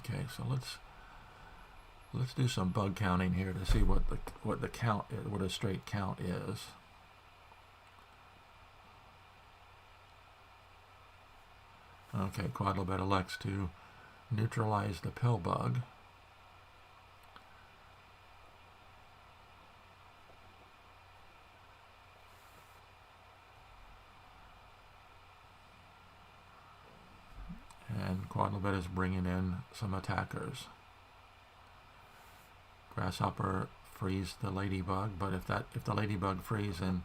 Okay, so let's do some bug counting here to see what the count is, what a straight count is. Okay, Quadlibet elects to neutralize the pill bug. And Quadlibet is bringing in some attackers. Grasshopper frees the ladybug, but if the ladybug frees and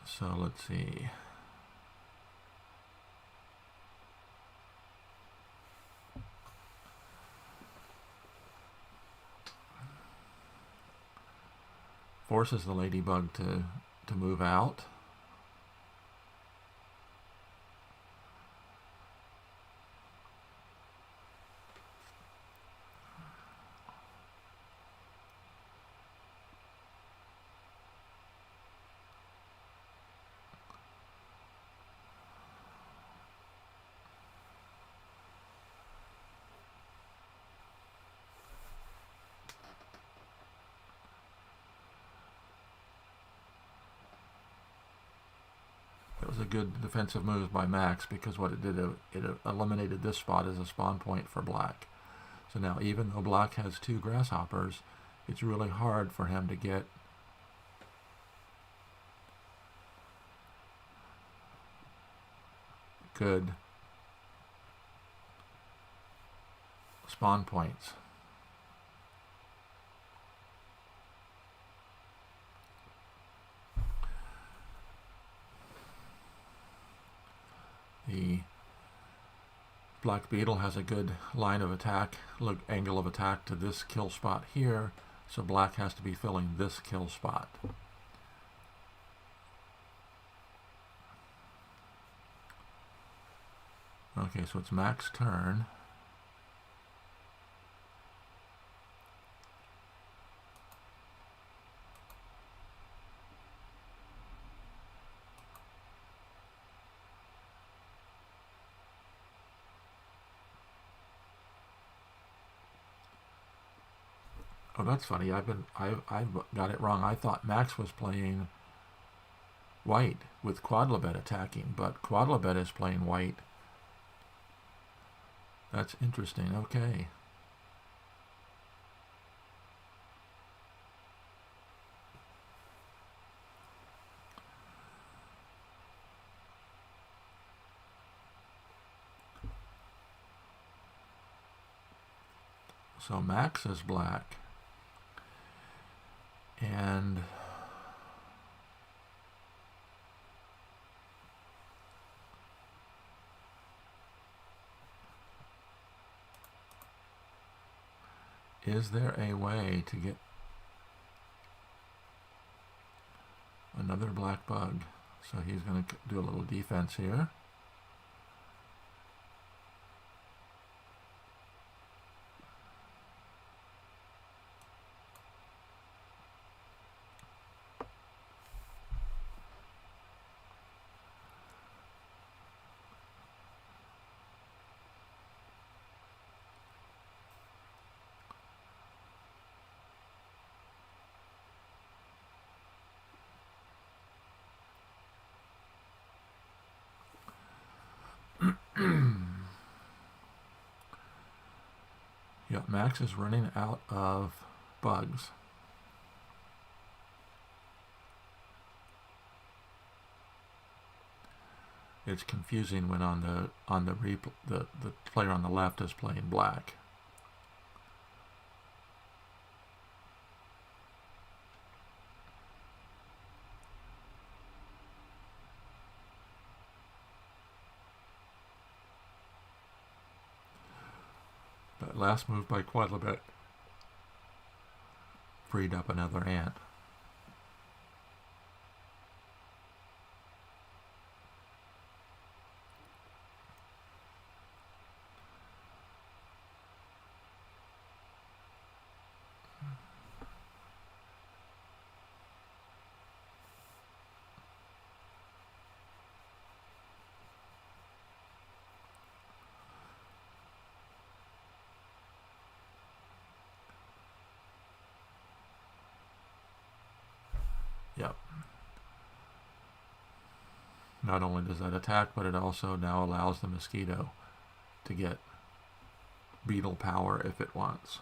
so let's see. Forces the ladybug to move out. It was a good defensive move by Max, because what it did, it eliminated this spot as a spawn point for black. So now, even though black has 2 grasshoppers, it's really hard for him to get good spawn points. The black beetle has a good line of attack, angle of attack to this kill spot here, so black has to be filling this kill spot. Okay, so it's Mac's turn. Oh, that's funny. I've got it wrong. I thought Max was playing white with Quadlibet attacking, but Quadlibet is playing white. That's interesting. Okay. So Max is black. And is there a way to get another black bug? So he's going to do a little defense here. Yeah, Max is running out of bugs. It's confusing when the player on the left is playing black. That last move by Quadlibet freed up another ant. Yep. Not only does that attack, but it also now allows the mosquito to get beetle power if it wants.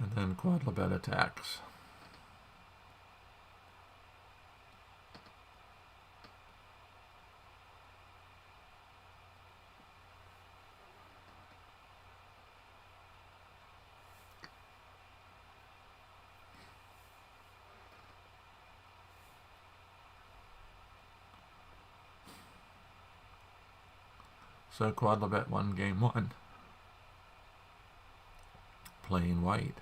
And then Quadlibet attacks. So Quadlibet won game one, playing white.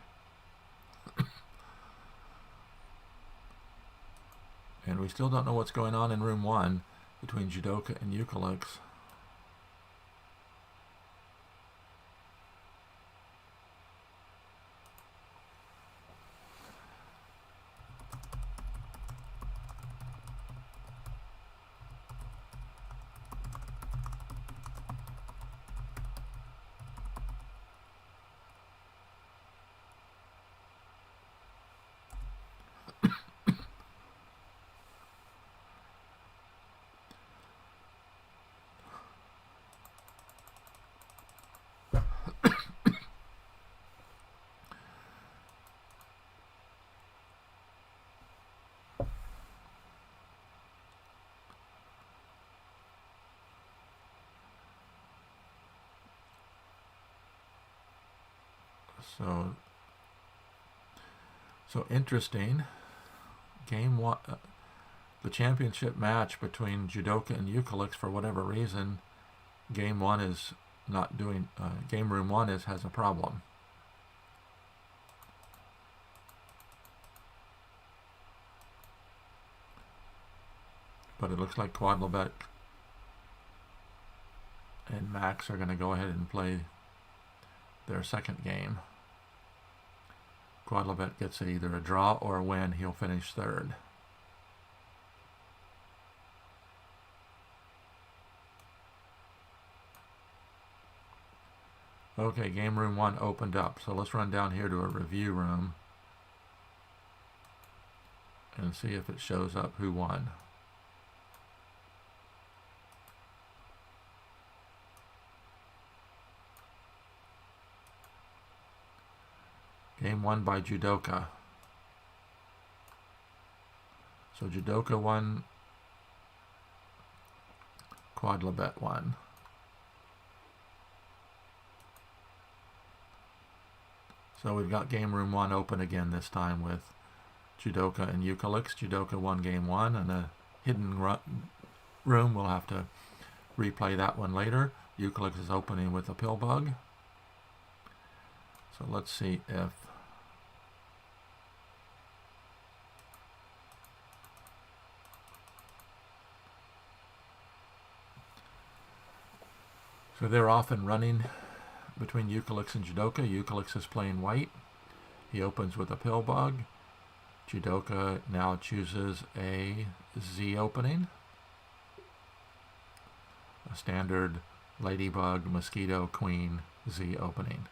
And we still don't know what's going on in room one. between Judoka and Eucalyptus. So interesting. Game one, the championship match between Judoka and Eucalyptus, for whatever reason, game one is not doing. Game room one has a problem. But it looks like Quadlebet and Max are going to go ahead and play their second game. Quadlebet gets either a draw or a win. He'll finish third. Okay, game room one opened up. So let's run down here to a review room and see if it shows up who won. Game won by Judoka. So Judoka won, Quadlebet won. So we've got game room one open again this time with Judoka and Eucalyptus. Judoka won game one, and a hidden room, we'll have to replay that one later. Eucalyptus is opening with a pill bug. So let's see if so they're off and running between Eucalyptus and Judoka. Eucalyptus is playing white. He opens with a pill bug. Judoka now chooses a Z opening, a standard ladybug, mosquito, queen, Z opening.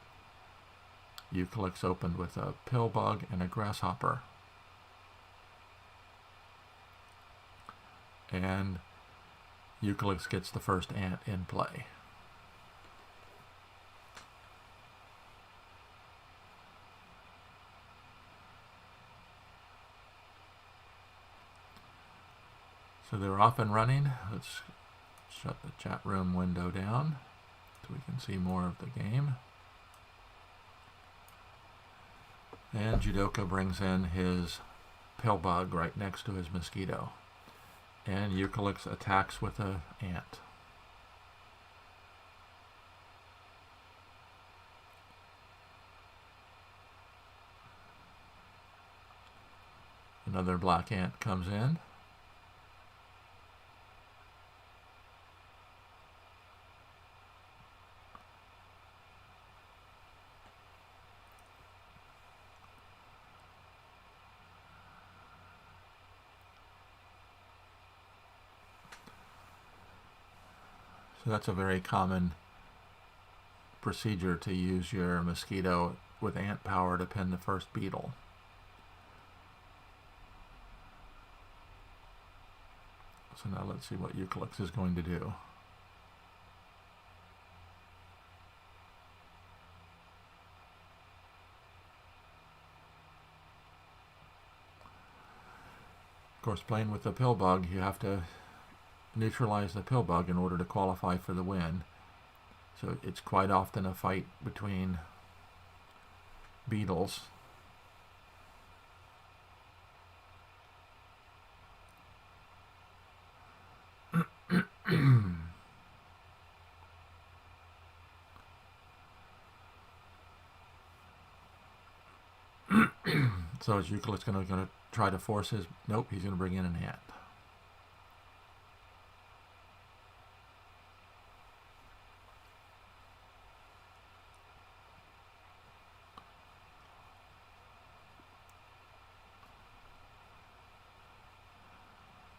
Eucalyptus opened with a pill bug and a grasshopper. And Eucalyptus gets the first ant in play. So they're off and running. Let's shut the chat room window down so we can see more of the game. And Judoka brings in his pill bug right next to his mosquito. And Eucalyptus attacks with an ant. Another black ant comes in. So that's a very common procedure, to use your mosquito with ant power to pin the first beetle. So now let's see what Eucalyptus is going to do. Of course, playing with the pill bug, you have to neutralize the pill bug in order to qualify for the win. So it's quite often a fight between beetles. So is Eucalyptus going to try to force his... Nope, he's going to bring in an ant.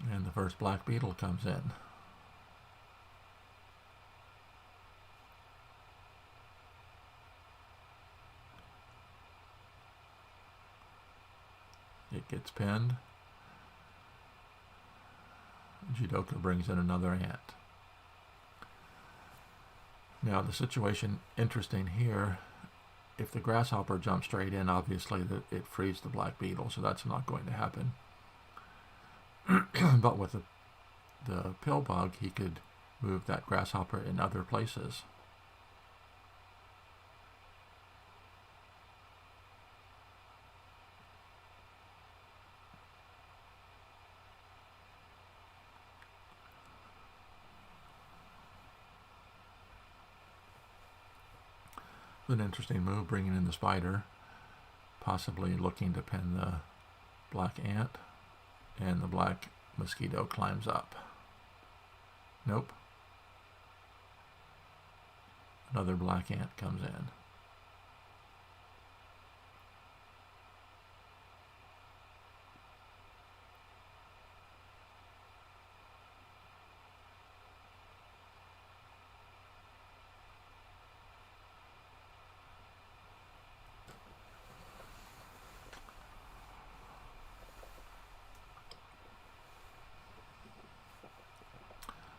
And the first black beetle comes in. It gets pinned. Judoka brings in another ant. Now the situation interesting here, if the grasshopper jumps straight in, obviously it frees the black beetle, so that's not going to happen. But with the pill bug, he could move that grasshopper in other places. An interesting move, bringing in the spider, possibly looking to pin the black ant, and the black mosquito climbs up. Nope. Another black ant comes in.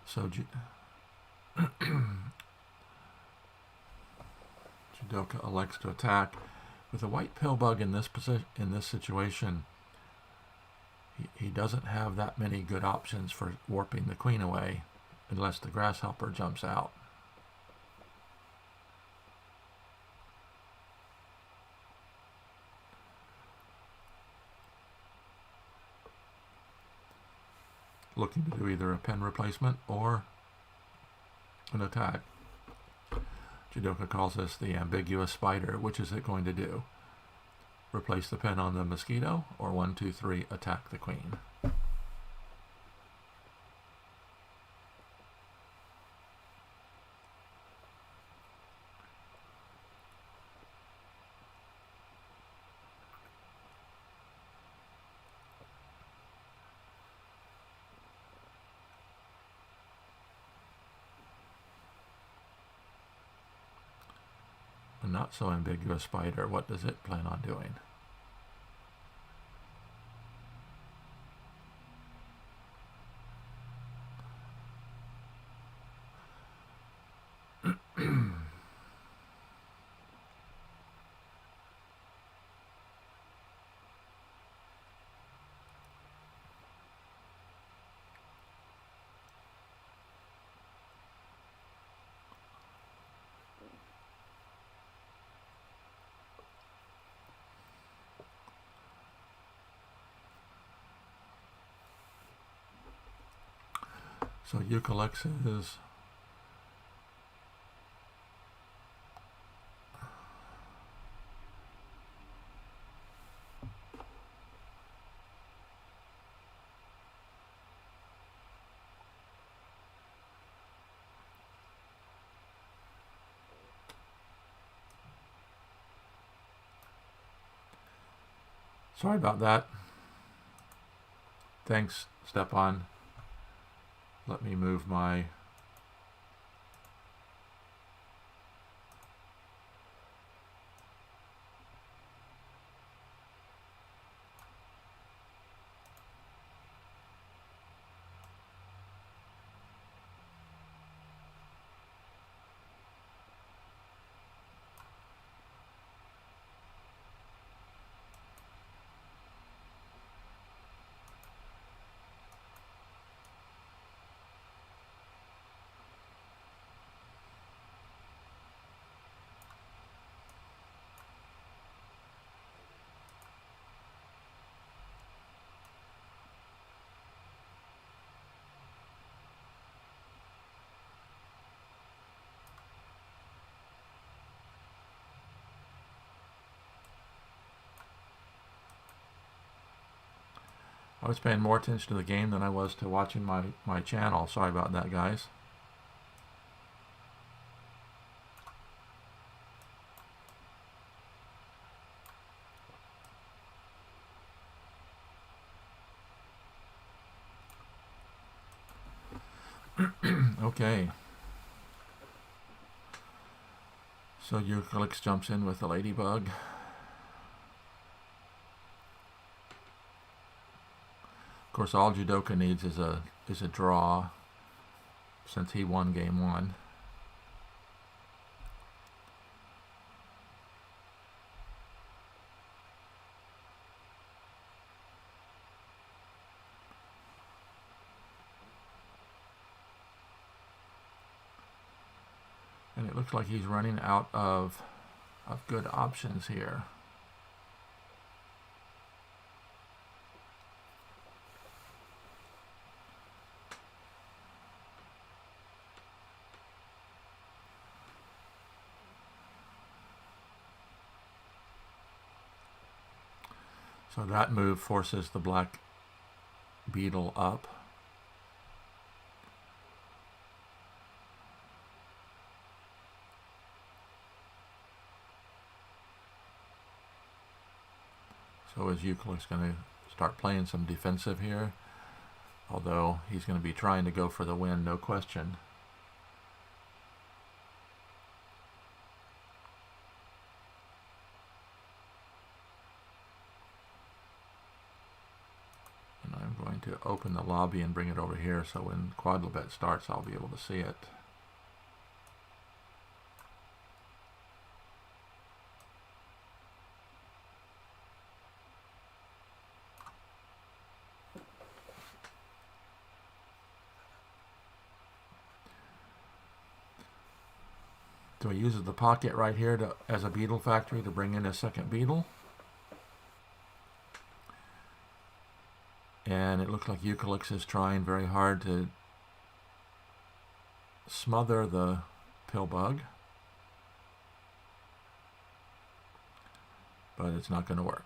So Judoka elects to attack. With a white pill bug in this situation, he doesn't have that many good options for warping the queen away unless the grasshopper jumps out. Looking to do either a pin replacement or an attack. Judoka calls this the ambiguous spider. Which is it going to do? Replace the pin on the mosquito, or 1, 2, 3, attack the queen? A not so ambiguous spider, what does it plan on doing? So Eucalyptus is sorry about that. Thanks, Stepan. Let me move my I was paying more attention to the game than I was to watching my channel. Sorry about that, guys. Okay. So Eucalyptus jumps in with the ladybug. Of course, all Judoka needs is a draw, since he won game 1. And it looks like he's running out of good options here. So that move forces the black beetle up. So is Euclid's going to start playing some defensive here? Although he's going to be trying to go for the win, no question. And I'm going to open the lobby and bring it over here so when Quadlibet starts I'll be able to see it. So he uses the pocket right here as a beetle factory to bring in a second beetle. And it looks like Eucalyptus is trying very hard to smother the pill bug. But it's not going to work.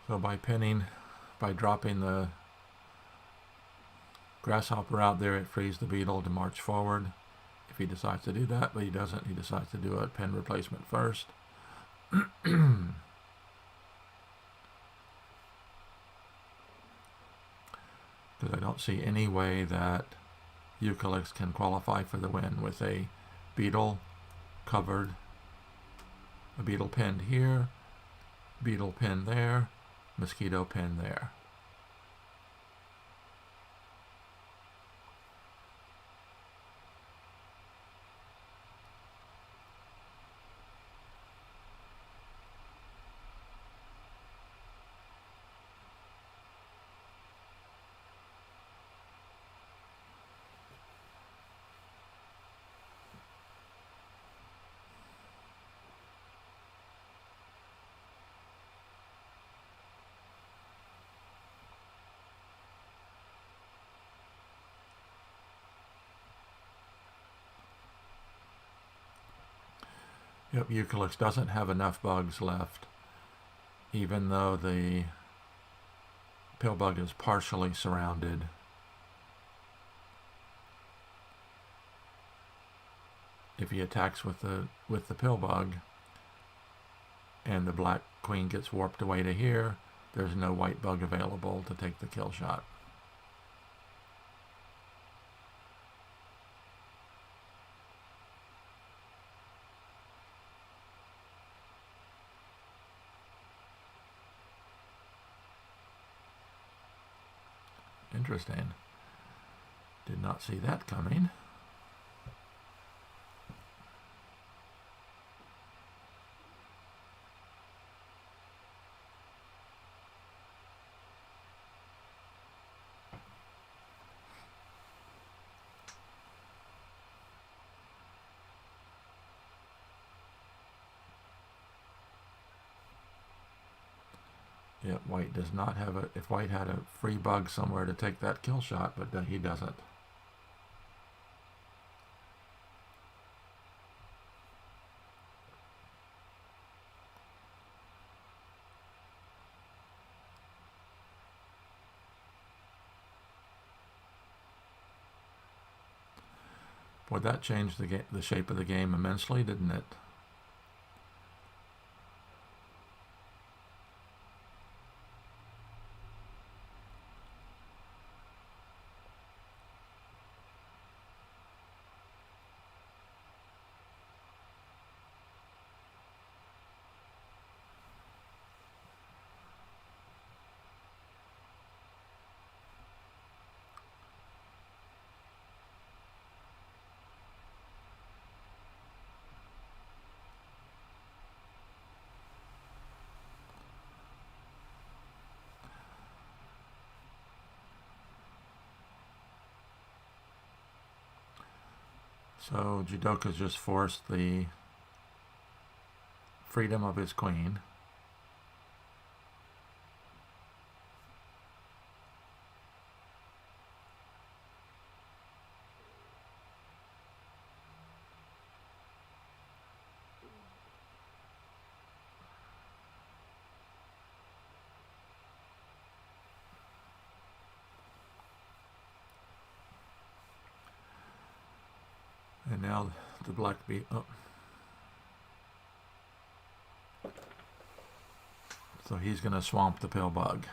So by dropping the grasshopper out there, it frees the beetle to march forward if he decides to do that, but he doesn't. He decides to do a pin replacement first. Because I don't see any way that Eucalyptus can qualify for the win with a beetle covered, a beetle pinned here, beetle pin there, mosquito pin there. Yep, Eucalyptus doesn't have enough bugs left, even though the pill bug is partially surrounded. If he attacks with the pill bug and the black queen gets warped away to here, there's no white bug available to take the kill shot. Interesting. Did not see that coming. Yeah, White does not have a. If White had a free bug somewhere to take that kill shot, but he doesn't. Boy, that changed the shape of the game immensely, didn't it? So Judoka's just forced the freedom of his queen. And now the black beat. Oh. So he's going to swamp the pill bug.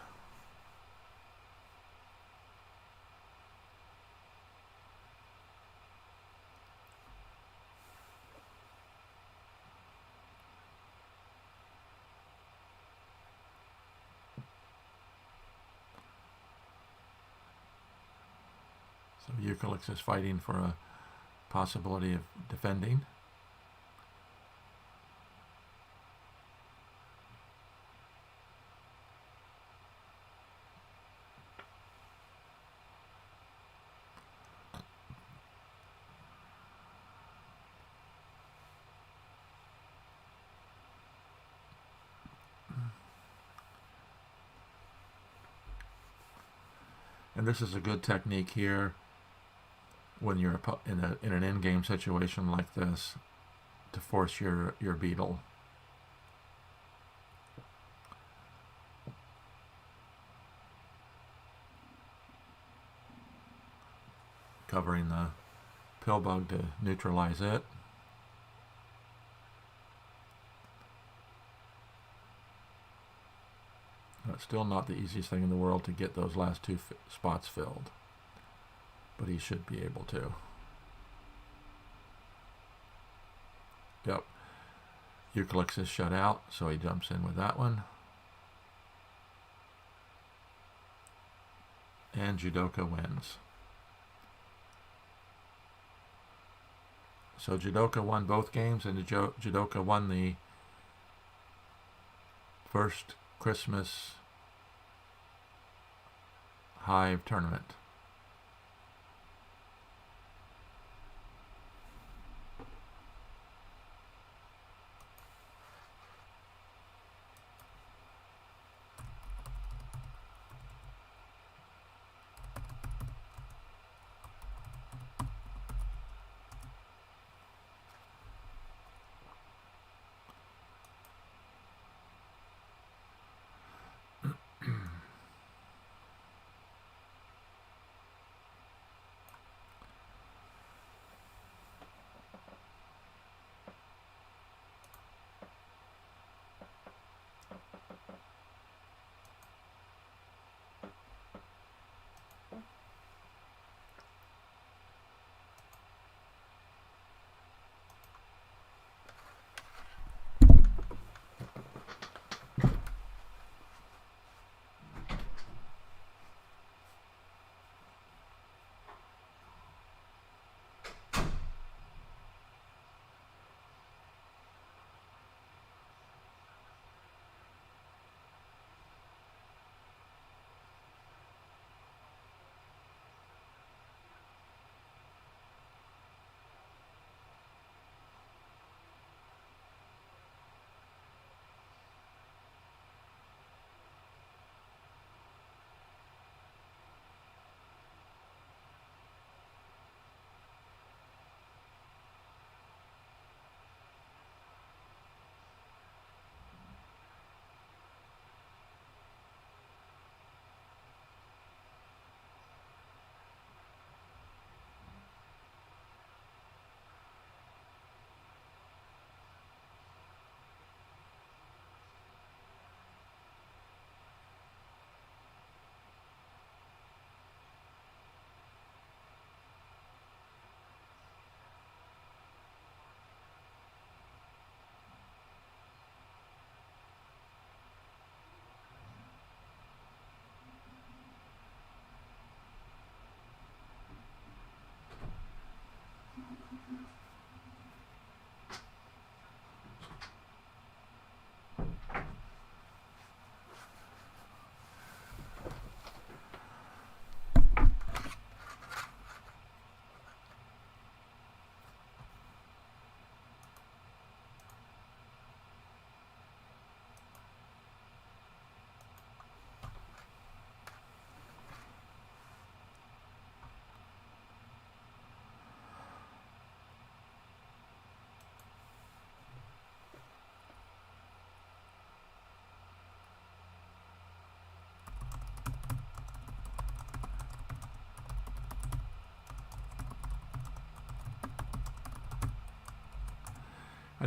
So Eucalyptus is fighting for a possibility of defending. And this is a good technique here when you're in an in-game situation like this to force your beetle. Covering the pill bug to neutralize it. It's still not the easiest thing in the world to get those last two spots filled, but he should be able to. Yep. Eucalyptus is shut out, so he jumps in with that one. And Judoka wins. So Judoka won both games, and Judoka won the first Christmas Hive tournament.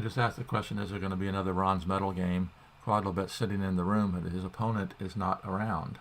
I just asked the question, is there going to be another bronze medal game? Quadlibet sitting in the room, but his opponent is not around.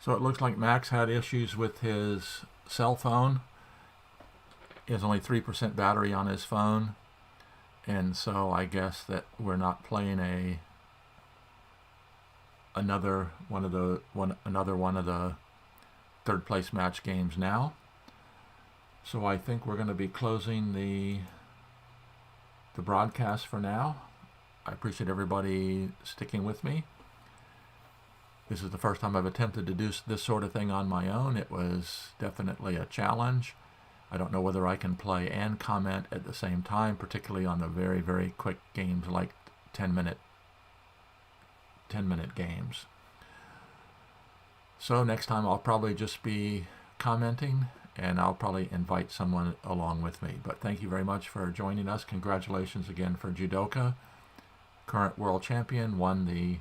So it looks like Max had issues with his cell phone. He has only 3% battery on his phone. And so I guess that we're not playing another one of the third place match games now. So I think we're going to be closing the broadcast for now. I appreciate everybody sticking with me. This is the first time I've attempted to do this sort of thing on my own. It was definitely a challenge. I don't know whether I can play and comment at the same time, particularly on the very, very quick games like 10-minute games. So next time I'll probably just be commenting, and I'll probably invite someone along with me. But thank you very much for joining us. Congratulations again for Judoka, current world champion, won the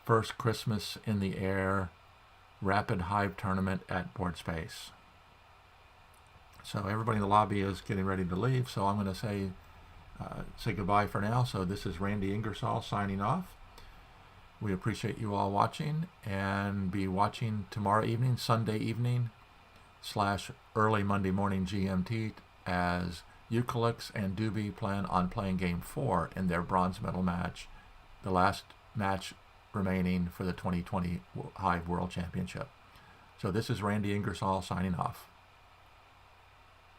first Christmas in the Air Rapid Hive tournament at BoardSpace. So everybody in the lobby is getting ready to leave, so I'm going to say goodbye for now. So this is Randy Ingersoll signing off. We appreciate you all watching, and be watching tomorrow evening, Sunday evening / early Monday morning GMT, as Eucalyptus and Doobie plan on playing Game 4 in their bronze medal match, the last match remaining for the 2020 Hive World Championship. So this is Randy Ingersoll signing off.